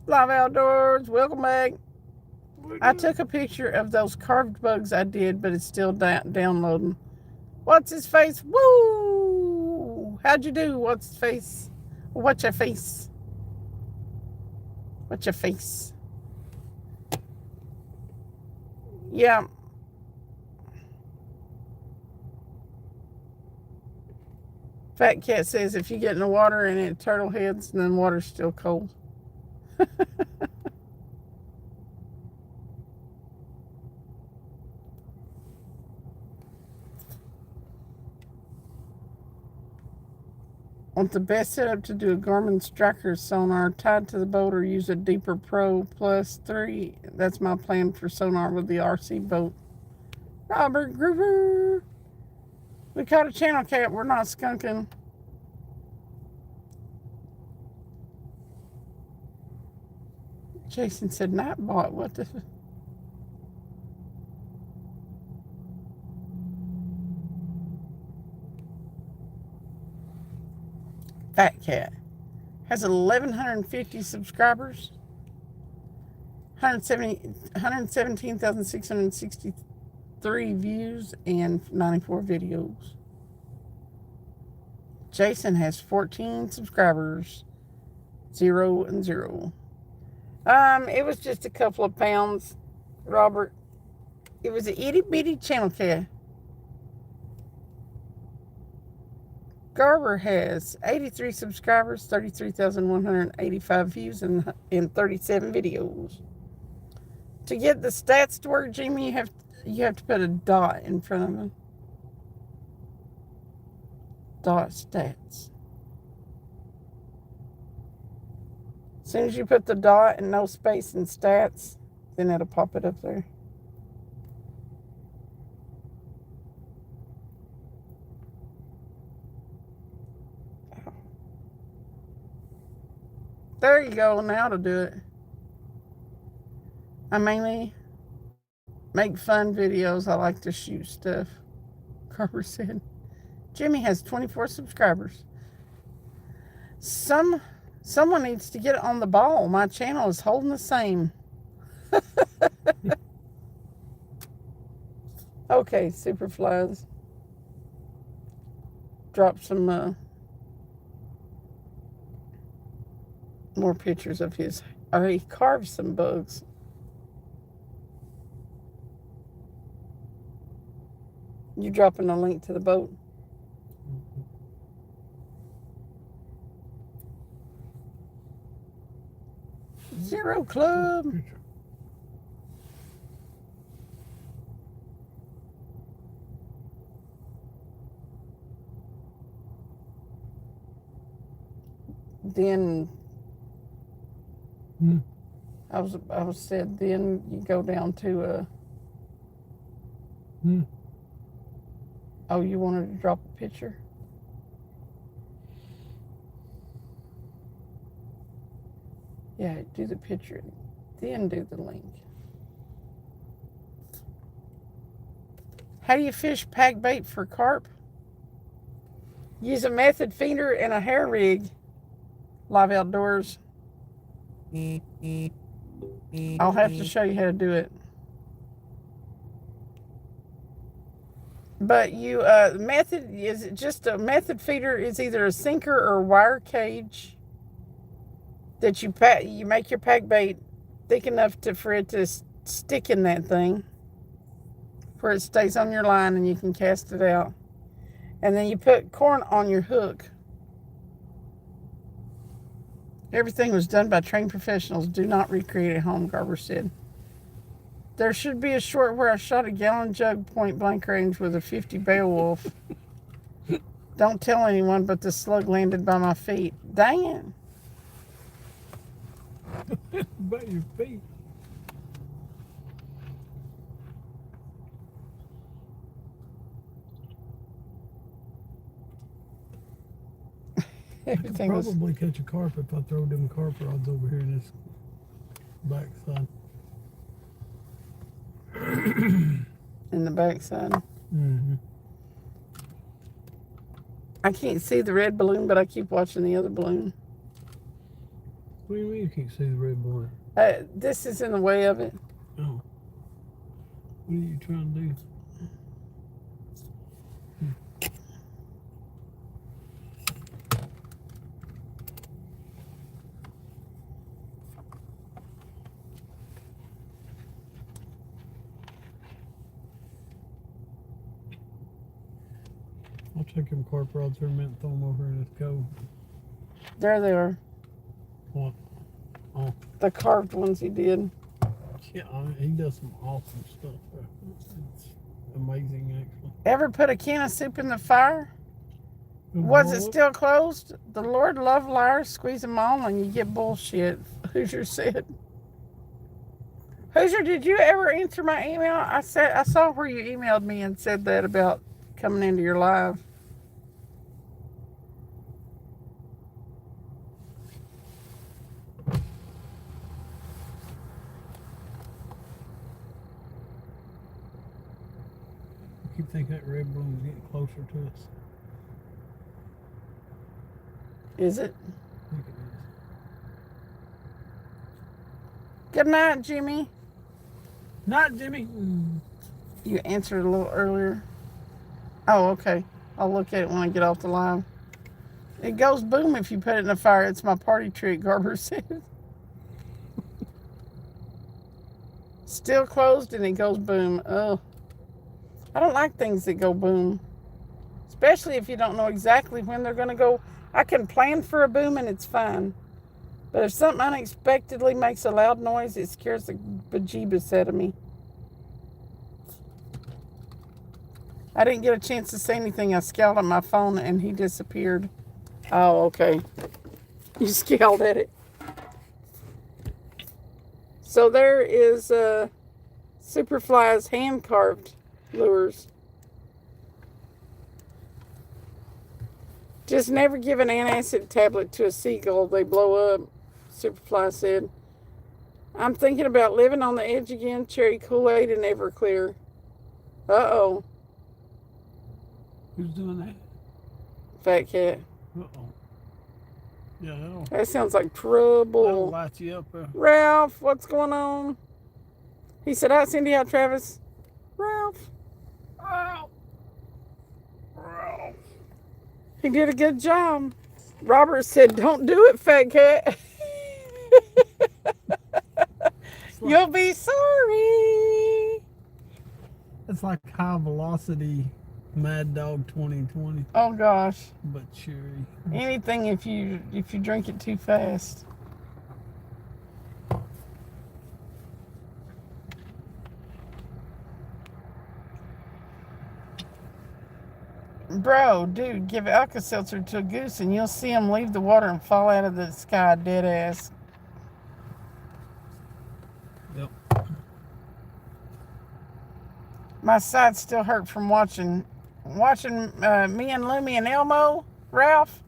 Live Outdoors, welcome back. I took a picture of those carved bugs I did, but it's still downloading. What's his face? Woo! How'd you do? What's his face? What's your face? What's your face? Yeah. Fat Cat says if you get in the water and it turtle heads, then water's still cold. Want the best setup to do a Garmin Striker sonar tied to the boat or use a Deeper Pro Plus 3. That's my plan for sonar with the RC boat. Robert Groover. We caught a channel cat. We're not skunking. Jason said Nightbot. What the... Fat Cat has 1,150 subscribers, 117,663 views, and 94 videos. Jason has 14 subscribers, 0 and 0. It was just a couple of pounds, Robert. It was an itty bitty channel cat. Garber has 83 subscribers, 33,185 views, and 37 videos. To get the stats to work, Jimmy, you have to put a dot in front of them. dot stats. As soon as you put the dot and no space in stats, then it'll pop it up there. There you go, now to do it. I mainly make fun videos. I like to shoot stuff. Carver said. Jimmy has 24 subscribers. Someone needs to get on the ball. My channel is holding the same. Okay, Superflies. Drop some more pictures of his. Or he carved some bugs. You dropping a link to the boat? Zero Club. Then I was said then you go down to oh, you wanted to drop a picture? Yeah, do the picture, then do the link. How do you fish pag bait for carp? Use a method feeder and a hair rig. Live Outdoors. I'll have to show you how to do it. But you method is just a method feeder is either a sinker or a wire cage that you make your peg bait thick enough for it to stick in that thing, where it stays on your line and you can cast it out. And then you put corn on your hook. Everything was done by trained professionals. Do not recreate at home, Garber said. There should be a short where I shot a gallon jug point blank range with a 50 Beowulf. Don't tell anyone, but the slug landed by my feet. Dang it. By your feet. Everything I could probably catch a carp if I throw them carp rods over here in this backside. In the backside. Mm-hmm. I can't see the red balloon, but I keep watching the other balloon. What do you mean you can't see the red balloon? This is in the way of it. Oh. What are you trying to do? I'll check them carp rods for a minute, throw them over in this cove. There they are. What? Oh. The carved ones he did. Yeah, he does some awesome stuff. It's amazing, actually. Ever put a can of soup in the fire? Was it still closed? The Lord love liars, squeeze them all, and you get bullshit. Hoosier said. Hoosier, did you ever answer my email? I saw where you emailed me and said that about coming into your live. I keep thinking that red balloon's getting closer to us. Is it? I think it is. Good night, Jimmy. Not Jimmy. You answered a little earlier. Oh, okay. I'll look at it when I get off the line. It goes boom if you put it in the fire. It's my party trick, Garber said. Still closed and it goes boom. Oh, I don't like things that go boom. Especially if you don't know exactly when they're going to go. I can plan for a boom and it's fine. But if something unexpectedly makes a loud noise, it scares the bejeebus out of me. I didn't get a chance to say anything. I scowled at my phone and he disappeared. Oh, okay. You scowled at it. So there is Superfly's hand-carved lures. Just never give an antacid tablet to a seagull. They blow up, Superfly said. I'm thinking about living on the edge again. Cherry Kool-Aid and Everclear. Uh-oh. Who's doing that? Fat cat. Uh-oh. Yeah, That sounds like trouble. that'll light you up. Ralph, what's going on? He said, hi, Cindy, hi, Travis. Ralph. Ralph. Ralph. He did a good job. Robert said, don't do it, fat cat. You'll be sorry. It's like high velocity Mad Dog 2020, Oh, gosh. but cherry. Anything if you drink it too fast. Bro, dude, give Alka-Seltzer to a goose and you'll see him leave the water and fall out of the sky dead ass. Yep. My side still hurt from watching me and Lumi and Elmo, Ralph.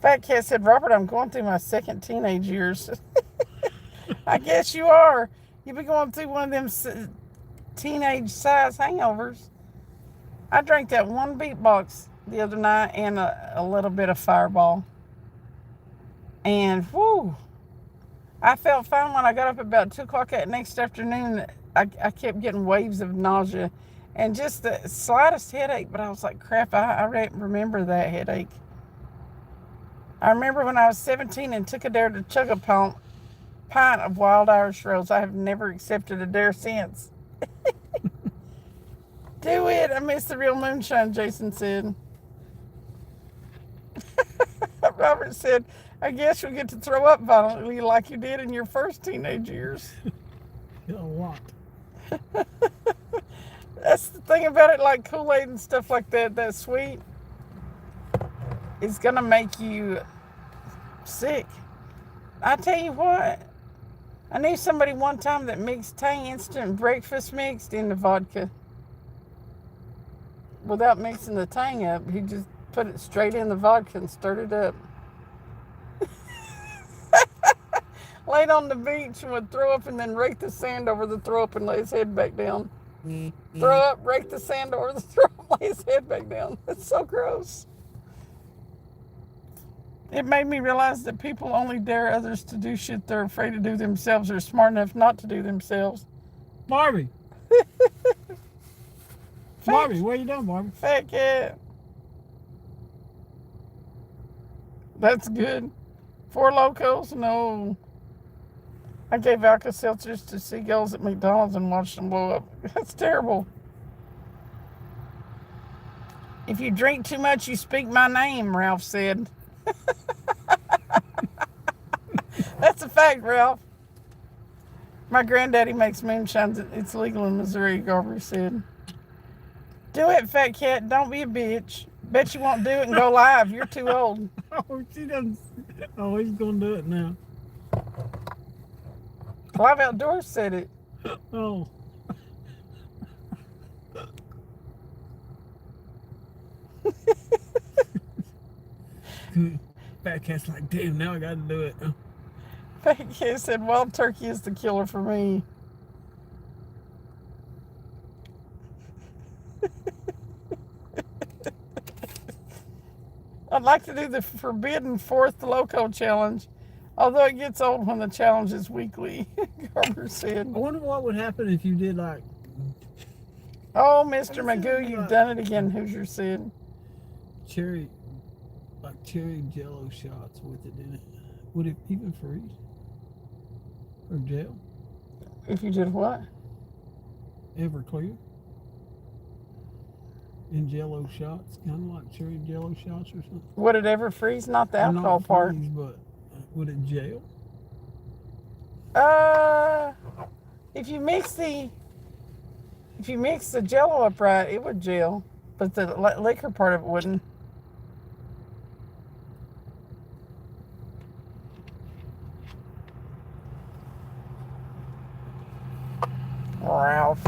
Fat Cat said, Robert, I'm going through my second teenage years. I guess you are. You've been going through one of them teenage size hangovers. I drank that one beatbox the other night and a little bit of Fireball. And, whoo, I felt fine when I got up about 2 o'clock that next afternoon. I kept getting waves of nausea and just the slightest headache, but I was like, crap, I remember that headache. I remember when I was 17 and took a dare to chug a pint of Wild Irish Rose. I have never accepted a dare since. Do it. I miss the real moonshine, Jason said. Robert said, I guess you'll get to throw up violently like you did in your first teenage years. A lot. That's the thing about it, like Kool-Aid and stuff like that, that sweet, it's going to make you sick. I tell you what, I knew somebody one time that mixed Tang instant breakfast mixed into vodka. Without mixing the Tang up, he just put it straight in the vodka and stirred it up. Laid on the beach and would throw up and then rake the sand over the throw up and lay his head back down. Throw up, rake the sand over the throw up, lay his head back down. It's so gross. It made me realize that people only dare others to do shit they're afraid to do themselves or smart enough not to do themselves. Barbie. Barbie, what you doing, Barbie? Fat cat. That's good. 4 Locos? No. I gave Alka-Seltzers to seagulls at McDonald's and watched them blow up. That's terrible. If you drink too much, you speak my name, Ralph said. That's a fact, Ralph. My granddaddy makes moonshine. It's legal in Missouri, Garber said. Do it, fat cat. Don't be a bitch. Bet you won't do it and go live. You're too old. Oh, she doesn't. Oh, he's going to do it now. Live Outdoors said it. Oh. Fat Cat's like, damn, now I got to do it. Fat cat said, wild turkey is the killer for me. I'd like to do the forbidden 4th Loco challenge, although it gets old when the challenge is weekly, Garber said. I wonder what would happen if you did like... Oh, Mr. Magoo, you've done it again, Hoosier said. Cherry jello shots with it in it. Would it even freeze? Or gel? If you did what? Everclear? In jello shots, kind of like cherry jello shots or something. Would it ever freeze? Not the alcohol Not part. freeze, but would it gel? If you mix If you mix the jello up right, it would gel, but the liquor part of it wouldn't. Ralph.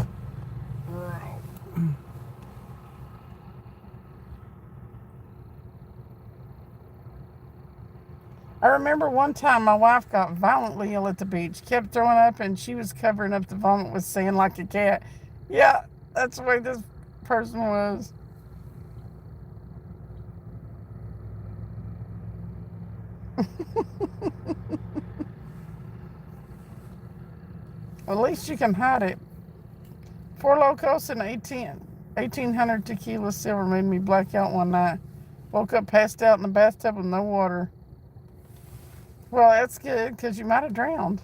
I remember one time my wife got violently ill at the beach, kept throwing up, and she was covering up the vomit with sand like a cat. Yeah, that's the way this person was. At least you can hide it. Four Locos and 1800 tequila silver made me black out one night. Woke up passed out in the bathtub with no water. Well, that's good, because you might have drowned.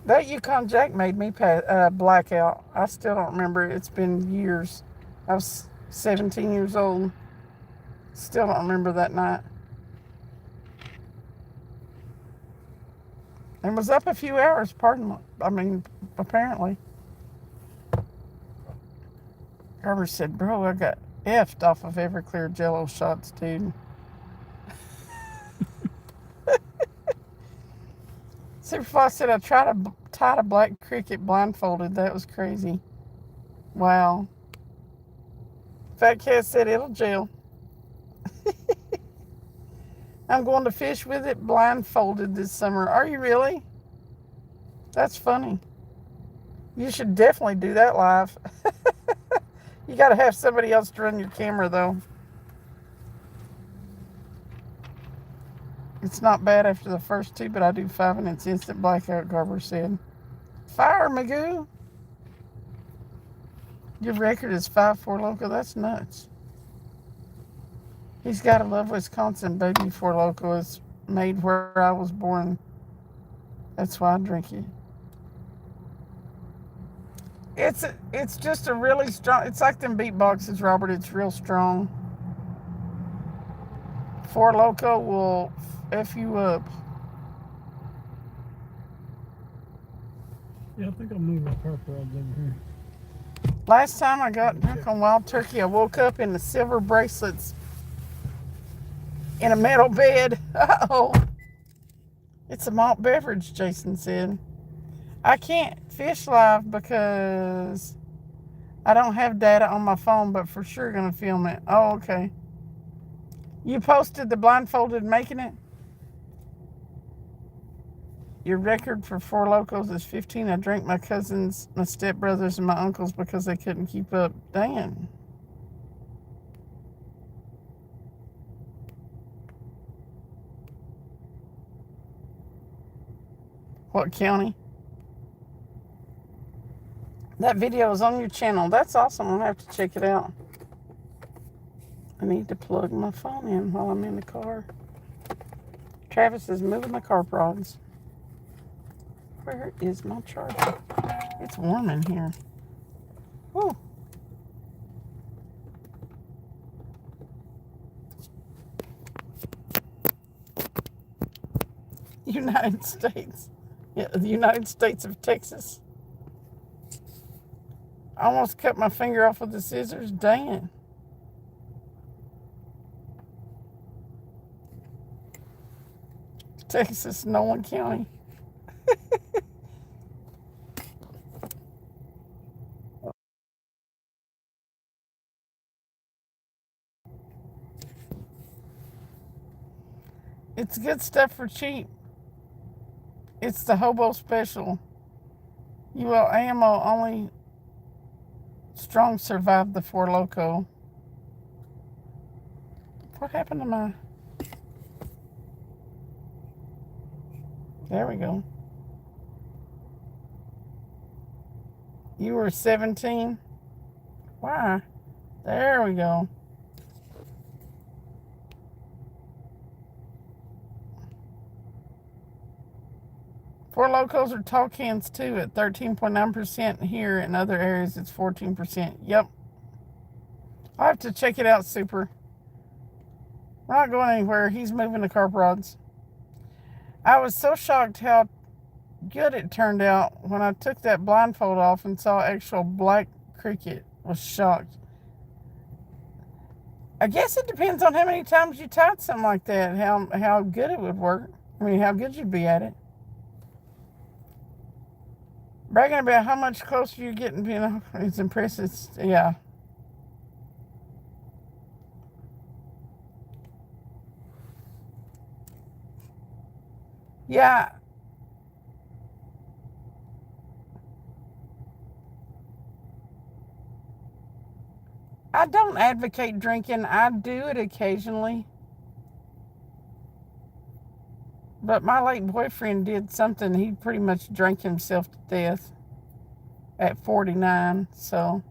That Yukon Jack made me black out. I still don't remember it. It's been years. I was 17 years old. Still don't remember that night. And was up a few hours, apparently. Carver said, bro, I got effed off of Everclear Jello shots, dude. Superfly said, I tried to tie a black cricket blindfolded. That was crazy. Wow. Fat Cat said, it'll gel. I'm going to fish with it blindfolded this summer. Are you really? That's funny. You should definitely do that live. You got to have somebody else to run your camera, though. It's not bad after the first two, but I do 5 and it's instant blackout, Garber said. Fire, Magoo. Your record is 5-4 Loco. That's nuts. He's got to love Wisconsin. Baby 4 Loco is made where I was born. That's why I drink it. It's just a really strong. It's like them beatboxes, Robert. It's real strong. 4 Loco will F you up. Yeah, I think I'll move my carp rods over here. Last time I got drunk on wild turkey, I woke up in the silver bracelets in a metal bed. Uh-oh. It's a malt beverage, Jason said. I can't fish live because I don't have data on my phone, but for sure going to film it. Oh, okay. You posted the blindfolded making it? Your record for 4 Locos is 15. I drank my cousins, my stepbrothers, and my uncles because they couldn't keep up. Dang. What county? That video is on your channel. That's awesome. I'm going to have to check it out. I need to plug my phone in while I'm in the car. Travis is moving the carp rods. Where is my charger? It's warm in here. Woo. United States. Yeah, the United States of Texas. I almost cut my finger off with the scissors. Dang it. Texas, Nolan County. It's good stuff for cheap. It's the hobo special. UL ammo only strong survived the 4 Loco. What happened to my... There we go. You were 17? Why? There we go. Four Locos are tall cans too at 13.9% here. In other areas, it's 14%. Yep. I'll have to check it out, Super. We're not going anywhere. He's moving the carp rods. I was so shocked how good it turned out. When I took that blindfold off and saw actual black cricket, was shocked. I guess it depends on how many times you tied something like that, how good it would work. I mean, how good you'd be at it. Bragging about how much closer you're getting, it's impressive. Yeah. Yeah. I don't advocate drinking. I do it occasionally. But my late boyfriend did something. He pretty much drank himself to death at 49. So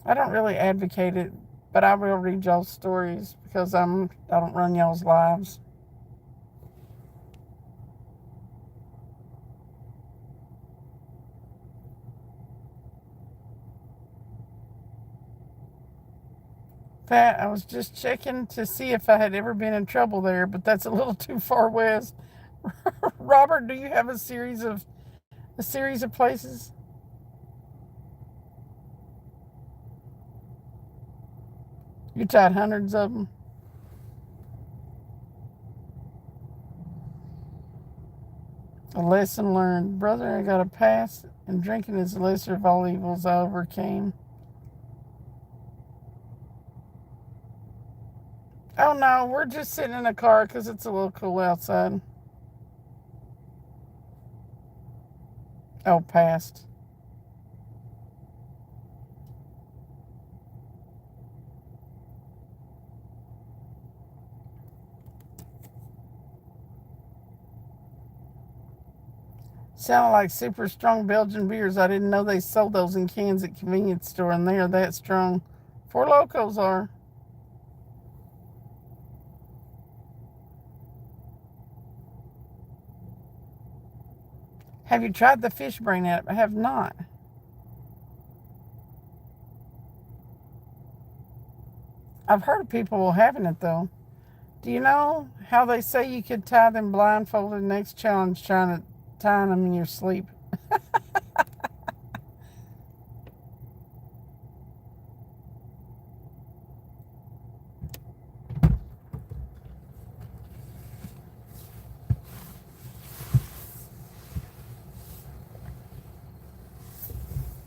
I don't really advocate it. But I will read y'all's stories because I don't run y'all's lives. Pat, I was just checking to see if I had ever been in trouble there, but that's a little too far west. Robert, do you have a series of places? You tied hundreds of them. A lesson learned. Brother, I got a pass, and drinking is the lesser of all evils I overcame. Oh no, we're just sitting in a car because it's a little cool outside. Oh, passed. Sounded like super strong Belgian beers. I didn't know they sold those in cans at convenience store, and they are that strong. Four Locos are. Have you tried the fish brain app? I have not. I've heard of people having it though. Do you know how they say you could tie them blindfolded? Next challenge, trying to tie them in your sleep.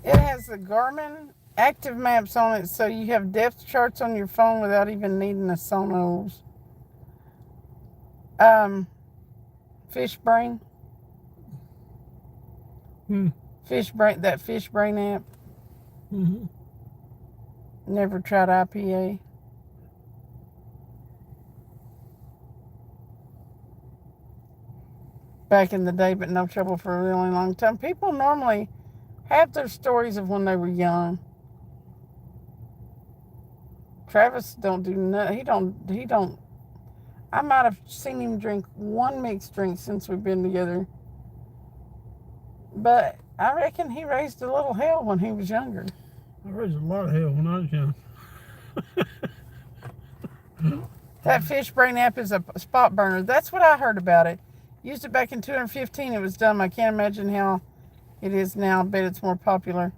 It has the Garmin active maps on it, so you have depth charts on your phone without even needing a Sonos. Fish brain. Fish brain. That fish brain app. Never tried IPA. Back in the day, but no trouble for a really long time. People normally have their stories of when they were young. Travis don't do nothing. He don't. I might have seen him drink one mixed drink since we've been together. But I reckon he raised a little hell when he was younger. I raised a lot of hell when I was young. That fish brain app is a spot burner. That's what I heard about it. Used it back in 2015. It was dumb. I can't imagine how it is now. I bet it's more popular.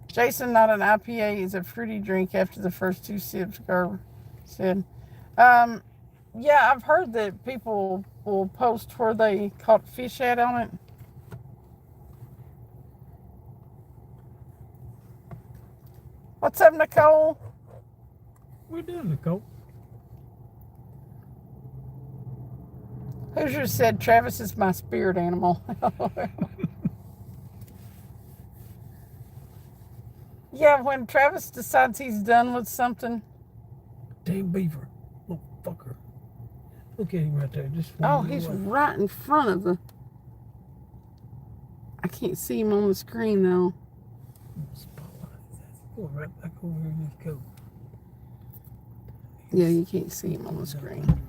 Jason, not an IPA, is a fruity drink after the first two sips, Garber said. Yeah, I've heard that people will post where they caught fish at on it. What's up, Nicole? What are you doing, Nicole? Hoosier said Travis is my spirit animal. Yeah, when Travis decides he's done with something. Damn beaver. Little fucker. Look at him right there. Just He's right in front of the... I can't see him on the screen, though. Go right back over here in his coat. Yeah, you can't see him on the screen.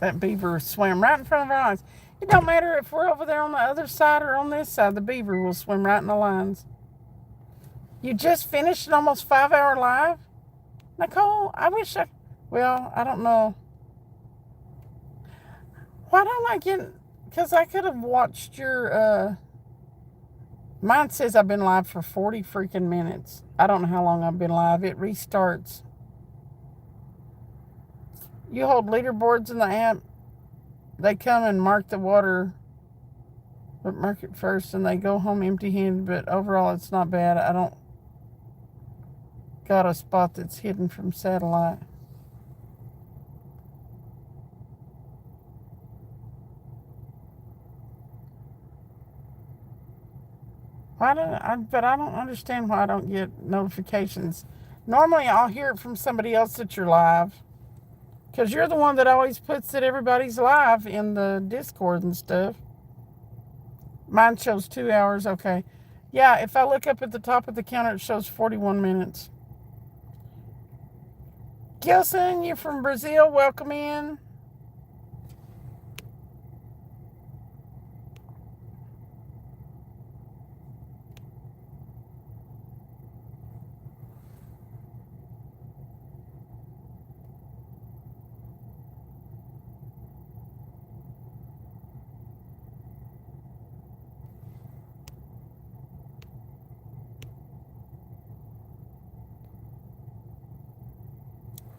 That beaver swam right in front of our eyes. It don't matter if we're over there on the other side or on this side. The beaver will swim right in the lines. You just finished an almost 5-hour live? Nicole, I wish I... Well, I don't know. Why don't I get... Because I could have watched your... Mine says I've been live for 40 freaking minutes. I don't know how long I've been live. It restarts. You hold leaderboards in the app. They come and mark the water, but mark it first, and they go home empty-handed. But overall, it's not bad. I don't got a spot that's hidden from satellite. But I don't understand why I don't get notifications. Normally, I'll hear it from somebody else that you're live. Because you're the one that always puts that everybody's live in the Discord and stuff. Mine shows 2 hours. Okay. Yeah, if I look up at the top of the counter, it shows 41 minutes. Gilson, you're from Brazil. Welcome in.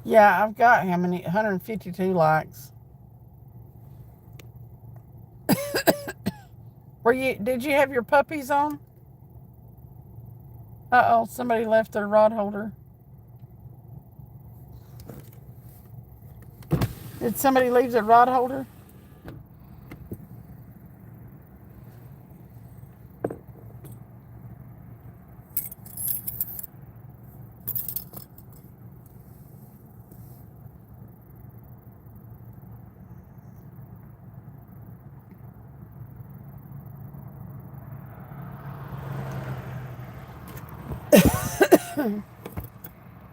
Yeah, I've got how many? 152 likes. Did you have your puppies on? Uh-oh, somebody left their rod holder. Did somebody leave their rod holder?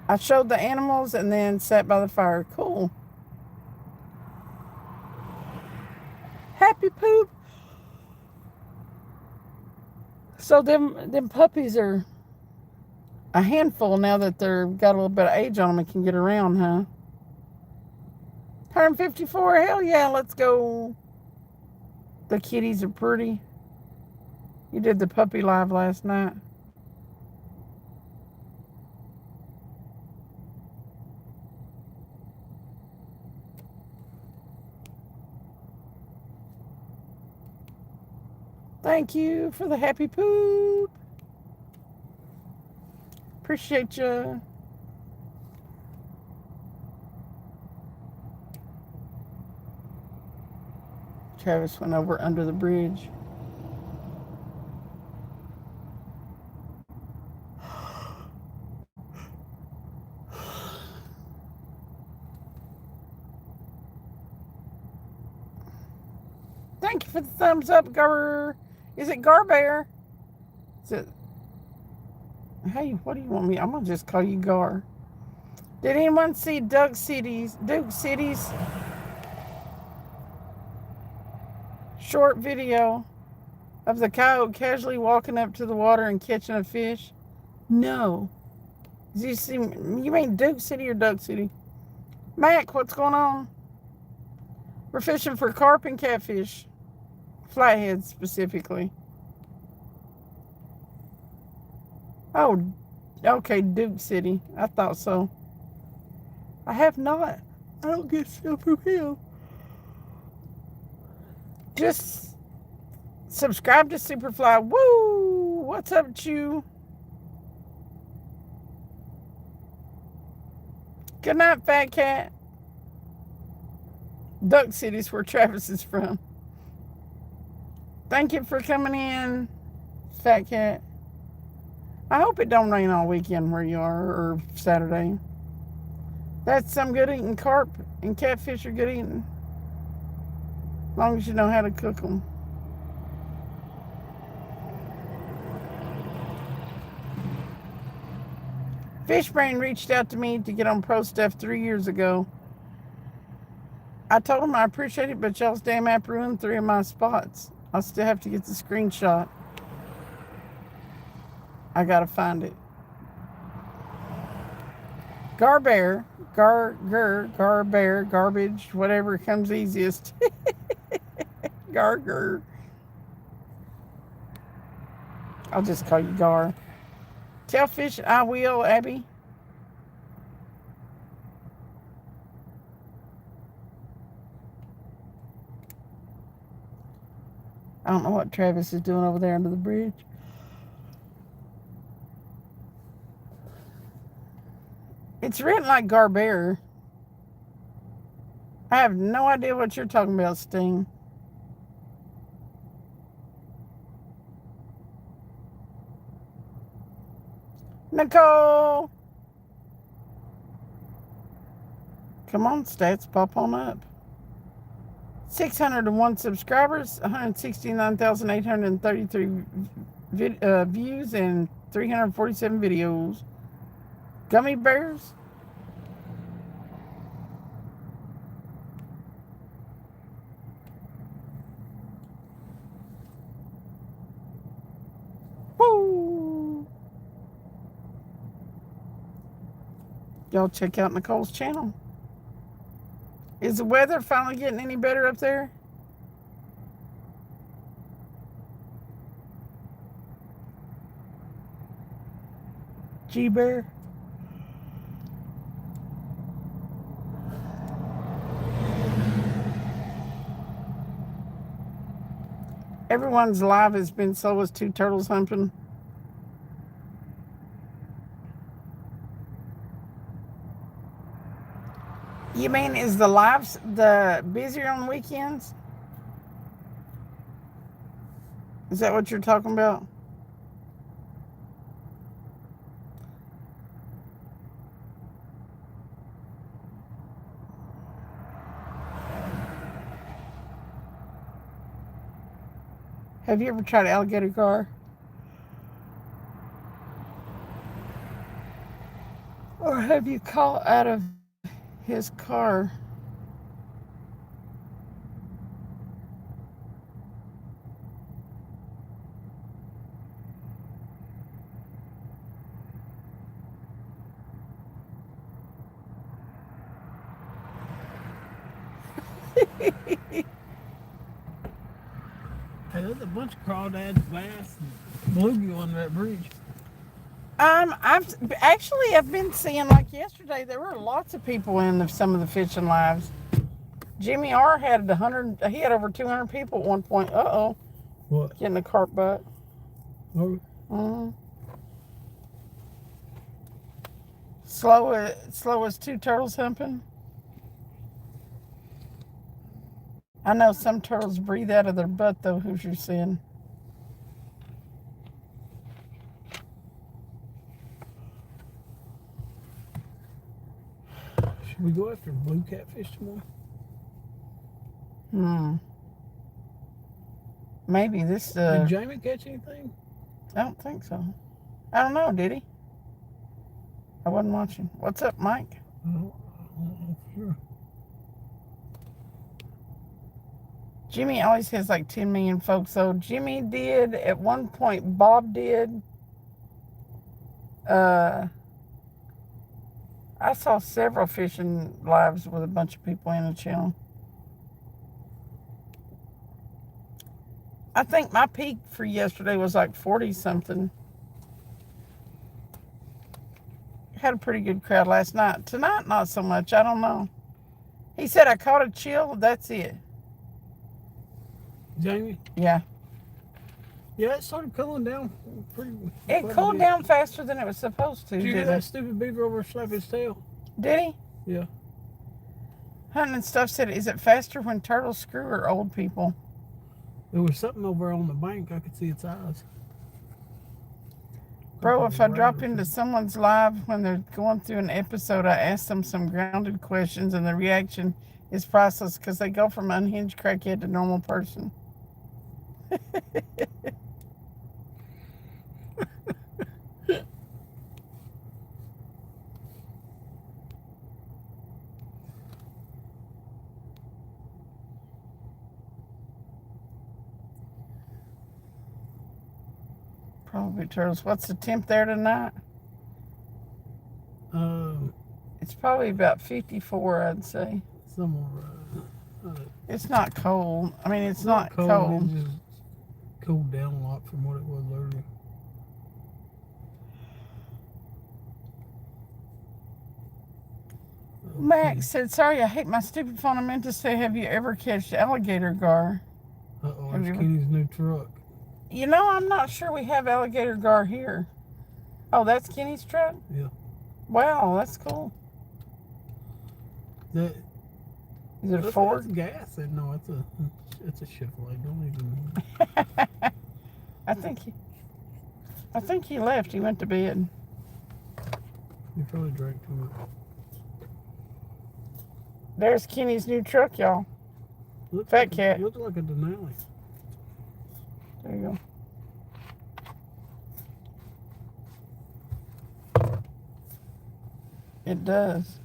I showed the animals and then sat by the fire. Cool. Happy poop. So them puppies are a handful now that they're got a little bit of age on them and can get around, huh? 154, hell yeah, let's go. The kitties are pretty. You did the puppy live last night. Thank you for the happy poop. Appreciate you. Travis went over under the bridge. Thank you for the thumbs up, Gar. Is it Garbear? Is it? Hey, what do you want me? I'm gonna just call you Gar. Did anyone see Duke City's short video of the coyote casually walking up to the water and catching a fish? No. Did you see? You mean Duke City or Duck City? Mac, what's going on? We're fishing for carp and catfish. Flathead specifically. Oh, okay, Duke City. I thought so. I have not. I don't get stuff from him. Just subscribe to Superfly. Woo! What's up, Chew? Good night, Fat Cat. Duck City's where Travis is from. Thank you for coming in, Fat Cat. I hope it don't rain all weekend where you are, or Saturday. That's some good eating. Carp and catfish are good eating. As long as you know how to cook them. Fishbrain reached out to me to get on Pro Stuff 3 years ago. I told him I appreciate it, but y'all's damn app ruined 3 of my spots. I'll still have to get the screenshot. I gotta find it. Garbear, Garbear, garbage, whatever comes easiest. Gar. I'll just call you Gar. Tell Fish I will, Abby. I don't know what Travis is doing over there under the bridge. It's written like Garbear. I have no idea what you're talking about, Sting. Nicole! Come on, stats, pop on up. 601 subscribers, 169,833 views, and 347 videos. Gummy bears? Woo! Y'all check out Nicole's channel. Is the weather finally getting any better up there? G-Bear? Everyone's live has been slow as two turtles humping. You mean, is the lives the busier on the weekends? Is that what you're talking about? Have you ever tried alligator gar? Or have you caught out of his car? Hey, there's a bunch of crawdads, bass, and bluegill on that bridge. I've been seeing, like yesterday, there were lots of people in some of the fishing lives. Jimmy R had he had over 200 people at one point. What? Getting a carp butt. Oh. Mm-hmm. Slow as two turtles humping. I know some turtles breathe out of their butt, though. Who's you seeing? Should we go after blue catfish tomorrow? Maybe this. Did Jamie catch anything? I don't think so. I don't know. Did he? I wasn't watching. What's up, Mike? I don't know for sure. Jimmy always has like 10 million folks. So Jimmy did at one point. Bob did. I saw several fishing lives with a bunch of people in the channel. I think my peak for yesterday was like 40 something. Had a pretty good crowd last night. Tonight, not so much. I don't know. He said I caught a chill. That's it. Jamie? Yeah. Yeah, it started cooling down. It cooled down faster than it was supposed to. Did you hear that stupid beaver over slapping his tail? Did he? Yeah. Hunting and stuff said, is it faster when turtles screw or old people? There was something over on the bank. I could see its eyes. Bro, if I drop into someone's live when they're going through an episode, I ask them some grounded questions and the reaction is priceless because they go from unhinged crackhead to normal person. Probably turtles. What's the temp there tonight? It's probably about 54, I'd say. Somewhere. It's not cold. I mean, it's not cold. cold. It just cooled down a lot from what it was earlier. Max said, sorry, I hate my stupid phone. I meant to say, have you ever catched alligator gar? Uh-oh, it's Kenny's new truck. You know, I'm not sure we have alligator gar here. Oh, that's Kenny's truck? Yeah. Wow, that's cool. Is it a Ford? It's gas. No, it's a Chevrolet. Don't even. I think he left. He went to bed. He probably drank too much. There's Kenny's new truck, y'all. Fat Cat. Looks like a Denali. There you go. It does.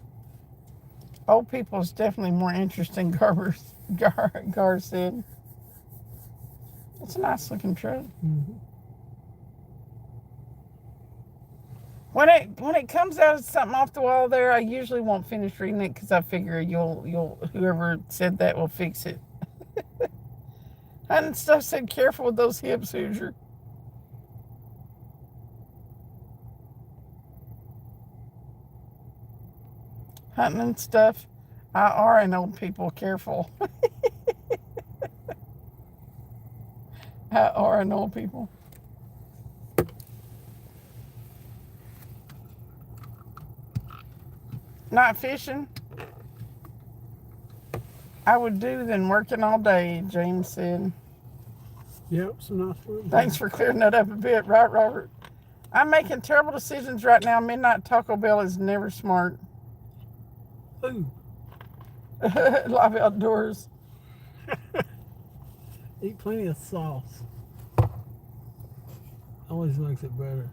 Old people is definitely more interesting, Gar said. It's a nice looking truck. Mm-hmm. When it comes out of something off the wall there, I usually won't finish reading it because I figure you'll whoever said that will fix it. And stuff said, careful with those hips, Hoosier. Hunting and stuff. I are an old people, careful. I are an old people. Not fishing. I would do than working all day, James said. Yep, some nice food. Thanks for clearing that up a bit, right, Robert? I'm making terrible decisions right now. Midnight Taco Bell is never smart. Ooh. Live outdoors. Eat plenty of sauce. Always makes it better.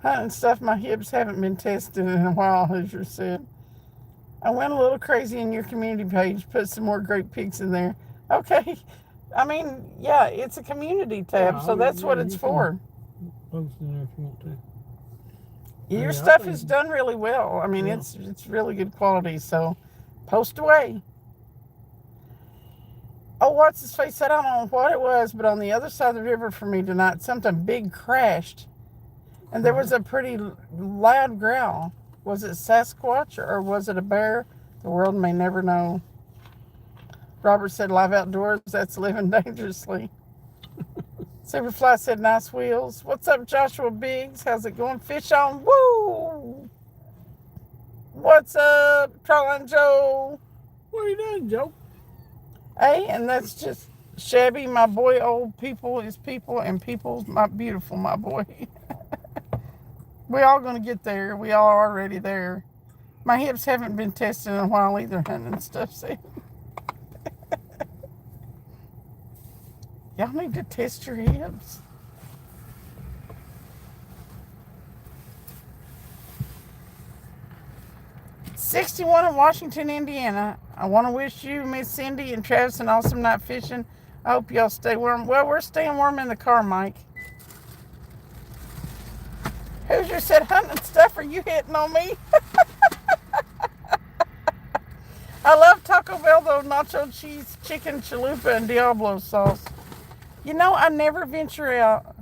Hunting stuff, my hips haven't been tested in a while, Hoosier said. I went a little crazy in your community page. Put some more great pics in there. Okay. I mean, yeah, it's a community tab, so that's what it's for. Post in there if you want to. Your stuff is done really well. I mean, it's really good quality, so post away. Oh, what's his face? I don't know what it was, but on the other side of the river for me tonight, something big crashed. And there was a pretty loud growl. Was it Sasquatch or was it a bear? The world may never know. Robert said, live outdoors, that's living dangerously. Superfly said, nice wheels. What's up, Joshua Biggs? How's it going? Fish on. Woo! What's up, Trolling Joe? What are you doing, Joe? Hey, and that's just Shabby, my boy. Old people is people, and people's my beautiful, my boy. We all gonna get there. We all are already there. My hips haven't been tested in a while either, hunting and stuff. See, y'all need to test your hips. '61 in Washington, Indiana. I want to wish you, Miss Cindy, and Travis an awesome night fishing. I hope y'all stay warm. Well, we're staying warm in the car, Mike. Hoosier said, hunting stuff, are you hitting on me? I love Taco Bell, though, nacho cheese, chicken, chalupa, and Diablo sauce. You know, I never venture out.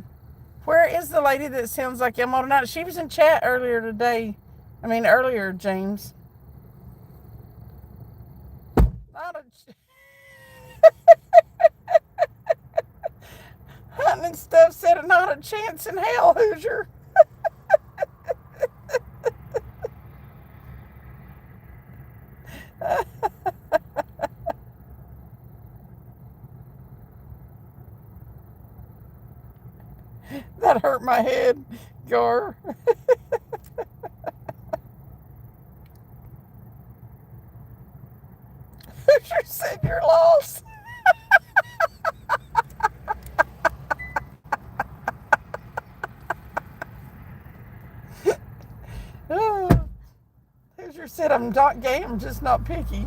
Where is the lady that sounds like Elmo tonight? She was in chat earlier today. Earlier, James. Not a... Hunting and stuff said, not a chance in hell, Hoosier. That hurt my head, Gar. Hoosier said you're lost. Hoosier said I'm not gay, I'm just not picky.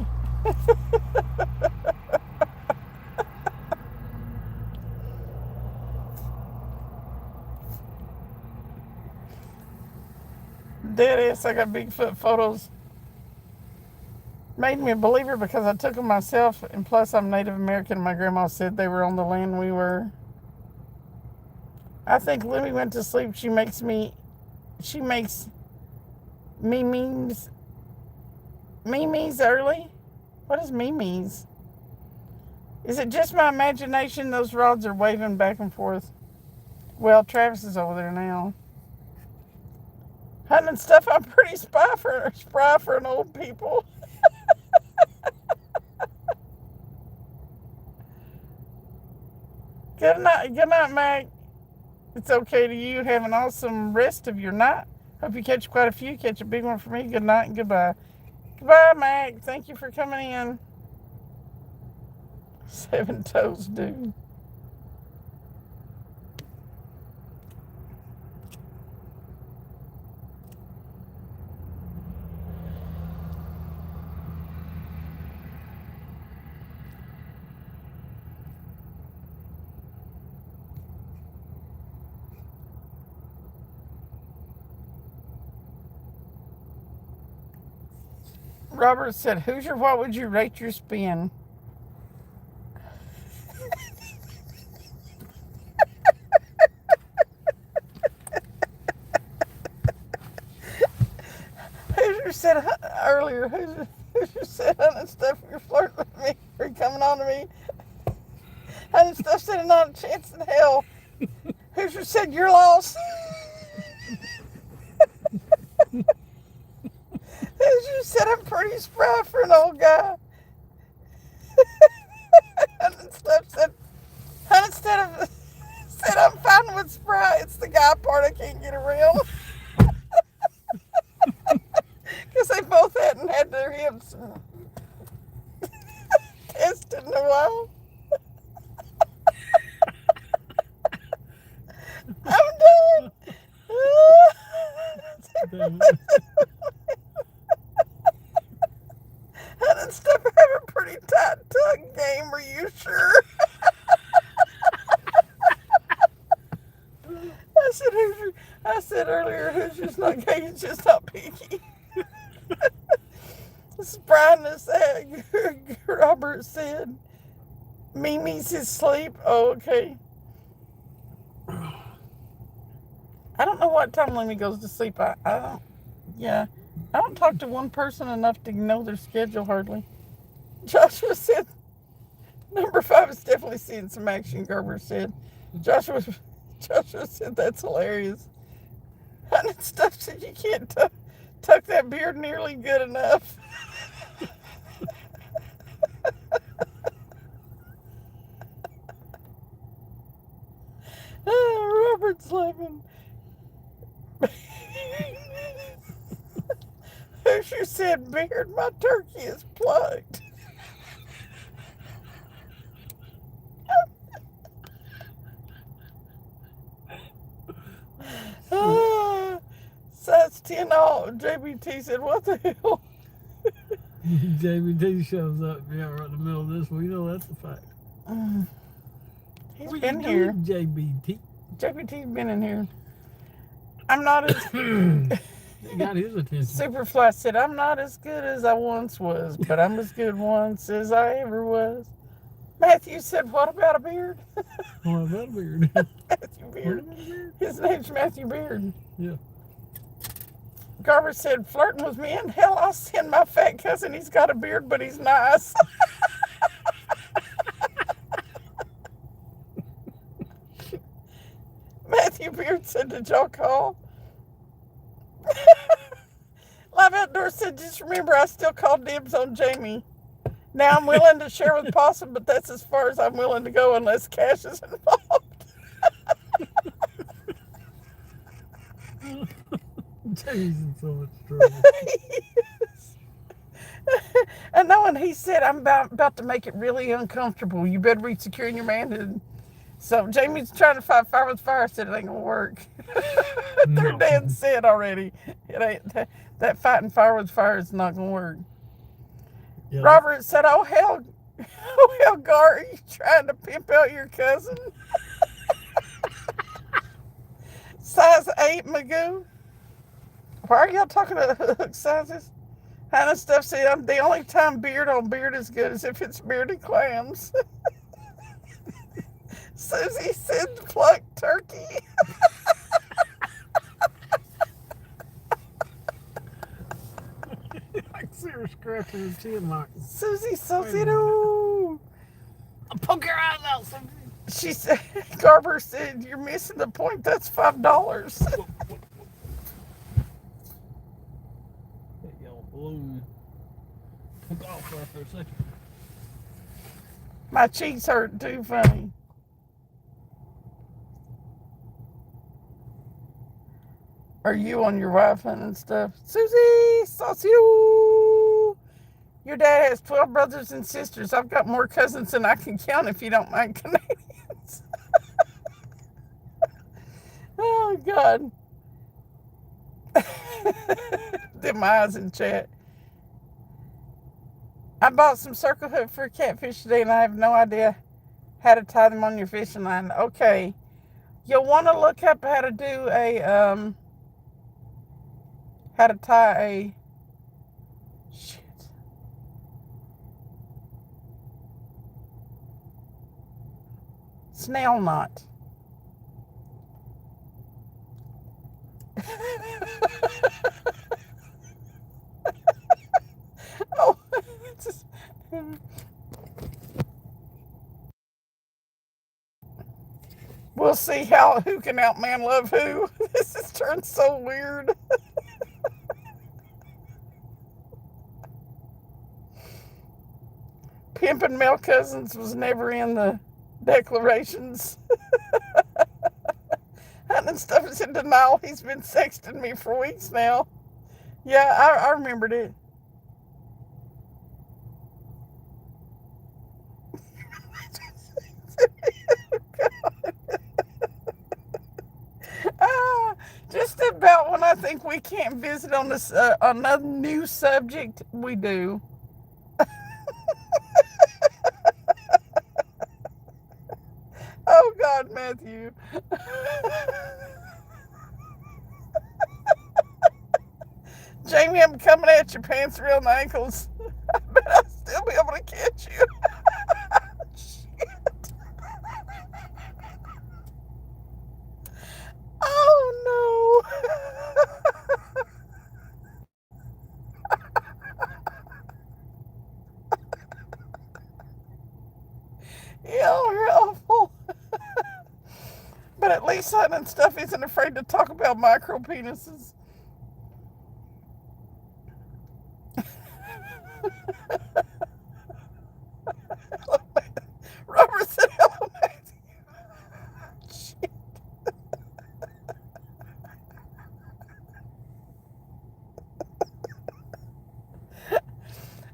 Deadass, I got Bigfoot photos. made me a believer because I took them myself, and plus I'm Native American and my grandma said they were on the land we were. I think Lemmy went to sleep. She makes me memes early. What is memes? Is it just my imagination? Those rods are waving back and forth. Well, Travis is over there now. Hunting stuff, I'm pretty spry for an old people. Good night, Mac. It's okay to you. Have an awesome rest of your night. Hope you catch quite a few. Catch a big one for me. Good night and goodbye. Goodbye, Mac. Thank you for coming in. 7 toes, dude. Robert said, Hoosier, what would you rate your spin? Hoosier said earlier, Hoosier said, hunting stuff, you're flirting with me. Are you coming on to me? Hunting stuff said, not a chance in hell. Hoosier said, you're lost. Hoosier said, I'm pretty spry for an old guy. Hunting stuff said, said, I'm fine with spry. It's the guy part I can't get around. Because they both hadn't had their hips tested in a while. I'm done. Hunting stuff have a pretty tight tug game. Are you sure? I said earlier, Hoosier's not gay, he's just not picky. Spryness, Robert said. Mimi's his sleep. Oh, okay. I don't know what time Lemmy goes to sleep. I don't talk to one person enough to know their schedule hardly. Joshua said, number 5 is definitely seeing some action, Gerber said. Joshua said, that's hilarious. Hunting stuff said, you can't tuck that beard nearly good enough. Robert's laughing. Hoosier said, beard, my turkey is plucked. Size 10 all. JBT said, what the hell? JBT shows up right in the middle of this. Well, you know that's a fact. He's been here. JBT. JBT's been in here. I'm not as... He got his attention. Superfly said, I'm not as good as I once was, but I'm as good once as I ever was. Matthew said, what about a beard? What about a beard? Matthew Beard. His name's Matthew Beard. Yeah. Garber said, flirting with me, and hell, I'll send my fat cousin. He's got a beard, but he's nice. Matthew Beard said, did y'all call? Live Outdoors said, just remember, I still call dibs on Jamie. Now I'm willing to share with Possum, but that's as far as I'm willing to go unless cash is involved. Jamie's in so much trouble. And knowing he said, I'm about to make it really uncomfortable. You better be securing your manhood. So Jamie's trying to fight fire with fire. Said it ain't gonna work. Their dad said already, it ain't that fighting fire with fire is not gonna work. Yeah. Robert said, "Oh hell, Gar, are you trying to pimp out your cousin?" Size 8, Magoo. Why are y'all talking to hook sizes? Hannah stuff said, the only time beard on beard is good is if it's bearded clams. Susie said plucked turkey. I can see her scratching her chin like, Susie so wait a said, minute. oh. I'll poke your eyes out, Susie. She said, Garber said, you're missing the point. That's $5. That yellow balloon took off there for a second. My cheeks hurt too funny. Are you on your Wi-Fi and stuff? Susie, saucy. Your dad has 12 brothers and sisters. I've got more cousins than I can count if you don't mind Canadians. Oh, God. Them eyes in chat. I bought some circle hook for a catfish today, and I have no idea how to tie them on your fishing line. Okay. You'll want to look up how to do a, how to tie a, snail knot. Oh, just, we'll see who can outman love who. This has turned so weird. Pimping male cousins was never in the declarations. Hunting stuff is in denial. He's been sexting me for weeks now. Yeah, I remembered it. Just about when I think we can't visit on this another new subject, we do. Oh God, Matthew. Jamie, I'm coming at your pants around the ankles. I bet I'll still be able to catch you. Shit. Oh no. You're awful. But at least Hunting stuff isn't afraid to talk about micro penises. Robert said, hello, Matthew. Shit.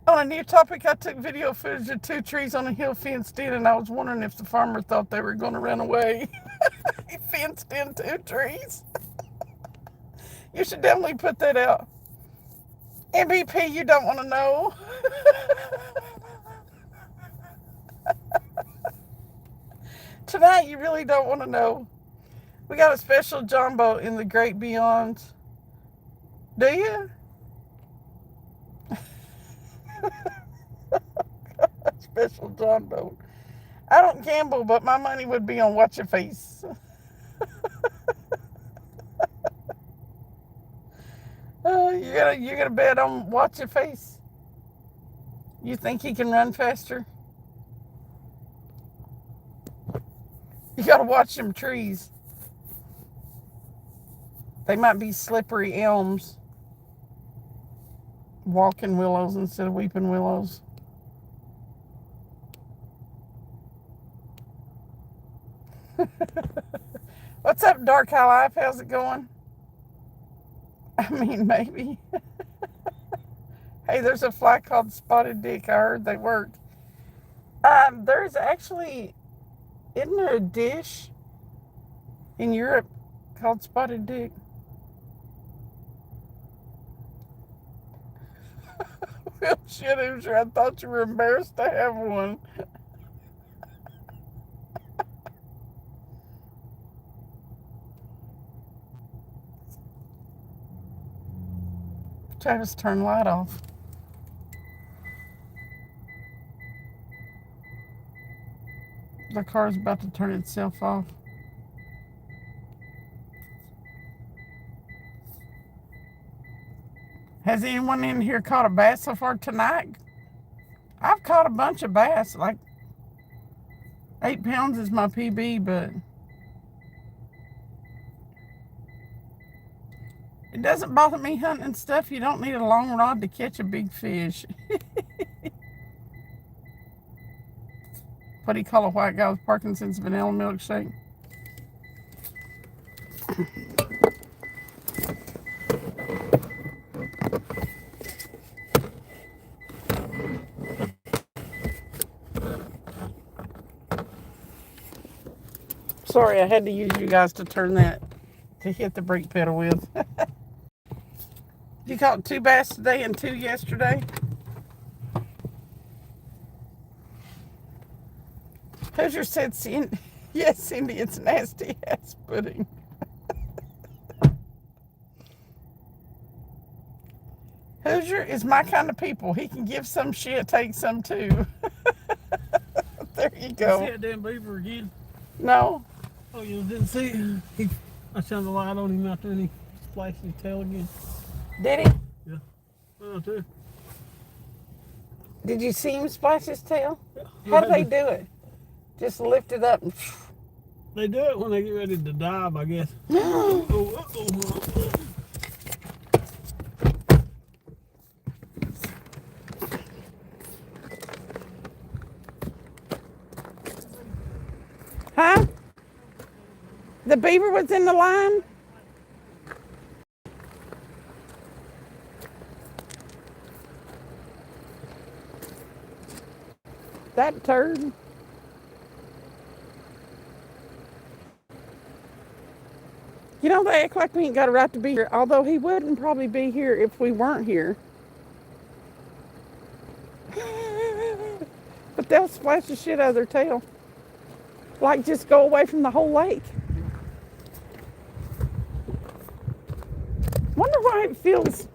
On a new topic, I took video footage of 2 trees on a hill fenced in, and I was wondering if the farmer thought they were going to run away. He fenced in 2 trees. You should definitely put that out. MVP, you don't want to know. Tonight, you really don't want to know. We got a special John boat in the great beyond. Do you? Special John boat. I don't gamble, but my money would be on watch your face. You're gonna bet on watch your face. You think he can run faster? You gotta watch them trees. They might be slippery elms. Walking willows instead of weeping willows. What's up, Dark High Life? How's it going? I mean, maybe. Hey, there's a fly called Spotted Dick. I heard they worked. There's actually, isn't there a dish in Europe called Spotted Dick? Well, shit, Hoosier, I thought you were embarrassed to have one. Travis, turn light off. The car's about to turn itself off. Has anyone in here caught a bass so far tonight? I've caught a bunch of bass. Like 8 pounds is my PB, but it doesn't bother me hunting stuff. You don't need a long rod to catch a big fish. What do you call a white guy with Parkinson's vanilla milkshake? Sorry, I had to use you guys to turn that, to hit the brake pedal with. You caught 2 bass today and 2 yesterday? Hoosier said, Cindy, yes, Cindy, it's nasty ass pudding. Hoosier is my kind of people. He can give some shit, take some too. There you go. You see that damn beaver again? No. Oh, you didn't see it? I shined the light on him out there and he splashed his tail again. Did he? Yeah. Oh, too. Did you see him splash his tail? Yeah. How do they do it? Just lift it up and... They do it when they get ready to dive, I guess. Oh. Huh? The beaver was in the line? That turd. You know, they act like we ain't got a right to be here, although he wouldn't probably be here if we weren't here. But they'll splash the shit out of their tail. Like, just go away from the whole lake. Wonder why it feels...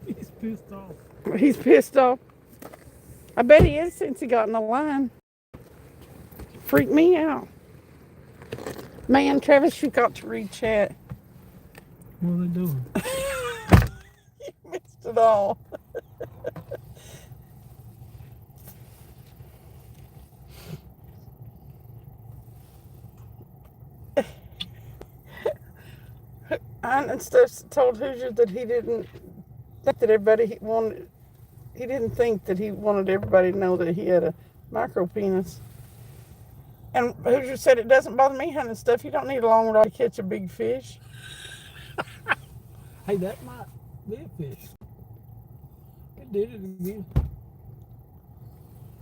He's pissed off. He's pissed off. I bet he is since he got in the line. Freaked me out. Man, Travis, you got to read chat. What are they doing? You missed it all. And stuff told Hoosier that he didn't think that everybody wanted. He didn't think that he wanted everybody to know that he had a micro penis. And Hoosier said, it doesn't bother me hunting stuff. You don't need a long rod to catch a big fish. Hey, that might be a fish. It did it again.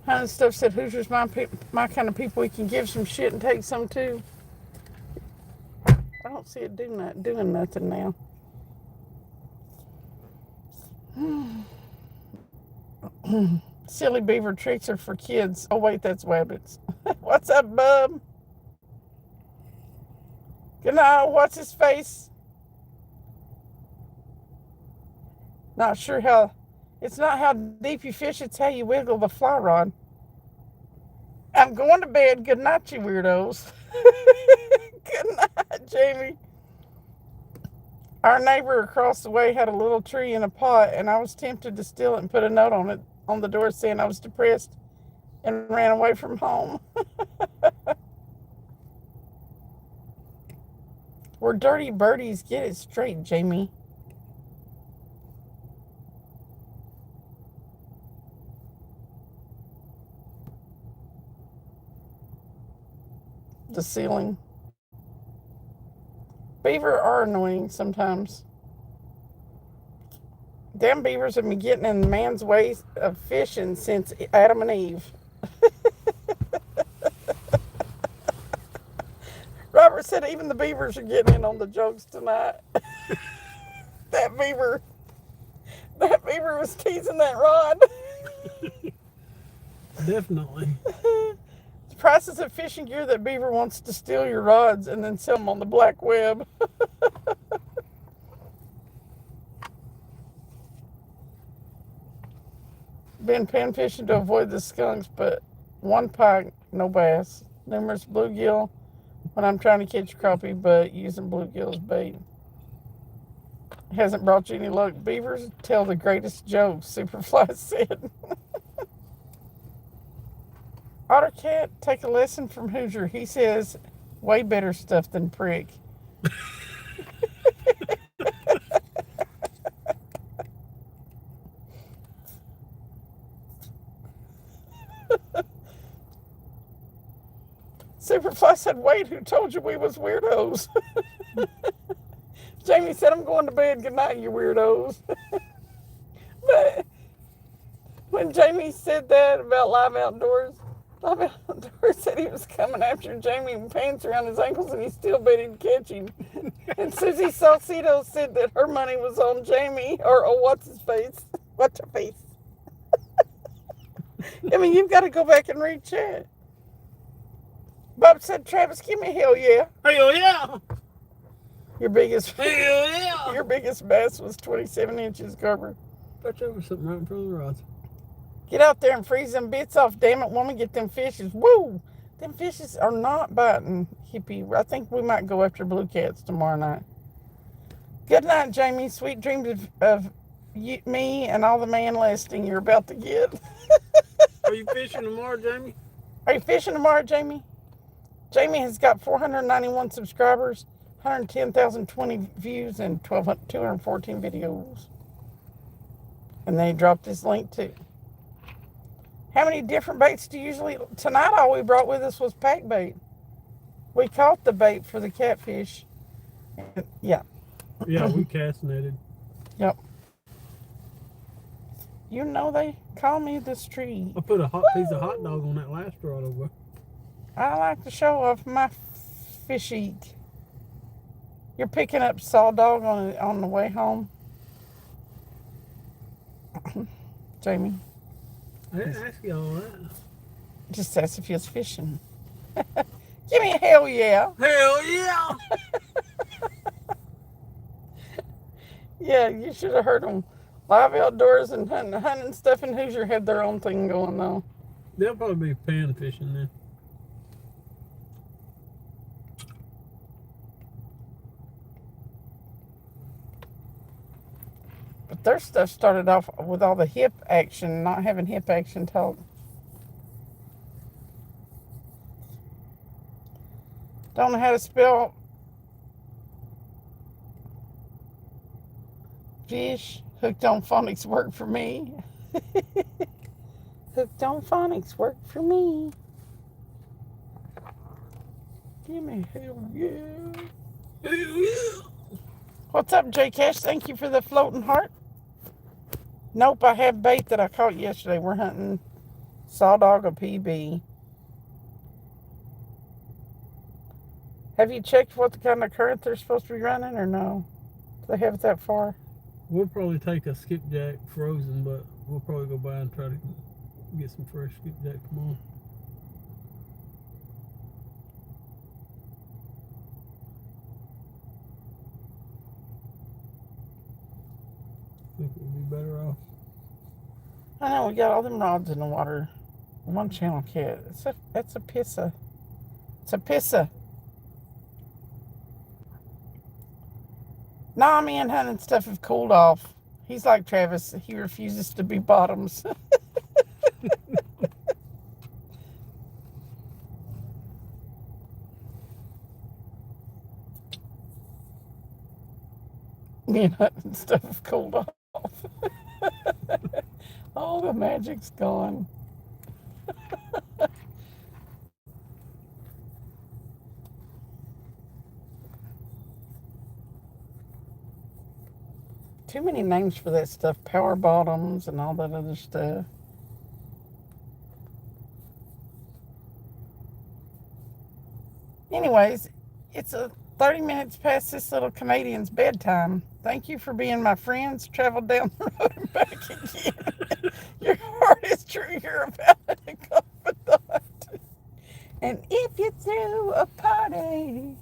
Hunting stuff said, Hoosier's my kind of people. He can give some shit and take some too. I don't see it doing nothing now. Silly beaver tricks are for kids. Oh, wait, that's Wabbits. What's up, bub? Good night. What's his face? Not sure how. It's not how deep you fish, it's how you wiggle the fly rod. I'm going to bed. Good night, you weirdos. Good night, Jamie. Our neighbor across the way had a little tree in a pot, and I was tempted to steal it and put a note on it on the door saying I was depressed and ran away from home. We're dirty birdies. Get it straight, Jamie. The ceiling. Beaver are annoying sometimes. Damn beavers have been getting in man's way of fishing since Adam and Eve. Robert said even the beavers are getting in on the jokes tonight. That beaver was teasing that rod. Definitely. The prices of fishing gear that beaver wants to steal your rods and then sell them on the black web. Been pan fishing to avoid the skunks, but one pike, no bass. Numerous bluegill when I'm trying to catch crappie, but using bluegill as bait. Hasn't brought you any luck. Beavers tell the greatest jokes, Superfly said. Ottercat, take a lesson from Hoosier. He says way better stuff than prick. Superfly said, wait, who told you we was weirdos? Jamie said, I'm going to bed. Good night, you weirdos. But when Jamie said that about Live Outdoors said he was coming after Jamie with pants around his ankles and he still bet he'd catch him. And Susie Salcedo said that her money was on Jamie, or oh, what's his face? What's her face? I mean, you've got to go back and read chat. Bob said, Travis, give me hell yeah. Hell yeah! Your biggest Hell yeah! your biggest bass was 27 inches, Garber. Bet there was something right in front of the rods. Get out there and freeze them bits off. Damn it, woman, get them fishes. Woo! Them fishes are not biting, hippie. I think we might go after blue cats tomorrow night. Good night, Jamie. Sweet dreams of you, me and all the man lasting you're about to get. Are you fishing tomorrow, Jamie? Are you fishing tomorrow, Jamie? Jamie has got 491 subscribers, 110,020 views, and 214 videos. And then he dropped his link too. How many different baits do you usually... Tonight all we brought with us was pack bait. We caught the bait for the catfish. Yeah. Yeah, we cast netted. Yep. You know they call me the street. I put a piece of hot dog on that last rod over. I like to show off my fish eat. You're picking up saw dog on the way home? Jamie. I didn't ask you all that. Just asked if he was fishing. Give me a hell yeah. Hell yeah! Yeah, you should have heard them. Live Outdoors and hunting stuff in Hoosier had their own thing going on. They'll probably be pan fishing then. But their stuff started off with all the hip action, not having hip action talk. Don't know how to spell fish. Hooked on phonics work for me. Hooked on phonics work for me. Give me hell yeah. Hell yeah! What's up, J Cash? Thank you for the floating heart. Nope, I have bait that I caught yesterday. We're hunting sawdog or PB. Have you checked what the kind of current they're supposed to be running or no? Do they have it that far? We'll probably take a SkipJack frozen, but we'll probably go by and try to get some fresh SkipJack tomorrow. I think we'll be better off. I know, we got all them rods in the water. One channel cat. That's a pissa. It's a pissa. Nah, me and hunting stuff have cooled off. He's like Travis. He refuses to be bottoms. Me and hunting stuff have cooled off. All the magic's gone. Too many names for that stuff. Power bottoms and all that other stuff. Anyways, it's 30 minutes past this little Canadian's bedtime. Thank you for being my friends. Traveled down the road and back again. Your heart is true. You're about a confidant. And if you threw a party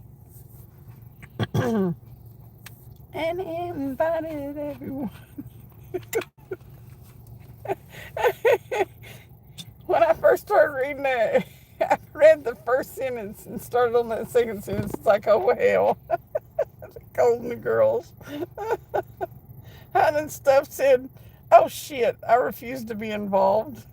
and invited everyone. when I first started reading it, I read the first sentence and started on that second sentence. It's like, oh hell, the Golden Girls. And stuff said, oh shit, I refuse to be involved.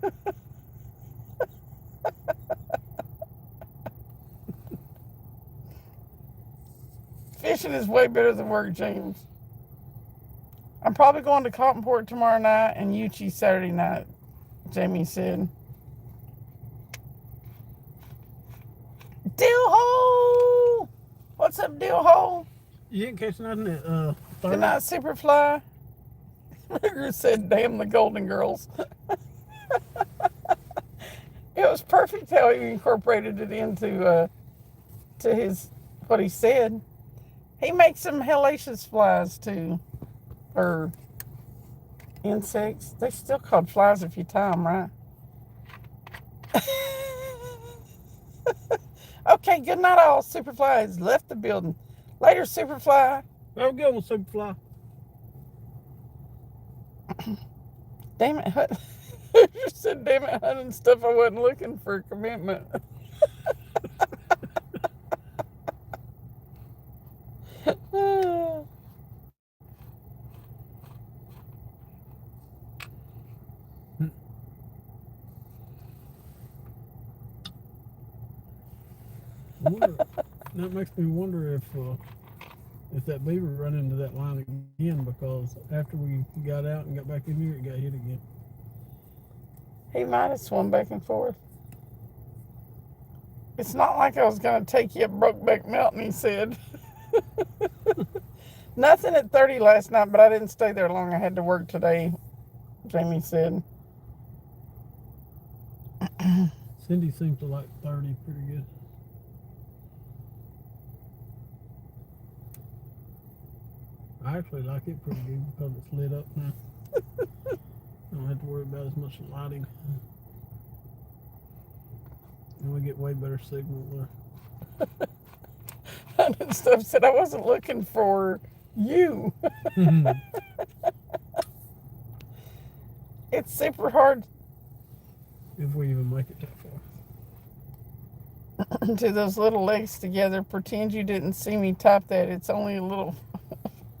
Fishing is way better than work, James. I'm probably going to Cottonport tomorrow night and Uchi Saturday night, Jamie said. Dillhole! What's up, Dillhole? You didn't catch nothing at Good night, Superfly. Ruger said, damn the Golden Girls. It was perfect how he incorporated it into to his what he said. He makes some hellacious flies too, or insects. They're still called flies if you tie them right. Okay, good night all. Superfly has left the building. Later, Superfly. Have a good one, Superfly. Damn it. You said damn it, hunting stuff. I wasn't looking for a commitment. That makes me wonder if that beaver run into that line again, because after we got out and got back in here, it got hit again. He might have swum back and forth. It's not like I was going to take you up Brokeback Mountain, he said. Nothing at 30 last night, but I didn't stay there long. I had to work today, Jamie said. Cindy seems to like 30 pretty good. I actually like it pretty good because it's lit up now. I don't have to worry about as much lighting. And we get way better signal there. And stuff said I wasn't looking for you. It's super hard. If we even make it that far. To those little legs together. Pretend you didn't see me type that. It's only a little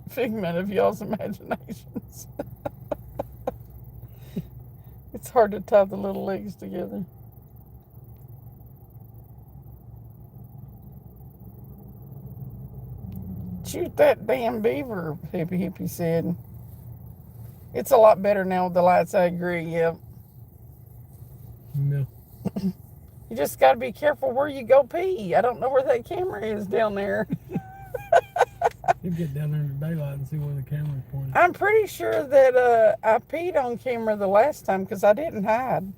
figment of y'all's imaginations. It's hard to tie the little legs together. Shoot that damn beaver, Hippie said. It's a lot better now with the lights, I agree, yep. No. You just got to be careful where you go pee. I don't know where that camera is down there. You get down there in the daylight and see where the camera's pointing. I'm pretty sure that I peed on camera the last time because I didn't hide.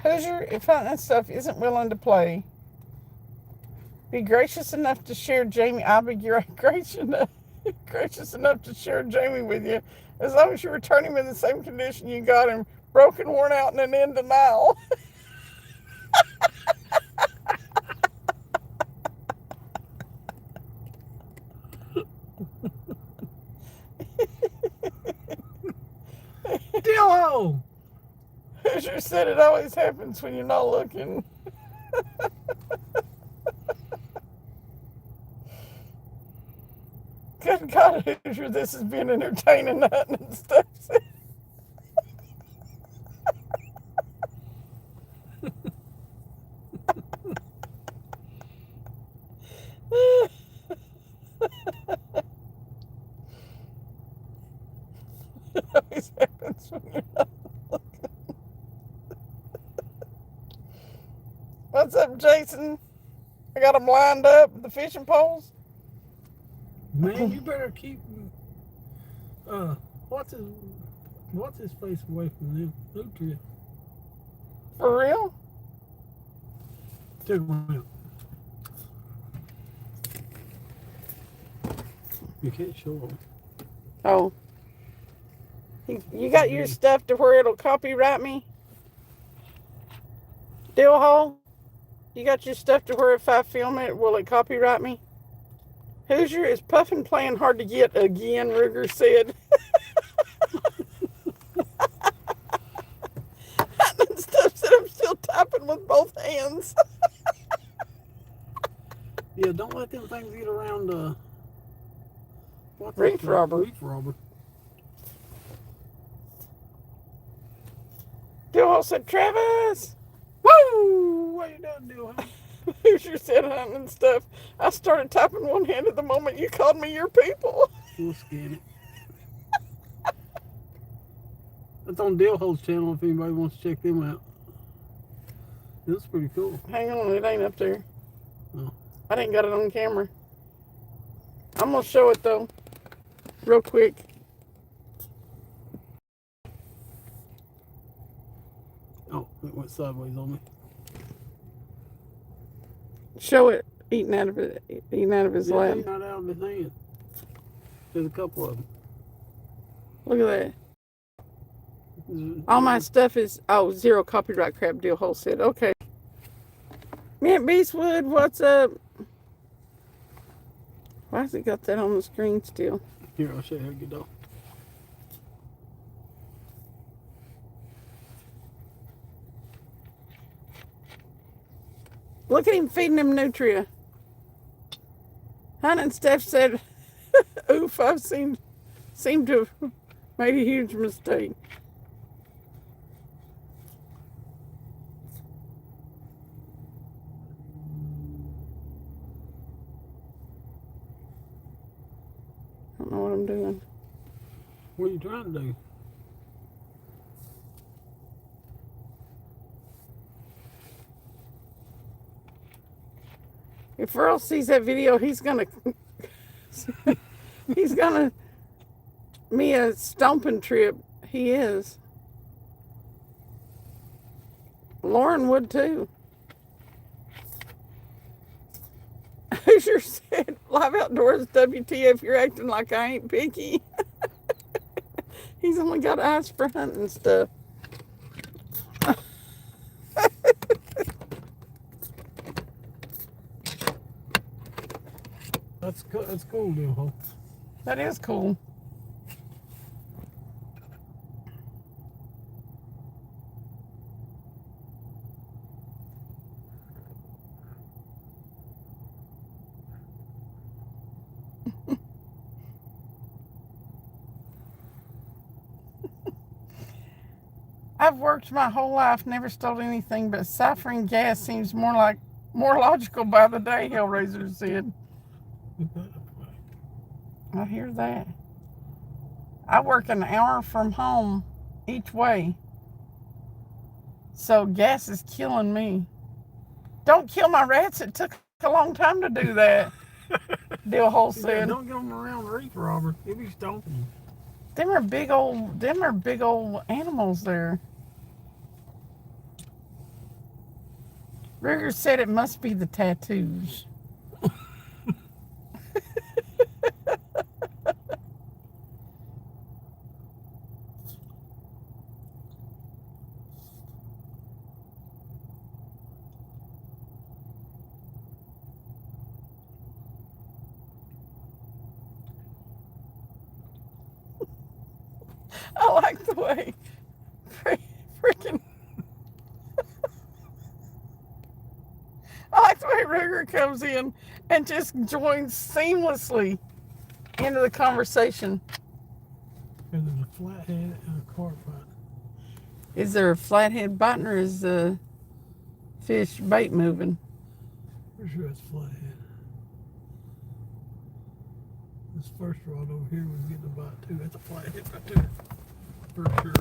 Hoosier, if that stuff isn't willing to play, be gracious enough to share Jamie. I'll be gracious enough to share Jamie with you, as long as you return him in the same condition you got him, broken, worn out, and in denial. Dillo! Hoosier said it always happens when you're not looking. Good God, Hoosier, this has been entertaining hunting and stuff. It always happens when you're not looking. What's up, Jason? I got them lined up, the fishing poles. Man, you better keep what's his face away from them. Nutria. For real? Took him out. You can't show them. Oh. You got your stuff to where it'll copyright me? Dillhole? You got your stuff to where if I film it, will it copyright me? Hoosier, is Puffin playing hard to get again, Ruger said. typing with both hands. Yeah, don't let them things get around Reef robber. Reef robber. Dillhole said, Travis! Woo! What you doing, Dillhole? Hoosier said hunting and stuff. I started typing one-handed the moment you called me your people. We'll scan it. That's on Dillhole's channel if anybody wants to check them out. This is pretty cool. Hang on, it ain't up there. Oh. I didn't got it on camera. I'm going to show it, though, real quick. Oh, it went sideways on me. Show it eating out of his lap. He's not out of his hand. There's a couple of them. Look at that. All my stuff is, zero copyright crap, Dillhole said. Okay. Mint Beastwood, what's up? Why has it got that on the screen still? Here, I'll show you how to get off. Look at him feeding him nutria. Hunt and Steph said, oof, I've seemed to have made a huge mistake. I don't know what I'm doing. What are you trying to do? If Earl sees that video, he's gonna me a stomping trip. He is. Lauren would too. Hoosier said, live outdoors, WTF, you're acting like I ain't picky. He's only got eyes for hunting stuff. That's cool, Dillhole. That is cool. I've worked my whole life, never stole anything, but ciphering gas seems more logical by the day, Hellraiser said. I hear that. I work an hour from home each way, so gas is killing me. Don't kill my rats. It took a long time to do that. Dillhole said. Yeah, don't get them around the reef robber. He'll be stomping you. Them are big old animals there. Ruger said it must be the tattoos. I like the way freaking I like the way Ruger comes in and just joins seamlessly into the conversation. There's a flathead and a carp bite. Is there a flathead biting or is the fish bait moving? Pretty sure it's flathead. This first rod over here was getting a bite too. That's a flathead right there. For sure.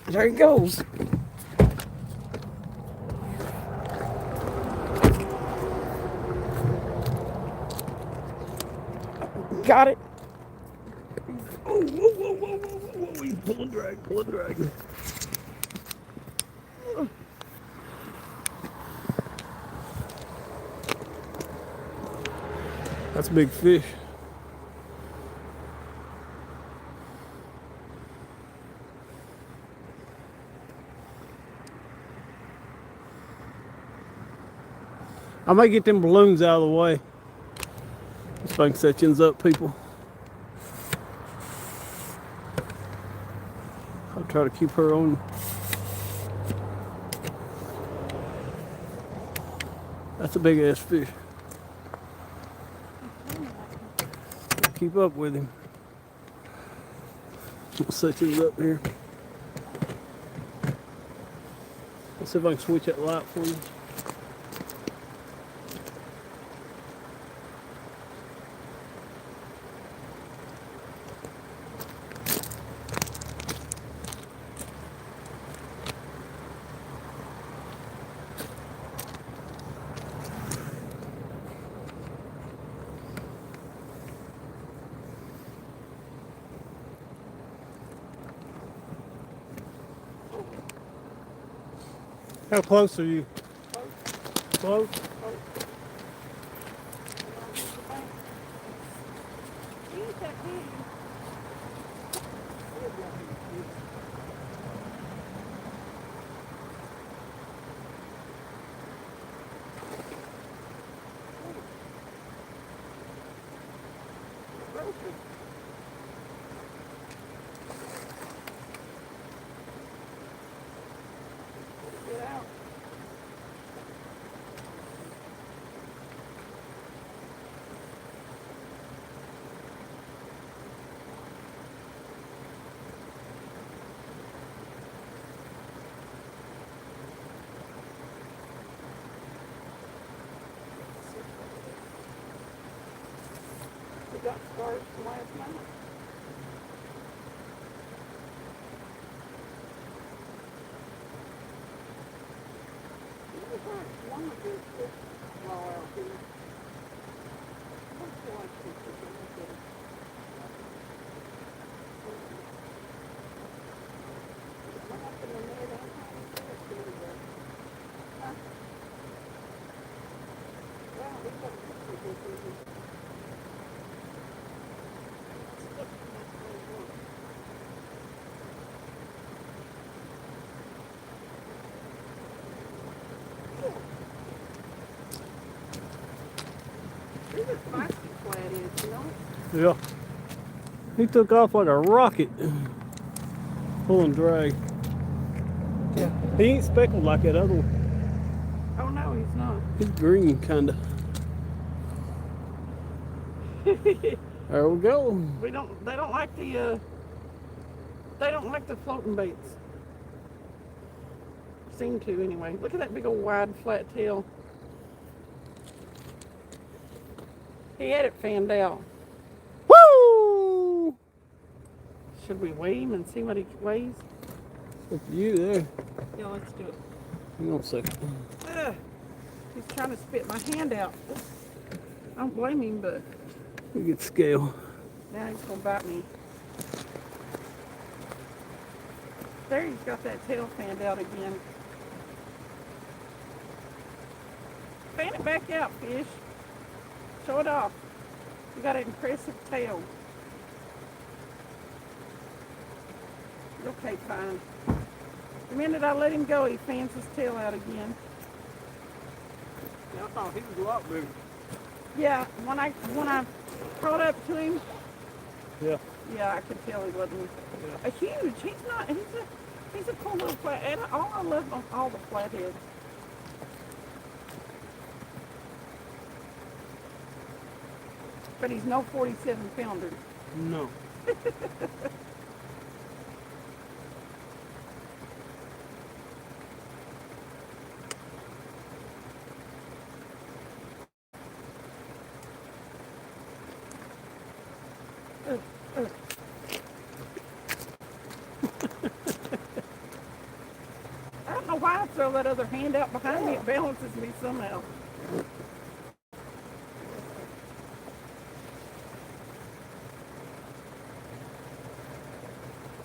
There he goes. Got it. Oh, whoa, whoa, whoa, whoa, whoa, whoa. He's pulling drag. That's a big fish. I might get them balloons out of the way. Spank sections up, people. I'll try to keep her on That's a big ass fish. Keep up with him. I'll set you up here. Let's see if I can switch that light for you. How close are you? Close? Got scars from last night. One of these fish fall out here. Let's watch this again. What happened in there? That wow, we got a picture of this. These are spicy flatheads, you know? Yeah. He took off like a rocket. Pulling drag. Yeah. He ain't speckled like that other one. Oh no, he's not. He's green kinda. There we go. They don't like the floating baits. Seem to anyway. Look at that big old wide flat tail. He had it fanned out. Woo! Should we weigh him and see what he weighs? Up to you there. Yeah, let's do it. Hang on a second. He's trying to spit my hand out. I don't blame him, but We get scale. now he's gonna bite me. There, he's got that tail fanned out again. Fan it back out, fish. Show it off. You got an impressive tail. Okay, fine. The minute I let him go, he fans his tail out again. Yeah, I thought he was a lot bigger. Yeah, when I crawled up to him, Yeah. yeah, I could tell he wasn't a huge. He's not. He's a cool little flathead. All I love on all the flatheads. But he's no 47 pounder. No. I don't know why I throw that other hand out behind me. It balances me somehow.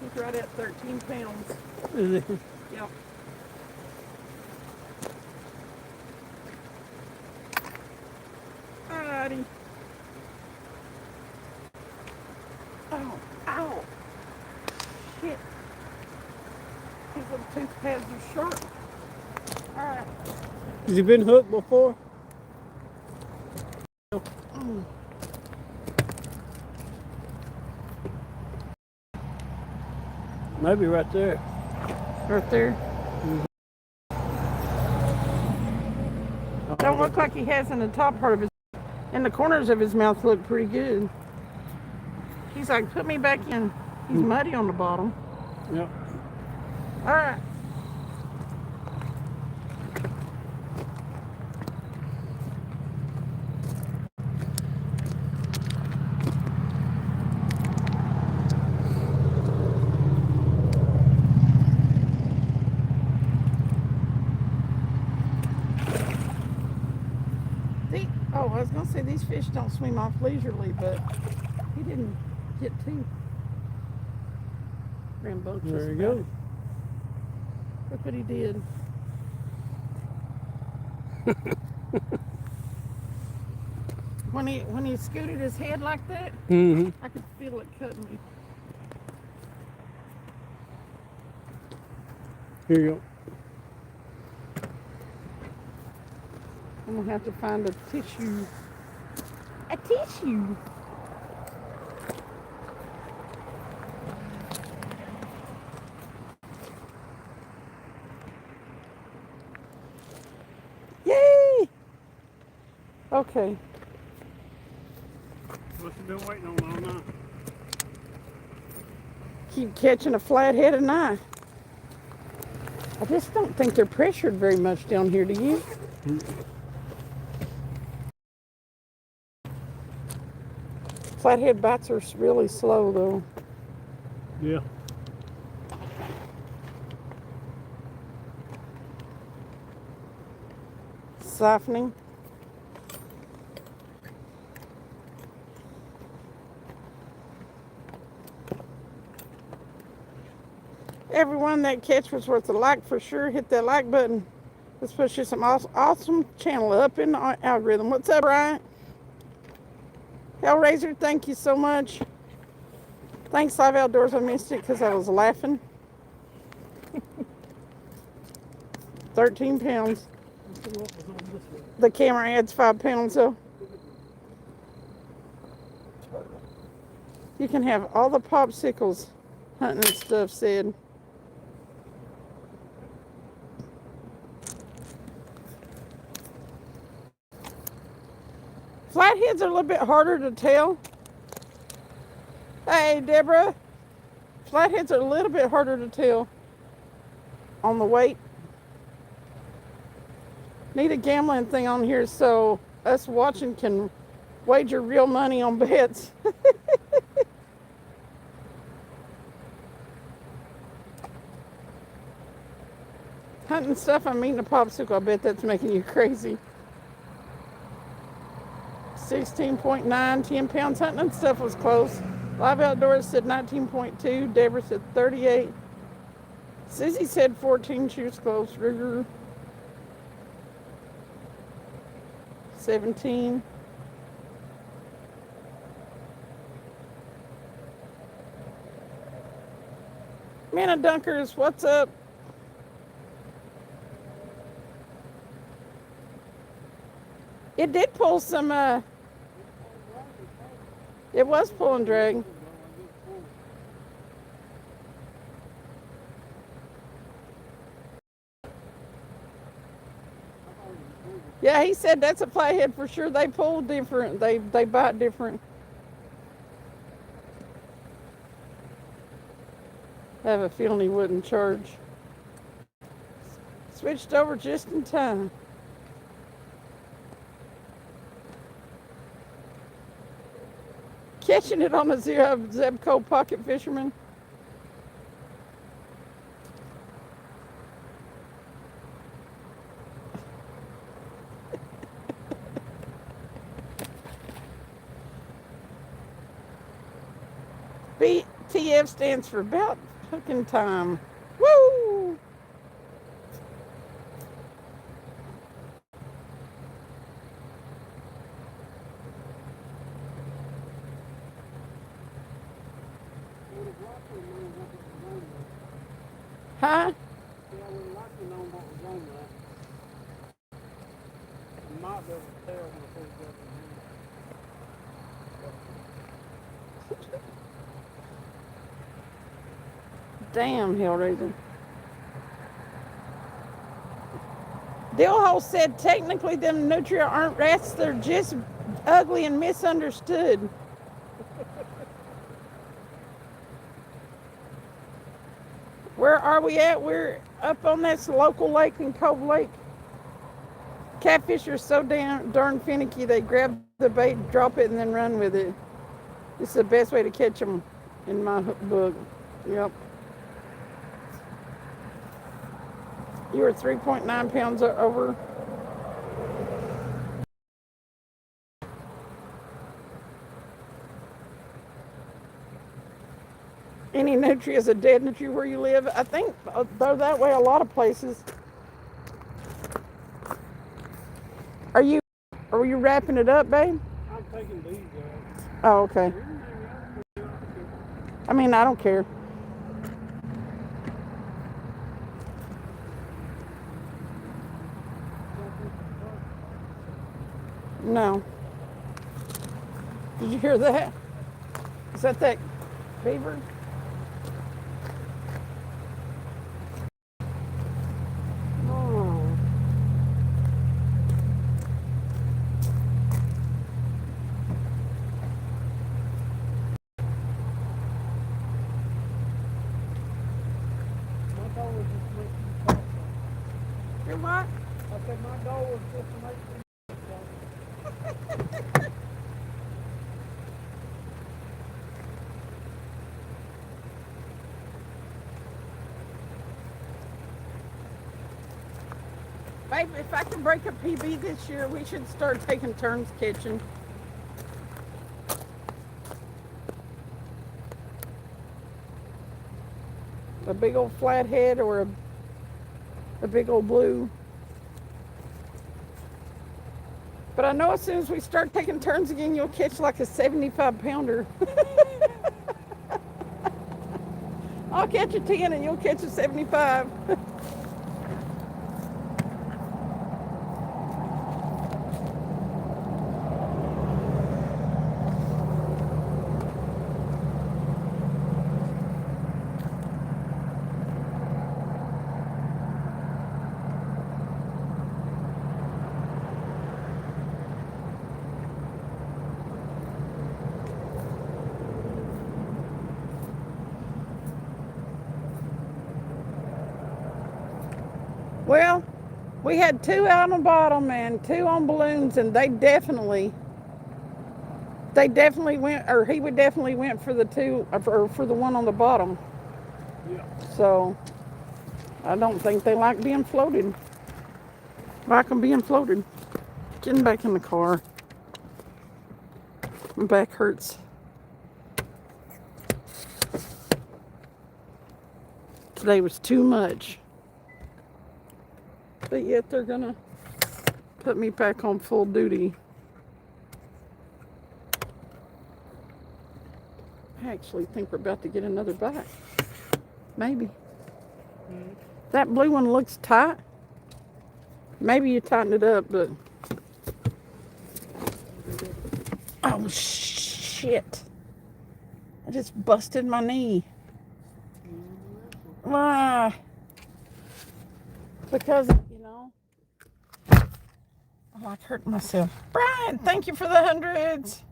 He's right at 13 pounds. Is he? Yep. Alrighty. Oh, ow. Shit. These little tooth pads are sharp. Alright. Has he been hooked before? Mm. Maybe right there. Right there. Oh, Don't look like he has in the top part of his, in the corners of his mouth look pretty good. He's like, put me back in. He's muddy on the bottom. Yep. All right. Oh, I was going to say these fish don't swim off leisurely, but he didn't get too rambunctious. There you go. Look what he did. When he scooted his head like that, I could feel it cutting me. Here you go. I'm gonna have to find a tissue. A tissue. Yay! Okay. What you been waiting on all night? Keep catching a flathead at night. I just don't think they're pressured very much down here, do you? Flathead bites are really slow, though. Yeah. Siphoning. Everyone, that catch was worth a like for sure. Hit that like button. Let's push you some awesome channel up in the algorithm. What's up, Ryan? Hellraiser, thank you so much. Thanks, Live Outdoors. I missed it because I was laughing. 13 pounds. The camera adds 5 pounds, though. You can have all the popsicles hunting and stuff said. Flatheads are a little bit harder to tell. Hey, Deborah. Flatheads are a little bit harder to tell on the weight. Need a gambling thing on here so us watching can wager real money on bets. Hunting stuff, I'm eating a popsicle. I bet that's making you crazy. 16.9, 10 pounds. Hunting and stuff was close. Live Outdoors said 19.2. Deborah said 38. Susie said 14. She was close. Rigger 17. Manna Dunkers, what's up? It did pull some, it was pulling drag. Yeah, he said that's a flathead for sure. They pull different. They bite different. I have a feeling he wouldn't charge. Switched over just in time. Catching it on the Zebco Pocket Fisherman. BTF stands for about hooking time. Woo! Huh? Yeah, we like to know what was on that. You might be able to tell when it pulls up in here. Damn, Hellraiser. Dillhole said technically them nutria aren't rats, they're just ugly and misunderstood. Where are we at? We're up on this local lake in Cove Lake. Catfish are so darn finicky, they grab the bait, drop it, and then run with it. This is the best way to catch them in my book. Yep. You were 3.9 pounds over. Any nutria is a dead nutria where you live. I think they're that way a lot of places. Are you wrapping it up, babe? I'm taking these out. Oh, okay. I mean, I don't care. No. Did you hear that? Is that beaver? Oh. My goal was just to make you talk. Your what? I said my goal was just to make you talk. Babe, if I can break a PB this year, we should start taking turns catching. A big old flathead or a big old blue. But I know as soon as we start taking turns again, you'll catch like a 75-pounder. I'll catch a 10 and you'll catch a 75. Well, we had 2 out on the bottom and 2 on balloons, and they definitely went, or he would definitely went for the 2, or for the one on the bottom. Yeah. So I don't think they like being floated. Like them being floated. Getting back in the car. My back hurts. Today was too much. But yet they're gonna put me back on full duty. I actually think we're about to get another bite. Maybe. That blue one looks tight. Maybe you tighten it up, but... Oh, shit. I just busted my knee. Why? Because, I like hurting myself. Brian, thank you for the 100s.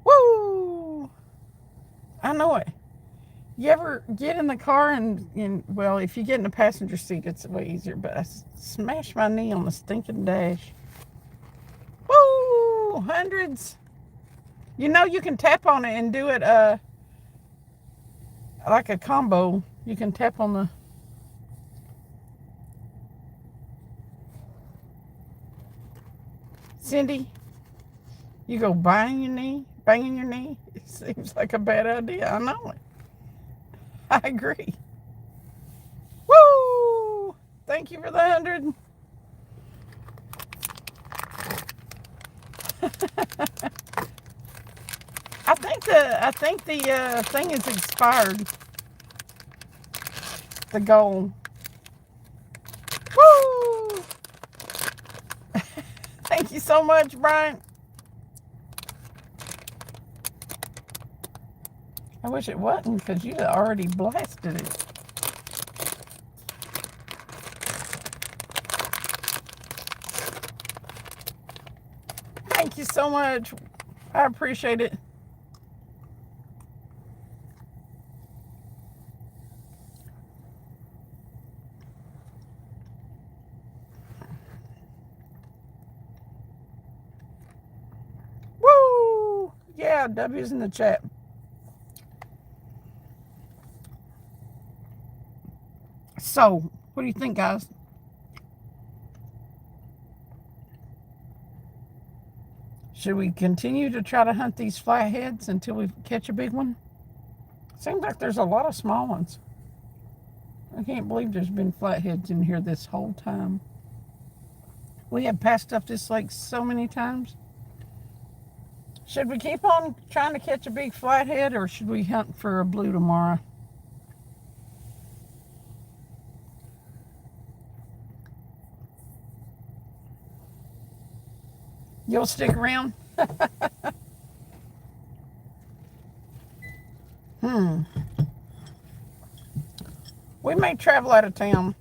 Woo! I know it. You ever get in the car and well, if you get in the passenger seat, it's way easier, but I smashed my knee on the stinking dash. Woo! 100s. You can tap on it and do it like a combo. You can tap on the... Cindy, you go banging your knee. It seems like a bad idea. I know it. I agree. Woo! Thank you for the 100. I think the thing is expired. The goal. Woo! Thank you so much, Brian. I wish it wasn't because you'd have already blasted it. Thank you so much. I appreciate it. Woo! Yeah, W's in the chat. So, what do you think, guys? Should we continue to try to hunt these flatheads until we catch a big one? Seems like there's a lot of small ones. I can't believe there's been flatheads in here this whole time. We have passed up this lake so many times. Should we keep on trying to catch a big flathead, or should we hunt for a blue tomorrow? You'll stick around? We may travel out of town.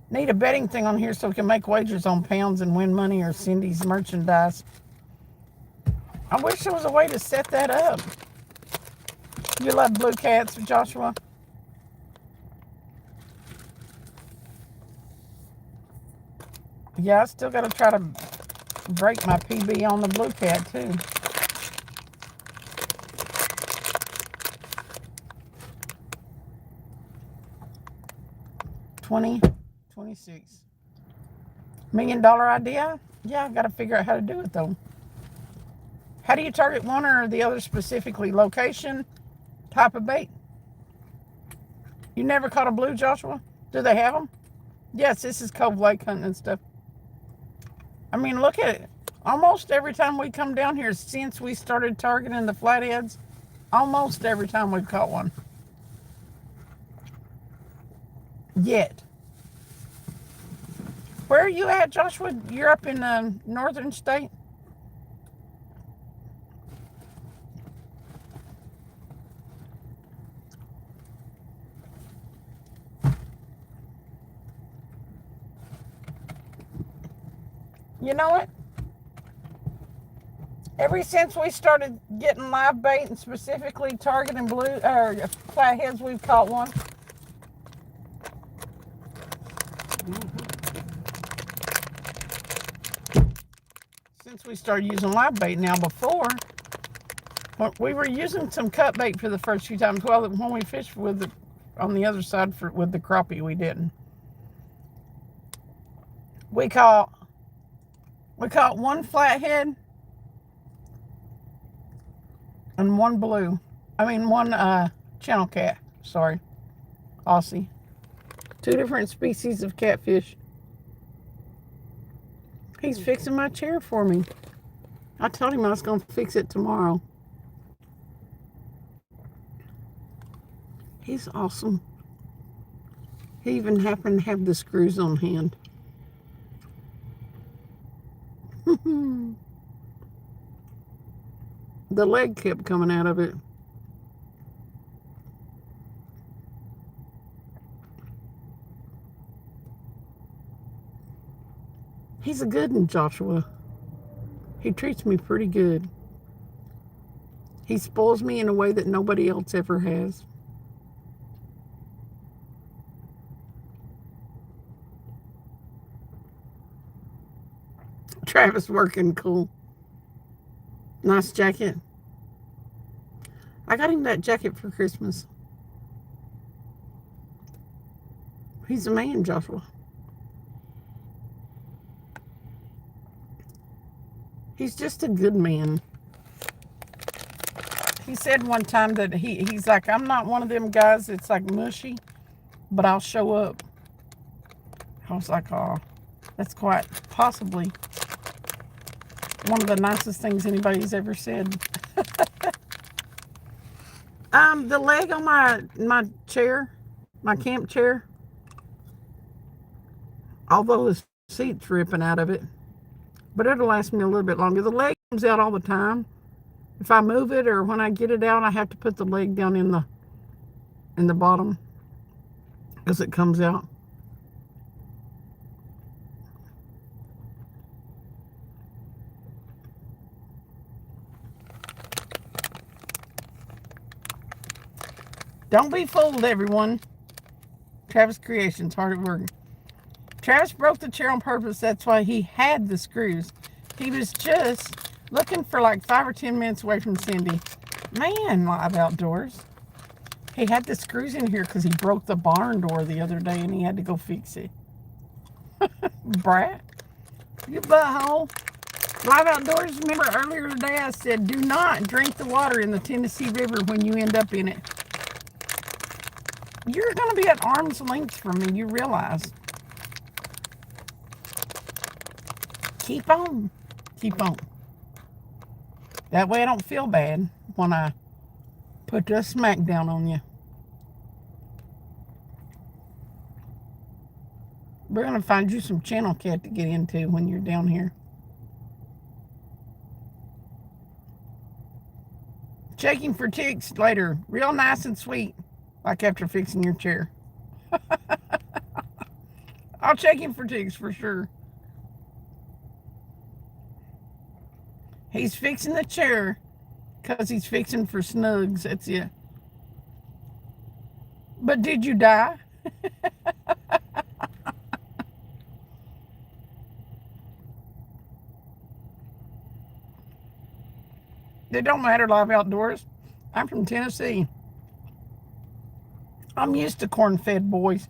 Need a betting thing on here so we can make wagers on pounds and win money or Cindy's merchandise. I wish there was a way to set that up. You love blue cats, Joshua? Yeah, I still got to try to break my PB on the blue cat too. $26 million idea? Yeah, I got to figure out how to do it though. How do you target one or the other specifically? Location, type of bait? You never caught a blue, Joshua? Do they have them? Yes, this is Cove Lake hunting and stuff. I mean, look at it. Almost every time we come down here since we started targeting the flatheads, almost every time we've caught one. Yet. Where are you at, Joshua? You're up in northern state? You know what? Ever since we started getting live bait and specifically targeting blue or flatheads, we've caught one. Since we started using live bait now, before we were using some cut bait for the first few times. Well, when we fished with the, on the other side with the crappie, we didn't. We caught one flathead and one blue. I mean, one channel cat. Sorry, Aussie. Two different species of catfish. He's fixing my chair for me. I told him I was going to fix it tomorrow. He's awesome. He even happened to have the screws on hand. The leg kept coming out of it. He's a good one, Joshua. He treats me pretty good. He spoils me in a way that nobody else ever has. Travis working cool. Nice jacket. I got him that jacket for Christmas. He's a man, Joshua. He's just a good man. He said one time that he's like, I'm not one of them guys that's like mushy, but I'll show up. I was like, oh, that's quite possibly one of the nicest things anybody's ever said. The leg on my chair, my camp chair, although the seat's ripping out of it, but it'll last me a little bit longer. The leg comes out all the time, If I move it or when I get it out, I have to put the leg down in the bottom as it comes out. Don't be fooled, everyone. Travis Creations, hard at work. Travis broke the chair on purpose. That's why he had the screws. He was just looking for like 5 or 10 minutes away from Cindy. Man, Live Outdoors. He had the screws in here because he broke the barn door the other day and he had to go fix it. Brat. You butthole. Live Outdoors, remember earlier today I said do not drink the water in the Tennessee River when you end up in it. You're going to be at arm's length from me, you realize. Keep on. Keep on. That way I don't feel bad when I put the smack down on you. We're going to find you some channel cat to get into when you're down here. Checking for ticks later. Real nice and sweet. Like after fixing your chair. I'll check him for ticks for sure. He's fixing the chair because he's fixing for snugs. That's it. But did you die? It don't matter, Live Outdoors. I'm from Tennessee. I'm used to corn-fed boys.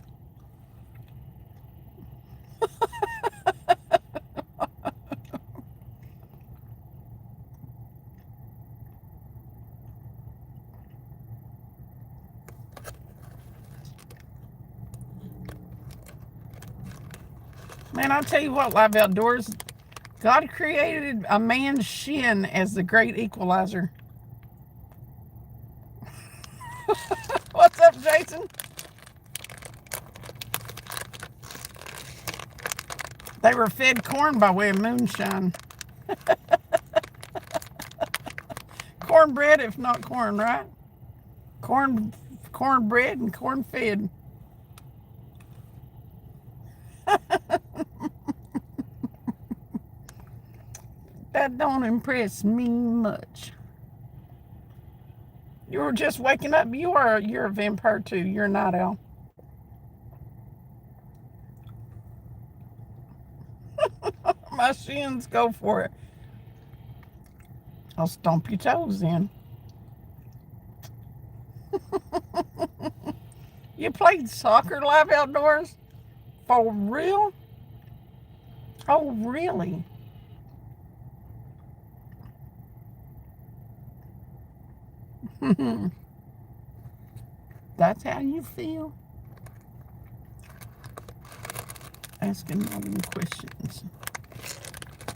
Man, I'll tell you what, Live Outdoors, God created a man's shin as the great equalizer. What's up, Jason? They were fed corn by way of moonshine. Cornbread, if not corn, right? Cornbread and corn fed. That don't impress me much. You were just waking up. You're a vampire too. You're a night owl. My shins, go for it. I'll stomp your toes in. You played soccer, Live Outdoors? For real? Oh, really? That's how you feel? Asking all them questions.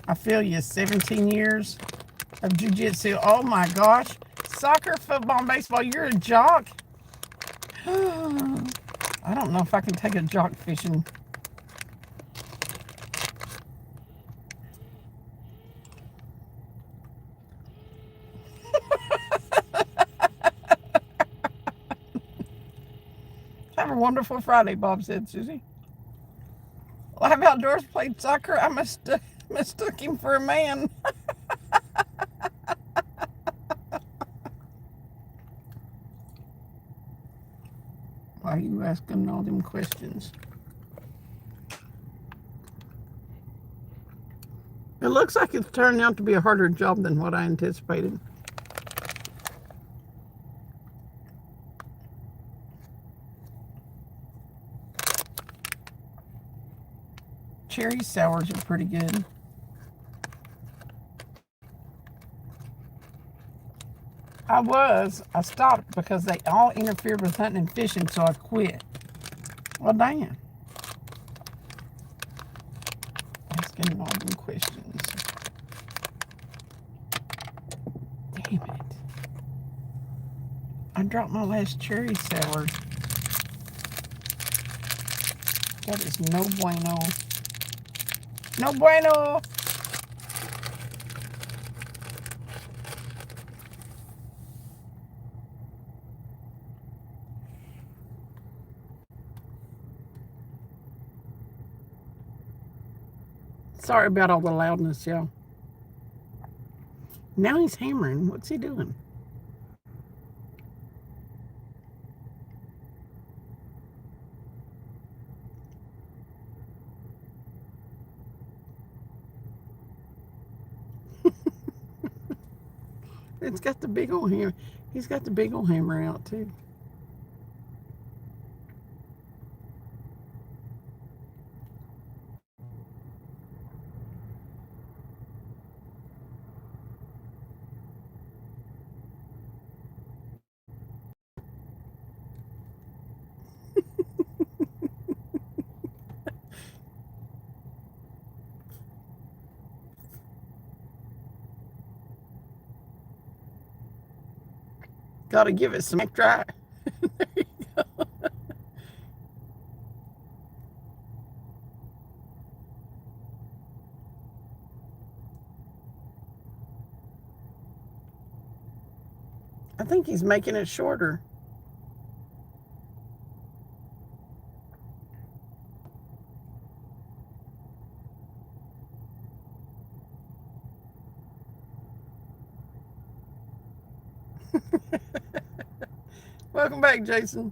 I feel you. 17 years of jiu-jitsu. Oh my gosh. Soccer, football, and baseball. You're a jock? I don't know if I can take a jock fishing. Have a wonderful Friday, Bob said, Susie. Live Outdoors played soccer. I mistook him for a man. Why are you asking all them questions? It looks like it's turning out to be a harder job than what I anticipated. Cherry sours are pretty good. I stopped because they all interfered with hunting and fishing, so I quit. Well, damn. Asking all them questions. Damn it. I dropped my last cherry sour. That is no bueno. No bueno. Sorry about all the loudness, y'all. Now he's hammering. What's he doing? It's got the big old hammer. He's got the big old hammer out too. Got to give it some dry. There you go. I think he's making it shorter. Welcome back, Jason.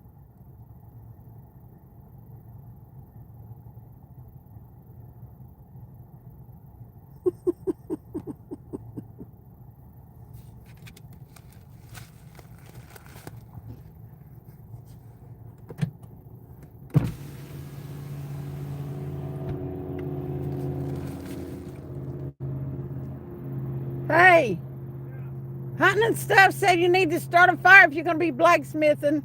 Hey, Hunting and Stuff said you need to start a fire if you're going to be blacksmithing.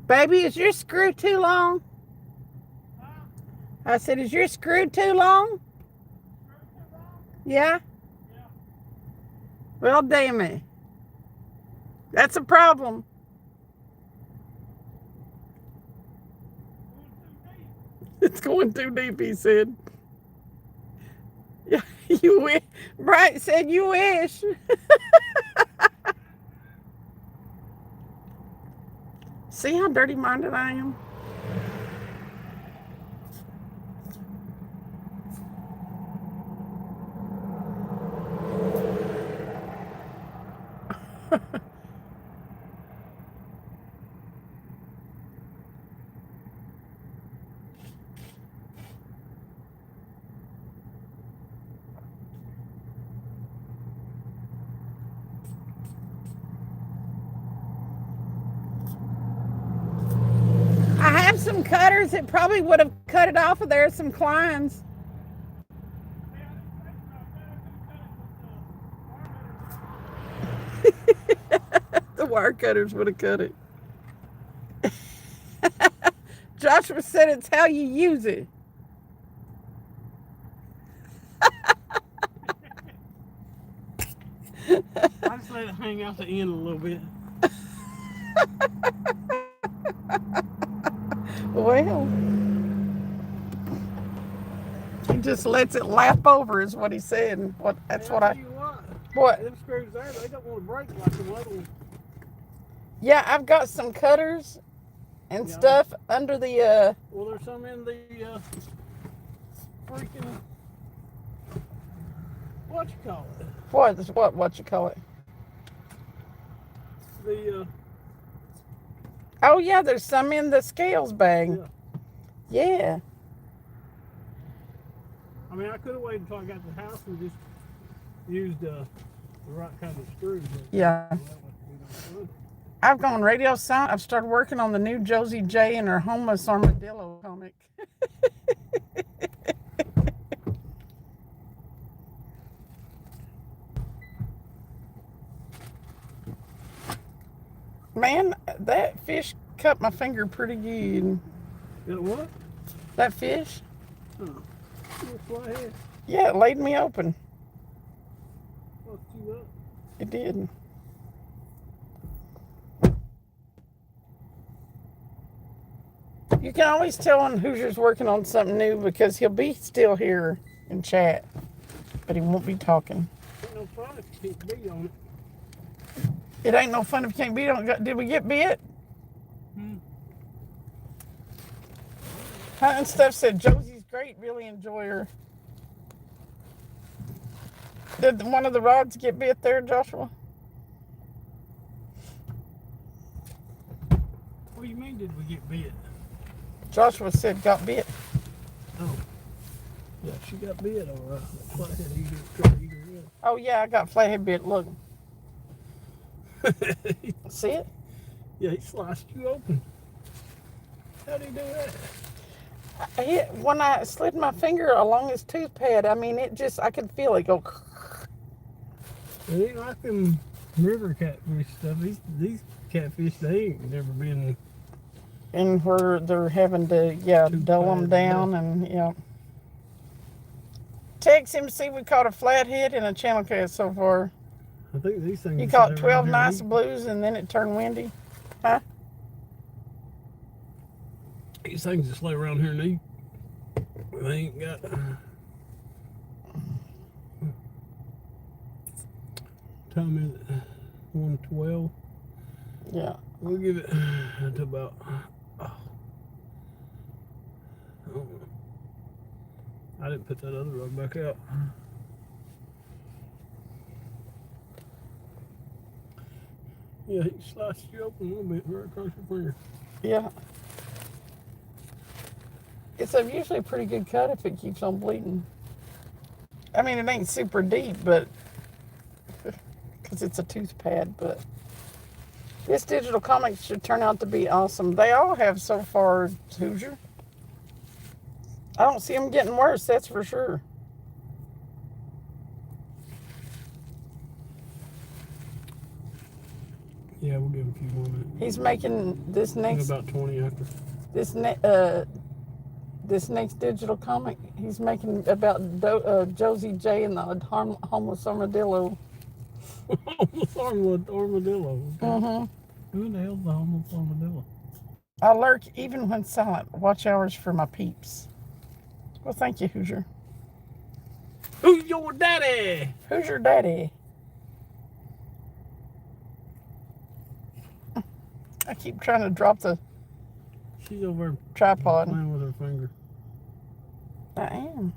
Baby, is your screw too long? I said, is your screw too long? Yeah? Well, damn it. That's a problem. It's going too deep, he said. Yeah, you wish. Bright said you wish. See how dirty-minded I am? I have some cutters that probably would have cut it off of there, some clines. The wire cutters would have cut it. Joshua said it's how you use it. I just let it hang out the end a little bit. Well, he just lets it lap over, is what he said. That's what I. What? Them screws there, they don't want to break like the other ones. Yeah, I've got some cutters and stuff under the. Well, there's some in the freaking. What you call it? What you call it? The. Oh yeah, there's some in the scales bag. Yeah. I mean, I could have waited until I got to the house and just used the right kind of screws. Yeah. I've gone radio silent. I've started working on the new Josie J and her homeless armadillo comic. Man, that fish cut my finger pretty good. Got what? That fish? Oh, flathead. Yeah, it laid me open. Fucked you up. It did. You You can always tell when Hoosier's working on something new because he'll be still here in chat, but he won't be talking. Ain't no fun if you can't be on it. It ain't no fun if you can't be on it. Did we get bit? Hunt and Stuff said Josie's great, really enjoy her. Did one of the rods get bit there, Joshua? What do you mean did we get bit? Joshua said got bit. Oh. Yeah, she got bit, all right. Flathead, he just tried to eat her up. Oh, yeah, I got flathead bit. Look. See it? Yeah, he sliced you open. How'd he do that? When I slid my finger along his tooth pad, I mean, I could feel it go. It ain't like them river catfish stuff. These catfish, they ain't never been. And where they're having to, dull them down and, Text him, see we caught a flathead and a channel cat so far. I think these things. You caught 12 nice blues and then it turned windy. Huh? These things just lay around here and eat. They ain't got. Time is 1:12. Yeah. We'll give it to about. I didn't put that other rug back out. Yeah, he sliced you open a little bit right across your finger. Yeah. It's usually a pretty good cut if it keeps on bleeding. I mean, it ain't super deep, but because it's a tooth pad, but this digital comic should turn out to be awesome. They all have so far, Hoosier. I don't see them getting worse, that's for sure. Yeah, we'll give him a few more minutes. He's making this next. About 20 after. This next digital comic, he's making about Josie J and the homeless armadillo. Homeless armadillo. Okay. Mm-hmm. Who the hell's the homeless armadillo? I lurk even when silent. Watch hours for my peeps. Well, thank you, Hoosier. Who's your daddy? Who's your daddy? I keep trying to drop the She's over tripod. Playing with her finger. I am.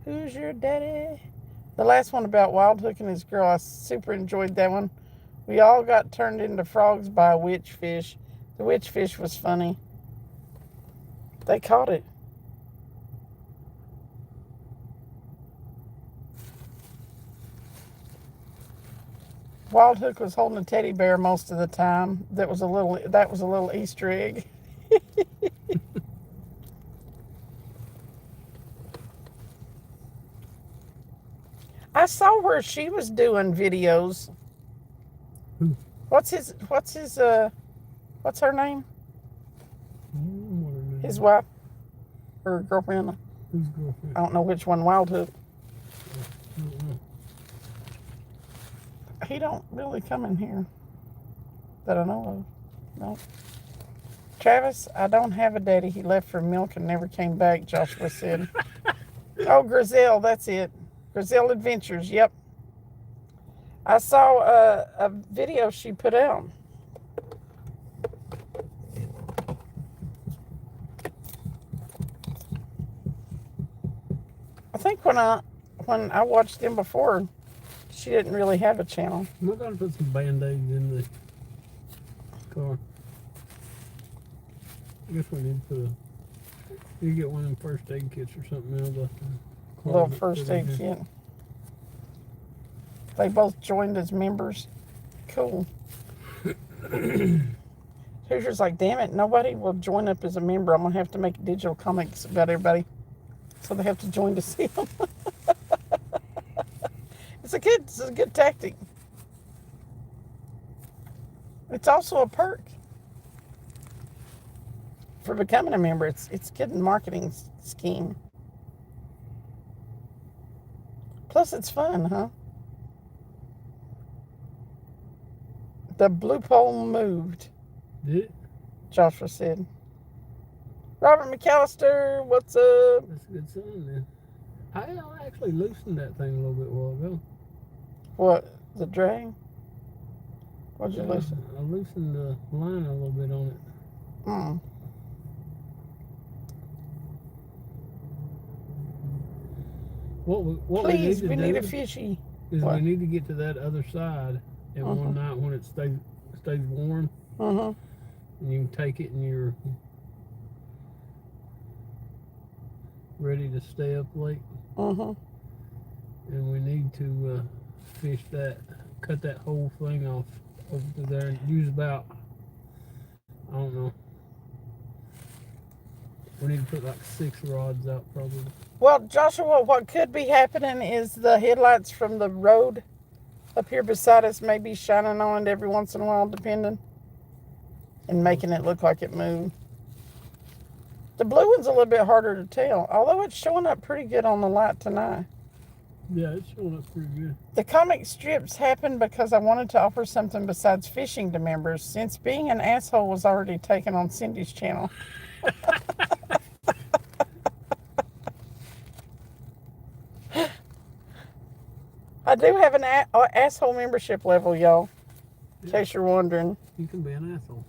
Who's your daddy? The last one about Wild Hook and his girl, I super enjoyed that one. We all got turned into frogs by a witch fish. The witch fish was funny. They caught it. Wild Hook was holding a teddy bear most of the time. That was a little Easter egg. I saw where she was doing videos. What's her name? His wife or girlfriend? Whose girlfriend? I don't know which one. Wild Hook. He don't really come in here that I know of. No. Travis, I don't have a daddy. He left for milk and never came back, Joshua said. Oh, Grizel, that's it. Grizel Adventures, yep. I saw a video she put out. I think when I watched them before, she didn't really have a channel. I'm going to put some Band-Aids in the car. I guess we need to you get one of them first aid kits or something else. Little first aid kit. They both joined as members. Cool. Hoosier's like, damn it, nobody will join up as a member. I'm going to have to make digital comics about everybody. So they have to join to see them. It's a good tactic. It's also a perk for becoming a member. It's good in marketing scheme. Plus it's fun, huh? The blue pole moved, Did it? Joshua said. Robert McAllister, what's up? That's a good sign then. I actually loosened that thing a little bit a while ago. What? The drag? What'd you loosen? I loosened the line a little bit on it. Mm. What Please, we we need need to a do fishy. is What? we need to get to that other side at one night when it stays warm, Mm-hmm. and you can take it and you're ready to stay up late. Mm-hmm. And we need to fish that, cut that whole thing off over there and use about, I don't know, we need to put like 6 rods out probably. Well, Joshua, what could be happening is the headlights from the road up here beside us may be shining on it every once in a while, depending, and making it look like it moved. The blue one's a little bit harder to tell, although it's showing up pretty good on the light tonight. Yeah, it's showing up pretty good. The comic strips happened because I wanted to offer something besides fishing to members, since being an asshole was already taken on Cindy's channel. I do have an asshole membership level, y'all, in case you're wondering. You can be an asshole.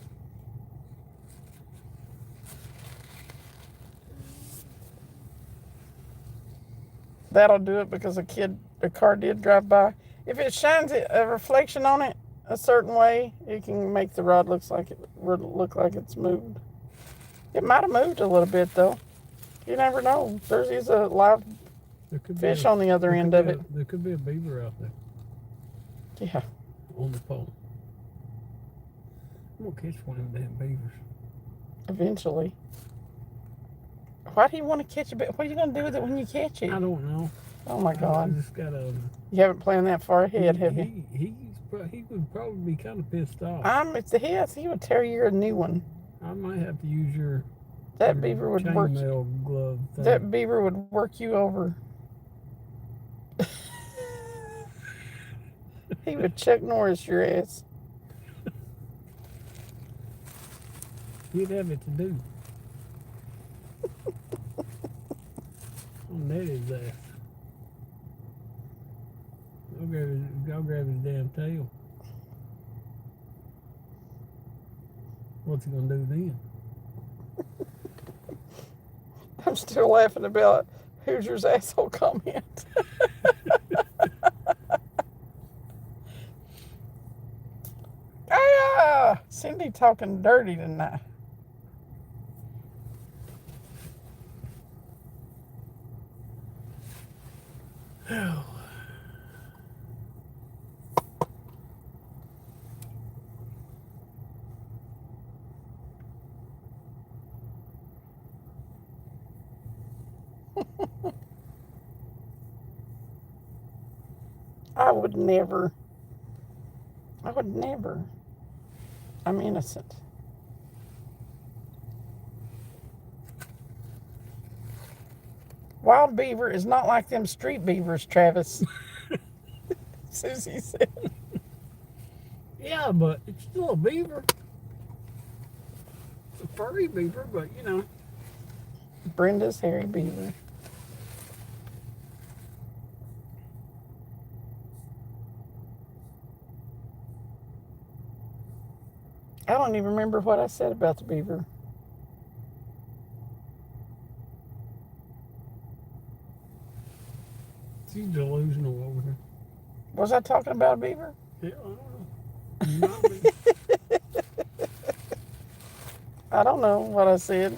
That'll do it because a car did drive by. If it shines a reflection on it a certain way, it can make the rod look like it's moved. It might have moved a little bit though. You never know. There's a live fish on the other end of it. There could be a beaver out there. Yeah. On the pole. I'm gonna catch one of them damn beavers. Eventually. Why do you want to catch a beaver? What are you going to do with it when you catch it? I don't know. Oh my God. I just gotta. You haven't planned that far ahead, have you? He would probably be kind of pissed off. He would tear you a new one. I might have to use your. That beaver would work. Chainmail glove thing. That beaver would work you over. He would Chuck Norris your ass. You'd have it to do. On his ass. I'll grab his damn tail. What's he gonna do then? I'm still laughing about Hoosier's asshole comment. Ah, Cindy talking dirty tonight. I would never. I'm innocent. Wild beaver is not like them street beavers, Travis. Susie said. Yeah, but it's still a beaver. It's a furry beaver, but you know. Brenda's hairy beaver. I don't even remember what I said about the beaver. She's delusional over here. Was I talking about a beaver? Yeah, I don't know. I don't know what I said.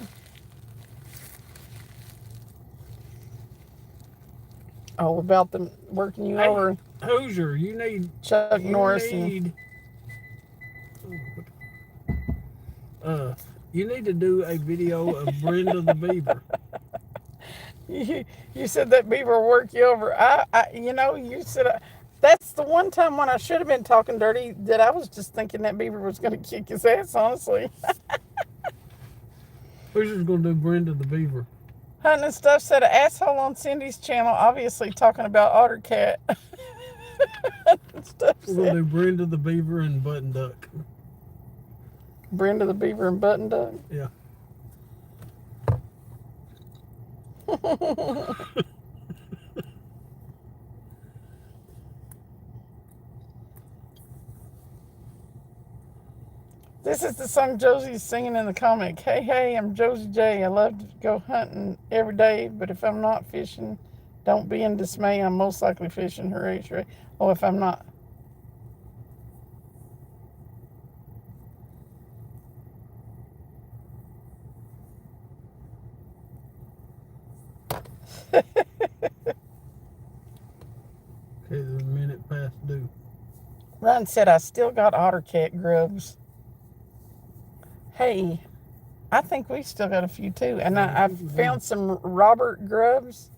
Oh, about them working you over. Hoosier, you need Chuck Norris. You need to do a video of Brenda the beaver. You said that beaver work you over. You said that's the one time when I should have been talking dirty that I was just thinking that beaver was going to kick his ass, honestly. Hoosier's going to do Brenda the beaver. Hunting and Stuff said an asshole on Cindy's channel, obviously talking about Otter Cat. Stuff We're gonna said. do Brenda the Beaver and Button Duck. Brenda the Beaver and Button Duck. Yeah. This is the song Josie's singing in the comic. Hey, hey, I'm Josie J. I love to go hunting every day, but if I'm not fishing, don't be in dismay. I'm most likely fishing. Hooray, hooray. Oh, if I'm not. Okay, there's a minute past due. Ron said, I still got otter cat grubs. Hey, I think we still got a few too. And I found some Robert grubs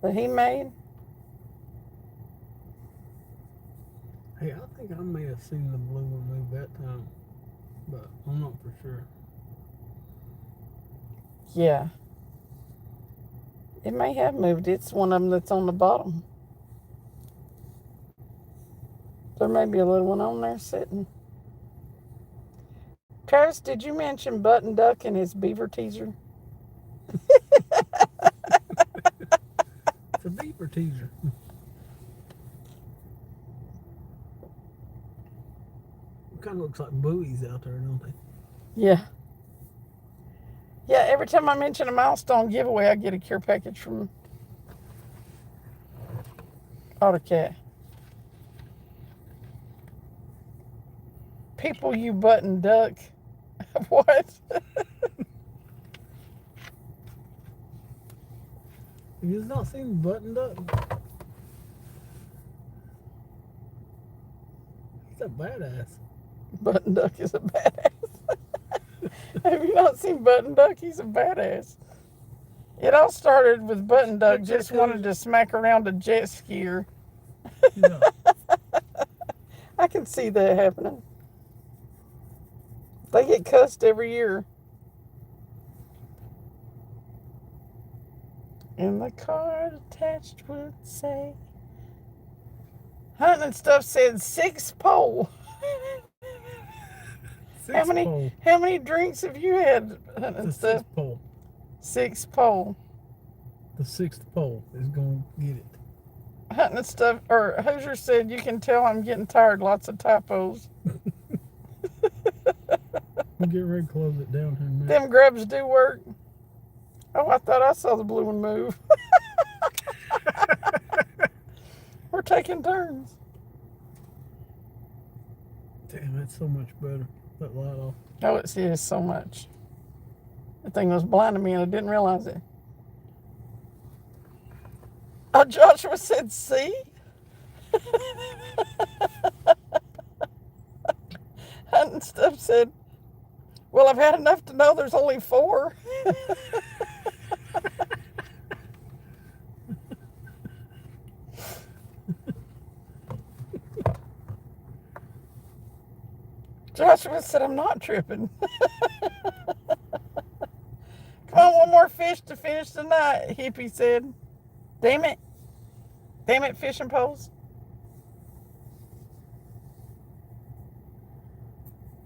that he made. Hey, I think I may have seen the blue one move that time, but I'm not for sure. Yeah. It may have moved. It's one of them that's on the bottom. There may be a little one on there sitting. Paris, did you mention Button Duck and his beaver teaser? It's a beaver teaser. It kind of looks like buoys out there, don't they? Yeah. Yeah, every time I mention a milestone giveaway, I get a care package from AutoCat. People, you Button Duck. What? Have you not seen Button Duck? He's a badass. Button Duck is a badass. Have you not seen Button Duck? He's a badass. It all started with Button Duck just wanted to smack around a jet skier. Yeah. I can see that happening. They get cussed every year. And the card attached would say, Hunting and Stuff said 6 pole. How many drinks have you had, Hunting and Stuff? 6 pole. 6 pole. The 6th pole is going to get it. Hunting and Stuff, or Hoosier said, you can tell I'm getting tired. Lots of typos. We'll get ready to close it down here in a minute. Them grubs do work. Oh, I thought I saw the blue one move. We're taking turns. Damn, that's so much better. That light off. Oh, it is so much. That thing was blinding me and I didn't realize it. Oh, Joshua said, see? Hunting Stuff said, well, I've had enough to know there's only 4. Joshua said, I'm not tripping. Come on, one more fish to finish the night, Hippie said. Damn it. Damn it, fishing poles.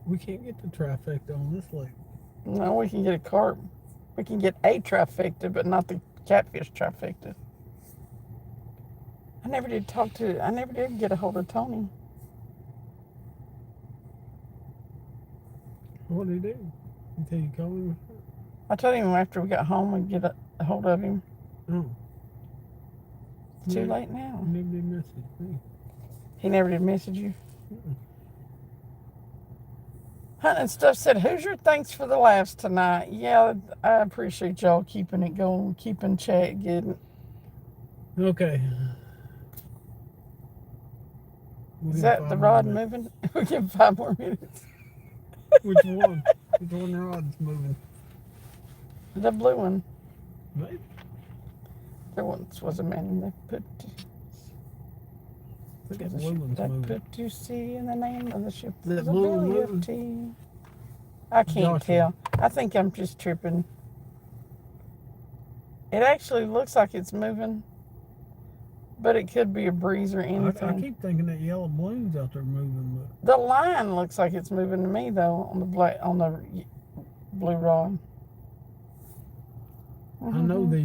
We can't get the trifecta on this lake. No, we can get a carp. We can get a trifecta, but not the catfish trifecta. I never did get a hold of Tony. What did he do? Until you call him? I told him after we got home we'd get a hold of him. Oh. It's too late now. He never did message me. He never did message you? Mm-mm. Hunting and Stuff said, Hoosier, thanks for the laughs tonight. Yeah, I appreciate y'all keeping it going, keeping chat good. Okay. Is that the rod moving? We'll give him 5 more minutes. Which one? Which one the rod's moving? The blue one. Maybe. There once was a man that put I think that blue one's moving. put to sea in the name of the ship. That was a blue one belly of moving? tea. I can't tell. I think I'm just tripping. It actually looks like it's moving. but it could be a breeze or I anything. keep thinking that yellow balloon's out there moving, but The line looks like it's moving to me though on the blue rod. I know the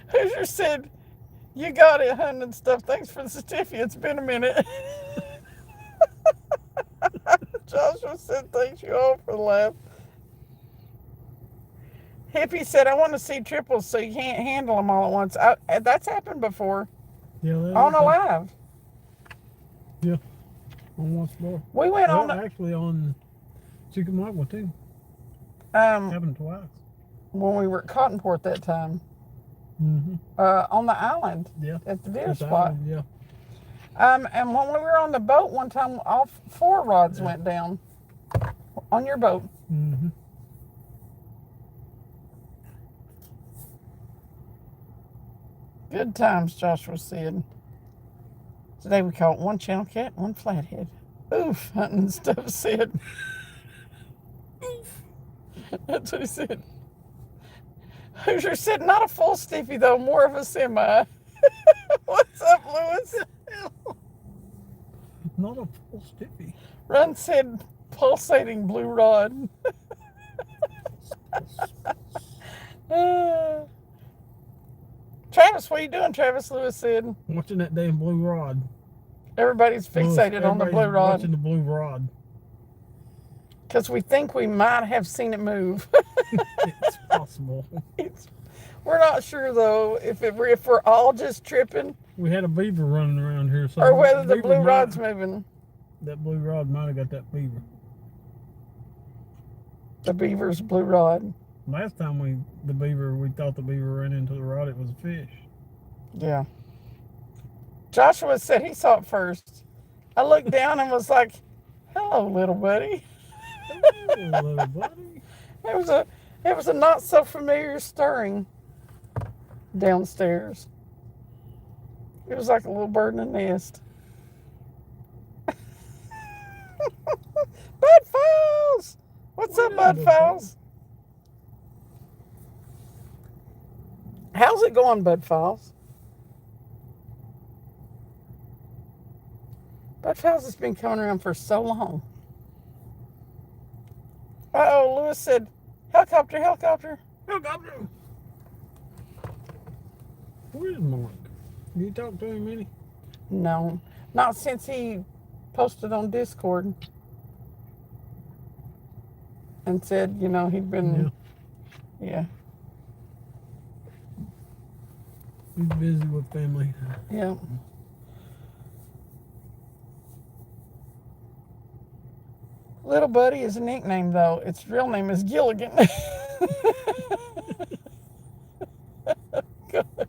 Hoosier said, "You got it, hun and stuff. Thanks for the certificate. It's been a minute." Joshua said, "Thanks you all for the laugh." Hippie said, "I want to see triples so you can't handle them all at once." That's happened before yeah, on a live. Yeah, on one spot. We went Well, on actually on Chickamauga too. um Happened twice. when we were at Cottonport that time. Mm-hmm. On the island. Yeah. At the deer At the spot. island, yeah. And when we were on the boat one time, all 4 rods went down on your boat. Mm-hmm. Good times, Joshua said. Today we caught 1 channel cat, 1 flathead. Oof, hunting and stuff said. Oof. That's what he said. Hoosier said, "Not a full stiffy though, more of a semi." What's up, Lewis? Not a full stiffy. Run said, "Pulsating blue rod." Travis, what are you doing? Travis, Lewis said. Watching that damn blue rod. Everybody's fixated on the blue Everybody's rod. Watching the blue rod. Because we think we might have seen it move. It's possible. We're not sure though if we're all just tripping We had a beaver running around here, so or whether the beaver blue rod's moving. That blue rod might have got that beaver. The beaver's blue rod. Last time we thought the beaver ran into the rod, it was a fish. Yeah. Joshua said he saw it first. I looked down and was like, "Hello, little buddy." Hello, little buddy. It was a not so familiar stirring downstairs. It was like a little bird in a nest. Bud Files! What's up, Bud Files? How's it going, Bud Files? Bud Files has been coming around for so long. Uh-oh, Lewis said, "Helicopter, helicopter." Helicopter! Where's Mark? You talk to him any? No, not since he posted on Discord and said, he'd been, yeah. He's busy with family. Yeah. Little Buddy is a nickname, though. Its real name is Gilligan. God.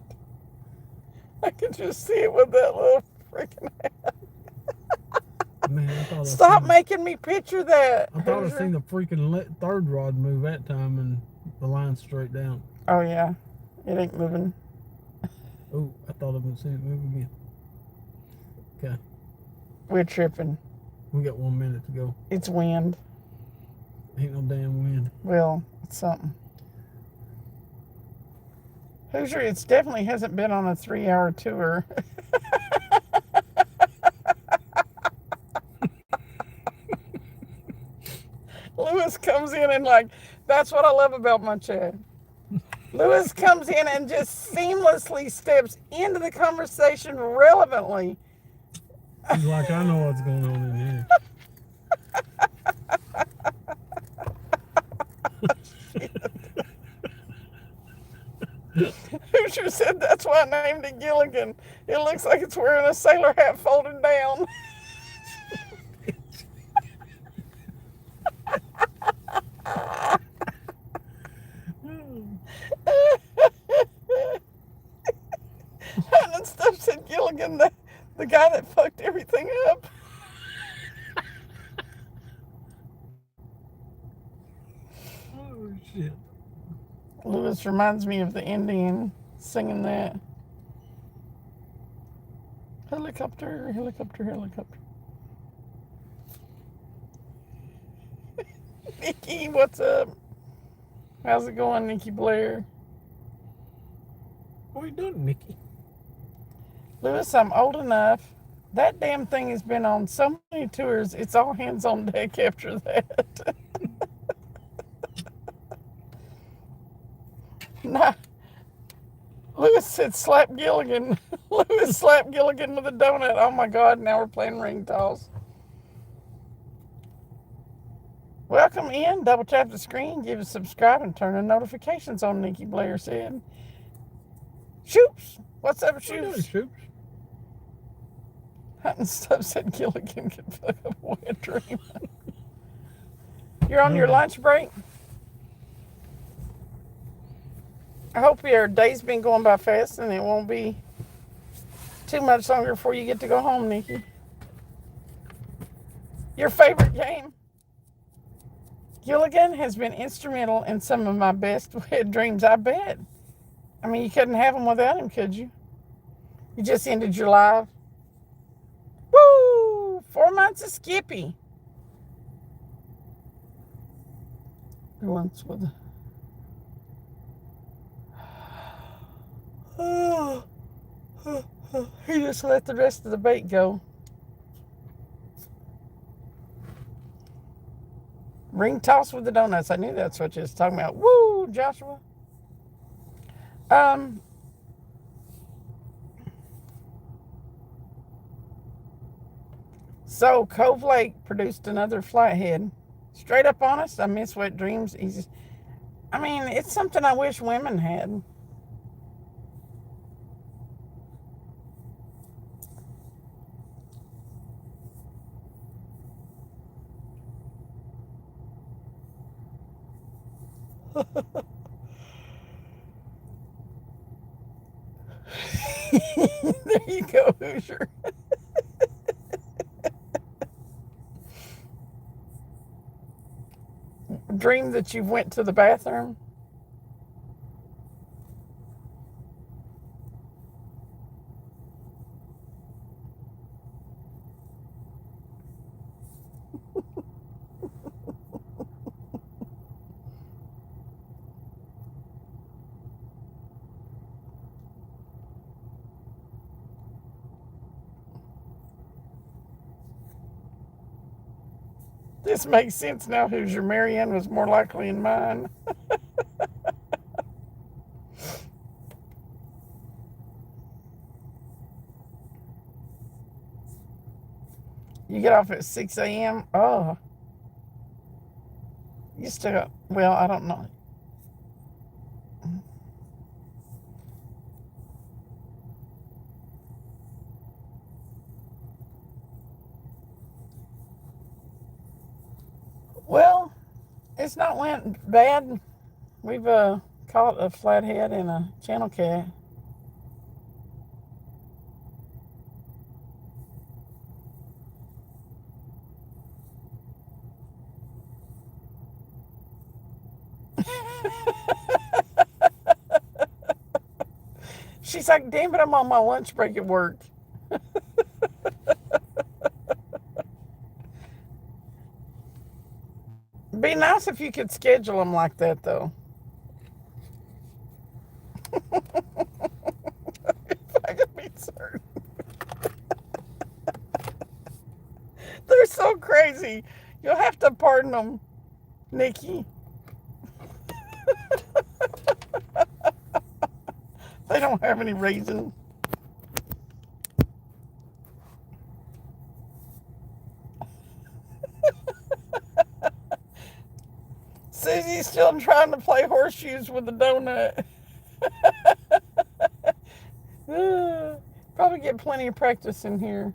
I can just see it with that little freaking hat. Man, Stop making me picture that. I thought I seen the freaking third rod move that time and the line straight down. Oh, yeah. It ain't moving. Oh, I thought I would seen it move again. Okay. We're tripping. We got 1 minute to go. It's wind. Ain't no damn wind. Well, it's something. Hoosier, it definitely hasn't been on a 3-hour tour. Lewis comes in and that's what I love about my chat. Lewis comes in and just seamlessly steps into the conversation relevantly. He's like, I know what's going on in here. Hoosier said that's why I named it Gilligan. It looks like it's wearing a sailor hat folded down. And stuff said Gilligan, the guy that fucked everything up. Oh, shit. Lewis reminds me of the Indian singing that. Helicopter, helicopter, helicopter. Nikki, what's up? How's it going, Nikki Blair? What are you doing, Nikki? Lewis, I'm old enough. That damn thing has been on so many tours. It's all hands on deck after that. Nah, Lewis said slap Gilligan. Lewis slapped Gilligan with a donut. Oh my God, now we're playing ring toss. Welcome in. Double tap the screen, give us subscribe, and turn the notifications on, Nikki Blair said. Shoops. What's up, Shoops? Shoops? Hunting stuff said Gilligan could fuck up a wet dream. You're on your lunch break? I hope your day's been going by fast and it won't be too much longer before you get to go home, Nikki. Your favorite game? Gilligan has been instrumental in some of my best wet dreams, I bet. I mean, you couldn't have them without him, could you? You just ended your live. Woo! 4 months of Skippy. Once with he just let the rest of the bait go. Ring toss with the donuts. I knew that's what you was talking about. Woo, Joshua. So Cove Lake produced another flathead. Straight up honest, I miss wet dreams. I mean, it's something I wish women had. There you go, Hoosier. Dream that you went to the bathroom? This makes sense now, Hoosier. Marianne was more likely in mine. You get off at 6 a.m.? Oh. You still got, well, I don't know. Well, it's not went bad. We've caught a flathead and a channel cat. She's like, damn it, I'm on my lunch break at work. Be nice if you could schedule them like that, though. If I could be certain. They're so crazy. You'll have to pardon them, Nikki. They don't have any reason. Susie's still trying to play horseshoes with the donut. Probably get plenty of practice in here.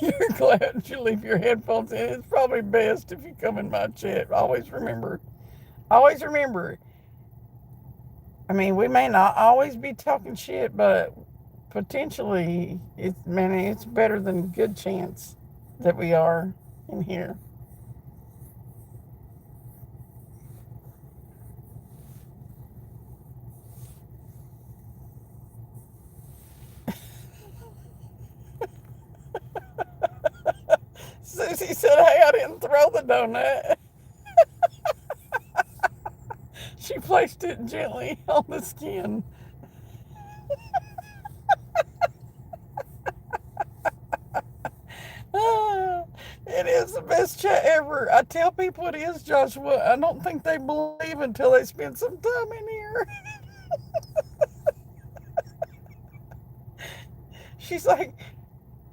You're glad you leave your headphones in. It's probably best if you come in my chat. Always remember. I mean, we may not always be talking shit, but potentially, it's better than a good chance that we are in here. Susie said, hey, I didn't throw the donut. She placed it gently on the skin. It is the best chat ever. I tell people it is, Joshua. I don't think they believe until they spend some time in here. She's like,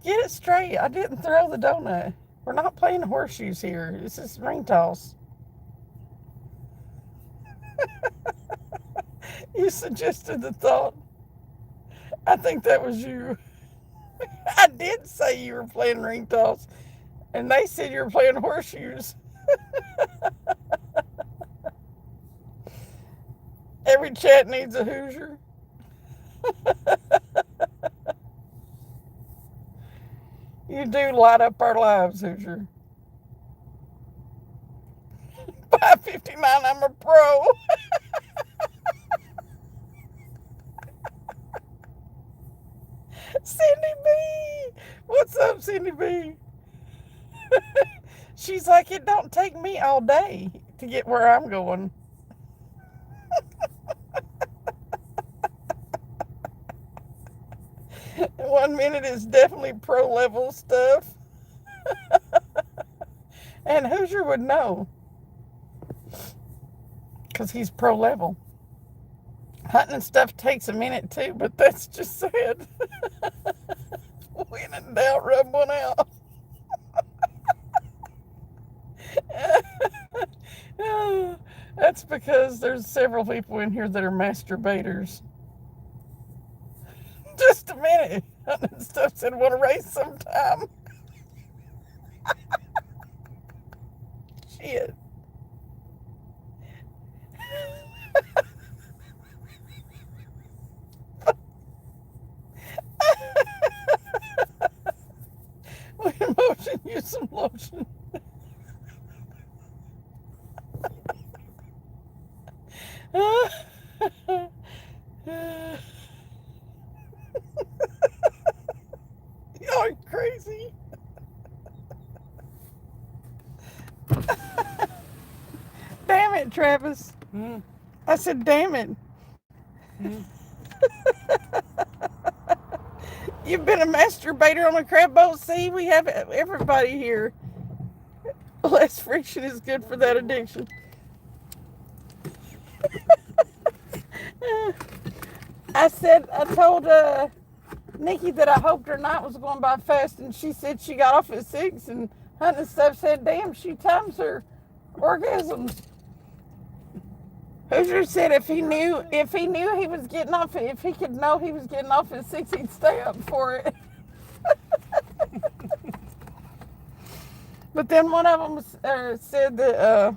get it straight. I didn't throw the donut. We're not playing horseshoes here. This is ring toss. You suggested the thought. I think that was you. I did say you were playing ring toss, and they said you were playing horseshoes. Every chat needs a Hoosier. You do light up our lives, Hoosier. 559, I'm a pro. Cindy B. What's up, Cindy B? She's like, it don't take me all day to get where I'm going. One minute is definitely pro level stuff. And Hoosier would know. Because he's pro level. Hunting and stuff takes a minute too, but that's just sad. When in doubt, rub one out. That's because there's several people in here that are masturbators. Just a minute. Hunting and stuff said, want to race sometime. Shit. With emotion, use some lotion. Y'all are crazy. Damn it, Travis. I said, damn it. You've been a masturbator on a crab boat. See, we have everybody here. Less friction is good for that addiction. I told Nikki that I hoped her night was going by fast, and she said she got off at 6, and Hunting and stuff said, damn, she times her orgasms. Hoosier said if he knew he was getting off, if he could know he was getting off at 6, he'd stay up for it. But then one of them said that,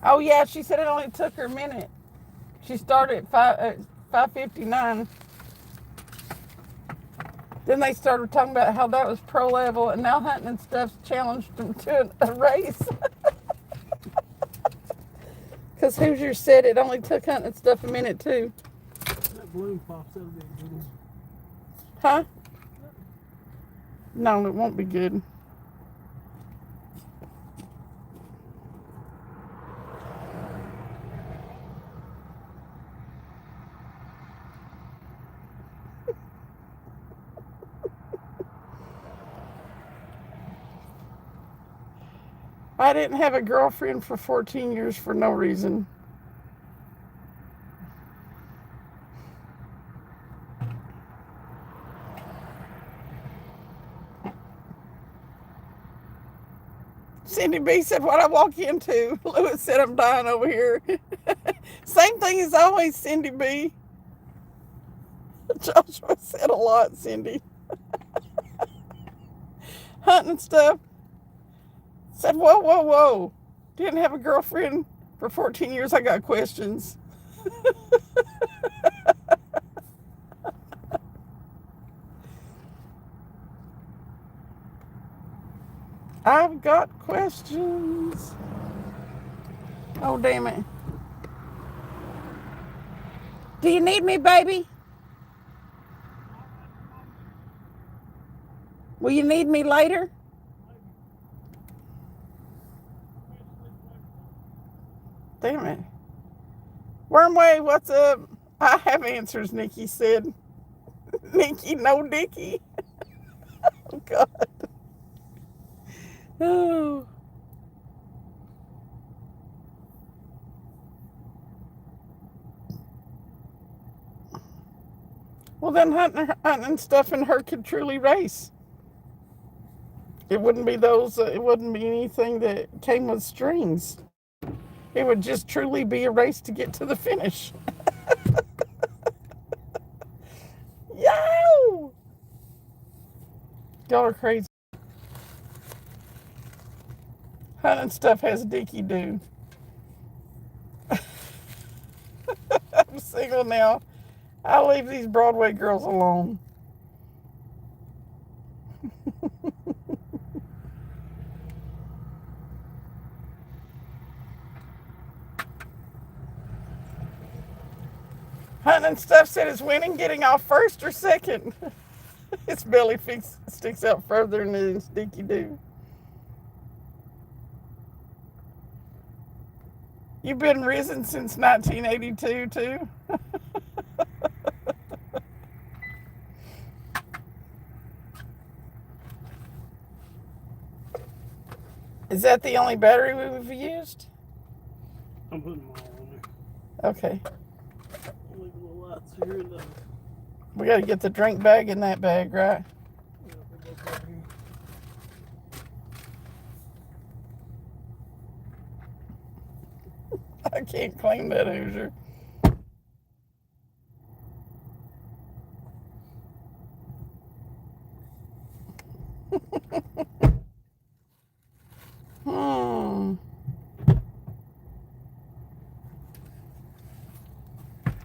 oh yeah, she said it only took her a minute. She started at 5:59. Then they started talking about how that was pro level, and now Hunting and stuff's challenged them to a race. Because Hoosier said it only took Hunting and stuff a minute too. That balloon pops out of it. Huh? No, it won't be good. I didn't have a girlfriend for 14 years for no reason. Cindy B said, what I walk into. Lewis said, I'm dying over here. Same thing as always, Cindy B. Joshua said a lot, Cindy. Hunting and stuff. Said, whoa, whoa, whoa. Didn't have a girlfriend for 14 years. I got questions. I've got questions. Oh, damn it. Do you need me, baby? Will you need me later? Damn it. Wormway, what's up? I have answers, Nikki said. Nikki, no Dicky. Oh, God. Oh. Well, then hunting and stuff and her could truly race. It wouldn't be those, it wouldn't be anything that came with strings. It would just truly be a race to get to the finish. Yo! Y'all are crazy. Hunting stuff has dicky do. I'm single now. I'll leave these Broadway girls alone. Hunting stuff said it's winning, getting off first or second. Its belly sticks out further than its dicky do. You've been risen since 1982 too? Is that the only battery we've used? I'm putting them all on there. Okay. I'll leave the little lights here and We got to get the drink bag in that bag, right? yeah, they'll go back here. I can't claim that Hoosier.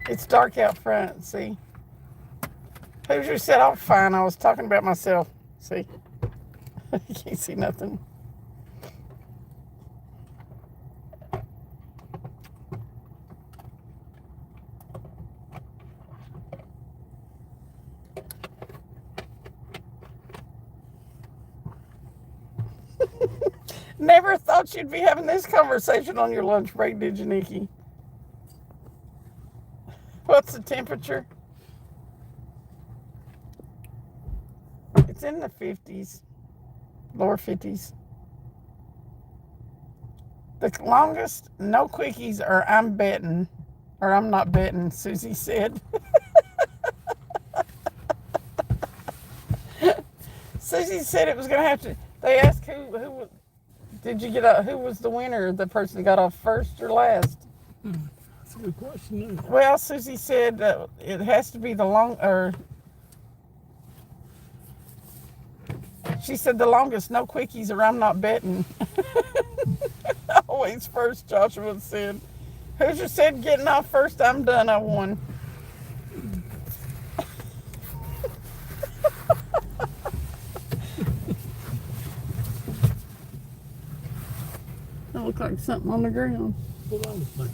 It's dark out front, see? Hoosier said, "I'm fine. I was talking about myself." See? You can't see nothing. Never thought you'd be having this conversation on your lunch break, did you, Nikki? What's the temperature? It's in the 50s, lower 50s. The longest, no quickies, or I'm betting, or I'm not betting, Susie said. Susie said it was going to have to, they asked who did you get out, who was the winner, the person that got off first or last? That's a good question, isn't it? Well, Susie said it has to be the she said the longest, no quickies, or I'm not betting. Always first, Joshua said. Hoosier said getting off first, I'm done, I won. That looked like something on the ground. What I was thinking.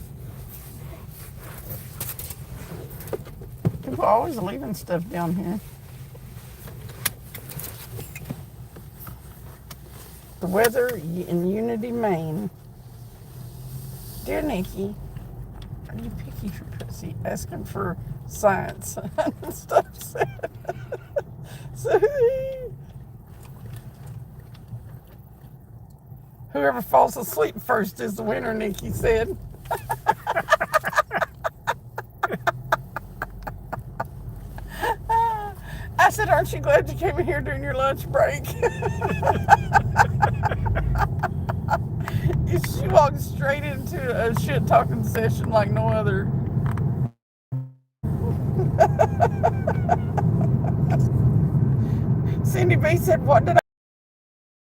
People are always leaving stuff down here. The weather in Unity, Maine. Dear Nikki, are you picky for pussy? Asking for science and stuff. So, whoever falls asleep first is the winner, Nikki said. I said, aren't you glad you came in here during your lunch break? She walked straight into a shit-talking session like no other. Cindy B said, what did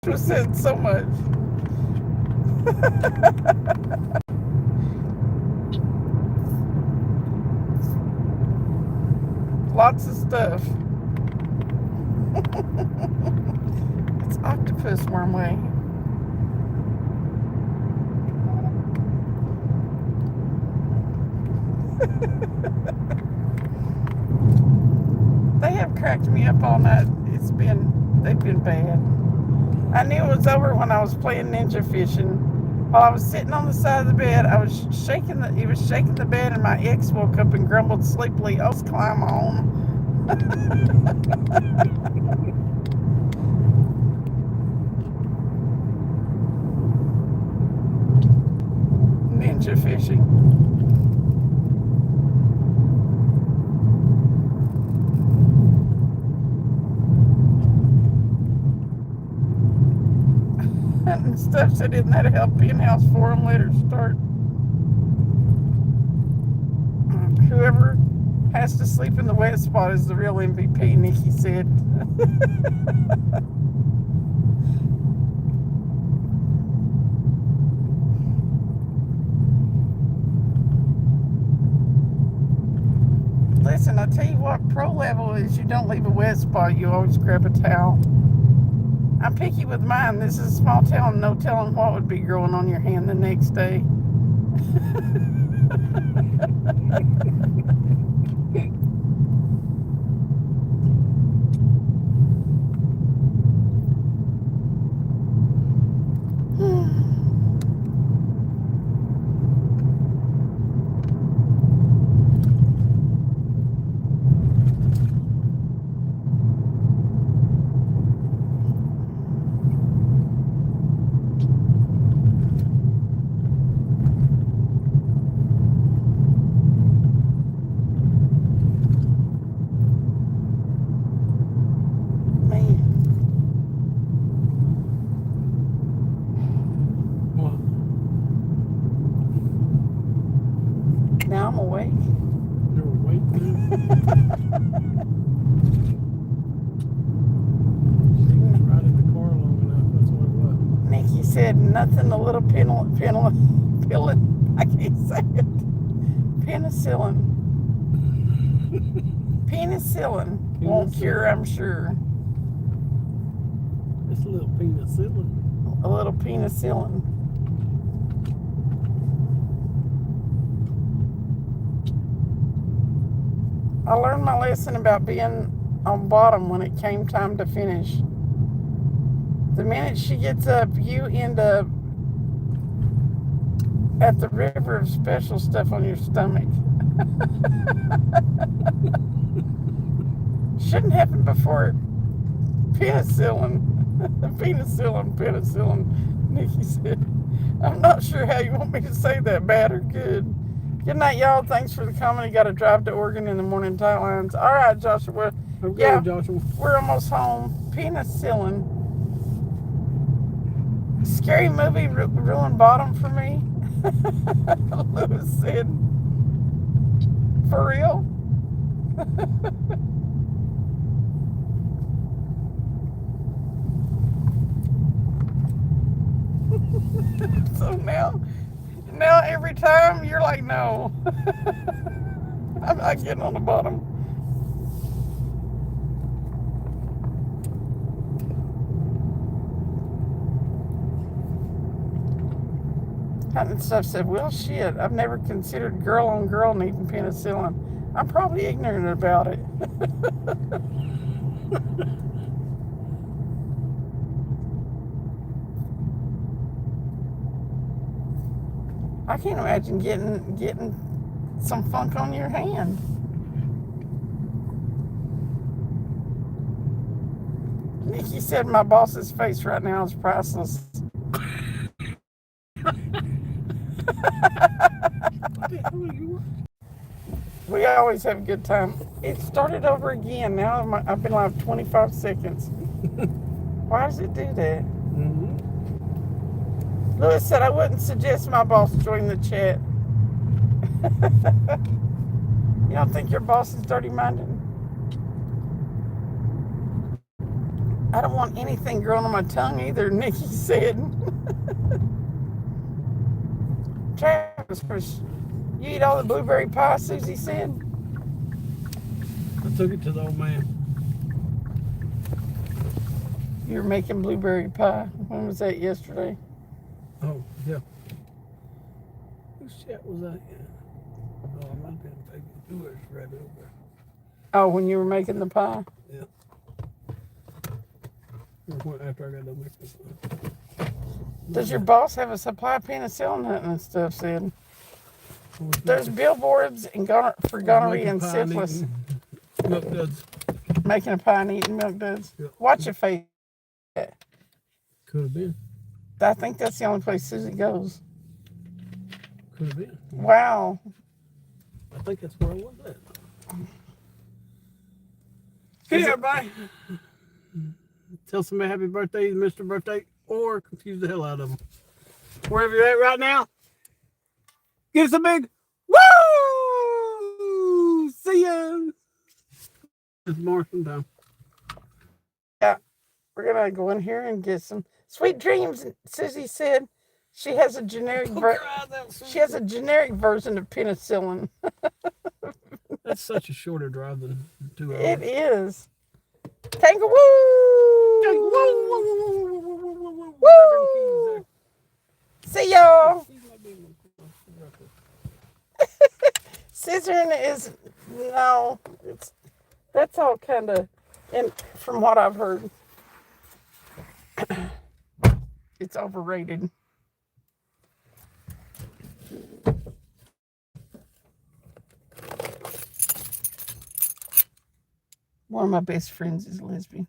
I said so much? Lots of stuff. It's octopus wormway. They have cracked me up all night. They've been bad. I knew it was over when I was playing ninja fishing. While I was sitting on the side of the bed, he was shaking the bed, and my ex woke up and grumbled sleepily, "Oh, let's climb on." Ninja fishing. And stuff said, "Isn't that a help in-house forum? Let her start." Whoever has to sleep in the wet spot is the real MVP, Nikki said. Listen, I tell you what, pro level is you don't leave a wet spot, you always grab a towel. I'm picky with mine. This is a small town, no telling what would be growing on your hand the next day. Now I'm awake. You're awake now? She was riding the car long enough, that's what it was. Nikki said nothing a little I can't say it. Penicillin won't cure, I'm sure. It's a little penicillin. A little penicillin. I learned my lesson about being on bottom when it came time to finish. The minute she gets up, you end up at the river of special stuff on your stomach. Shouldn't happen before penicillin. Penicillin, Nikki said. I'm not sure how you want me to say that, bad or good. Good night, y'all. Thanks for the comment. Got to drive to Oregon in the morning tight lines. All right, Joshua. Okay, yeah, Joshua. We're almost home. Penicillin. Scary movie ruined bottom for me. Lewis said. For real? So now every time you're like, no. I'm not getting on the bottom. And stuff said, well, shit, I've never considered girl on girl needing penicillin. I'm probably ignorant about it. I can't imagine getting some funk on your hand. Nikki said my boss's face right now is priceless. We always have a good time. It started over again. Now I've been live 25 seconds. Why does it do that? Mm-hmm. Lewis said I wouldn't suggest my boss join the chat. You don't think your boss is dirty-minded? I don't want anything growing on my tongue either, Nikki said. Travis, you eat all the blueberry pie, Susie said? I took it to the old man. You were making blueberry pie. When was that, yesterday? Oh, yeah. Whose chat was that? Yeah. Oh, I might have been taking. Who was right over there? Oh, when you were making the pie? Yeah. After I got done making it. Does your boss have a supply of penicillin and stuff, Sid? There's billboards for gonorrhea and syphilis. Milk duds. Making a pie and eating milk duds. Yep. Watch your face. Could have been. I think that's the only place Susie goes. Could have been. Wow. I think that's where I was at. Hey, everybody. Tell somebody happy birthday, Mr. Birthday, or confuse the hell out of them. Wherever you're at right now, give us a big woo! See ya! It's Morrison time. Yeah. We're going to go in here and get some sweet dreams. Susie said she has a generic version of penicillin. That's such a shorter drive than 2 hours. It is. Kangaroo! Woo! See y'all. Scissoring is that's all kind of, and from what I've heard, it's overrated. One of my best friends is a lesbian.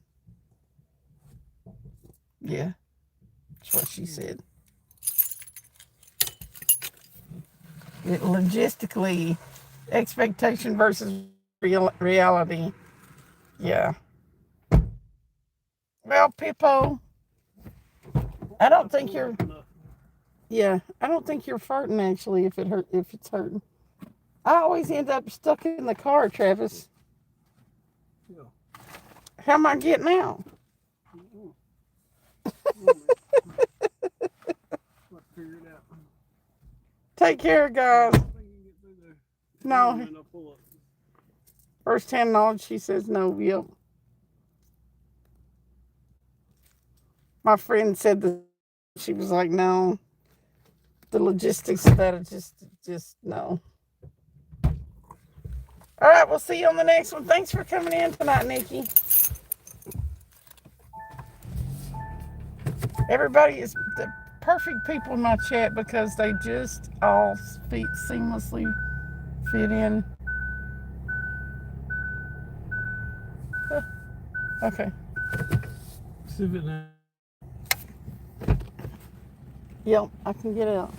Yeah, that's what she said. It logistically, expectation versus reality. Yeah. Well, Pippo, I don't think you're. Yeah, I don't think you're farting actually. If it's hurting, I always end up stuck in the car, Travis. Yeah. How am I getting out? Take care, guys. No. First hand knowledge, she says no. Yep. My friend said that she was like, no. The logistics of that are just no. All right, we'll see you on the next one. Thanks for coming in tonight, Nikki. Everybody is the perfect people in my chat because they just all seamlessly fit in. Okay. See if it now. Yep, I can get out.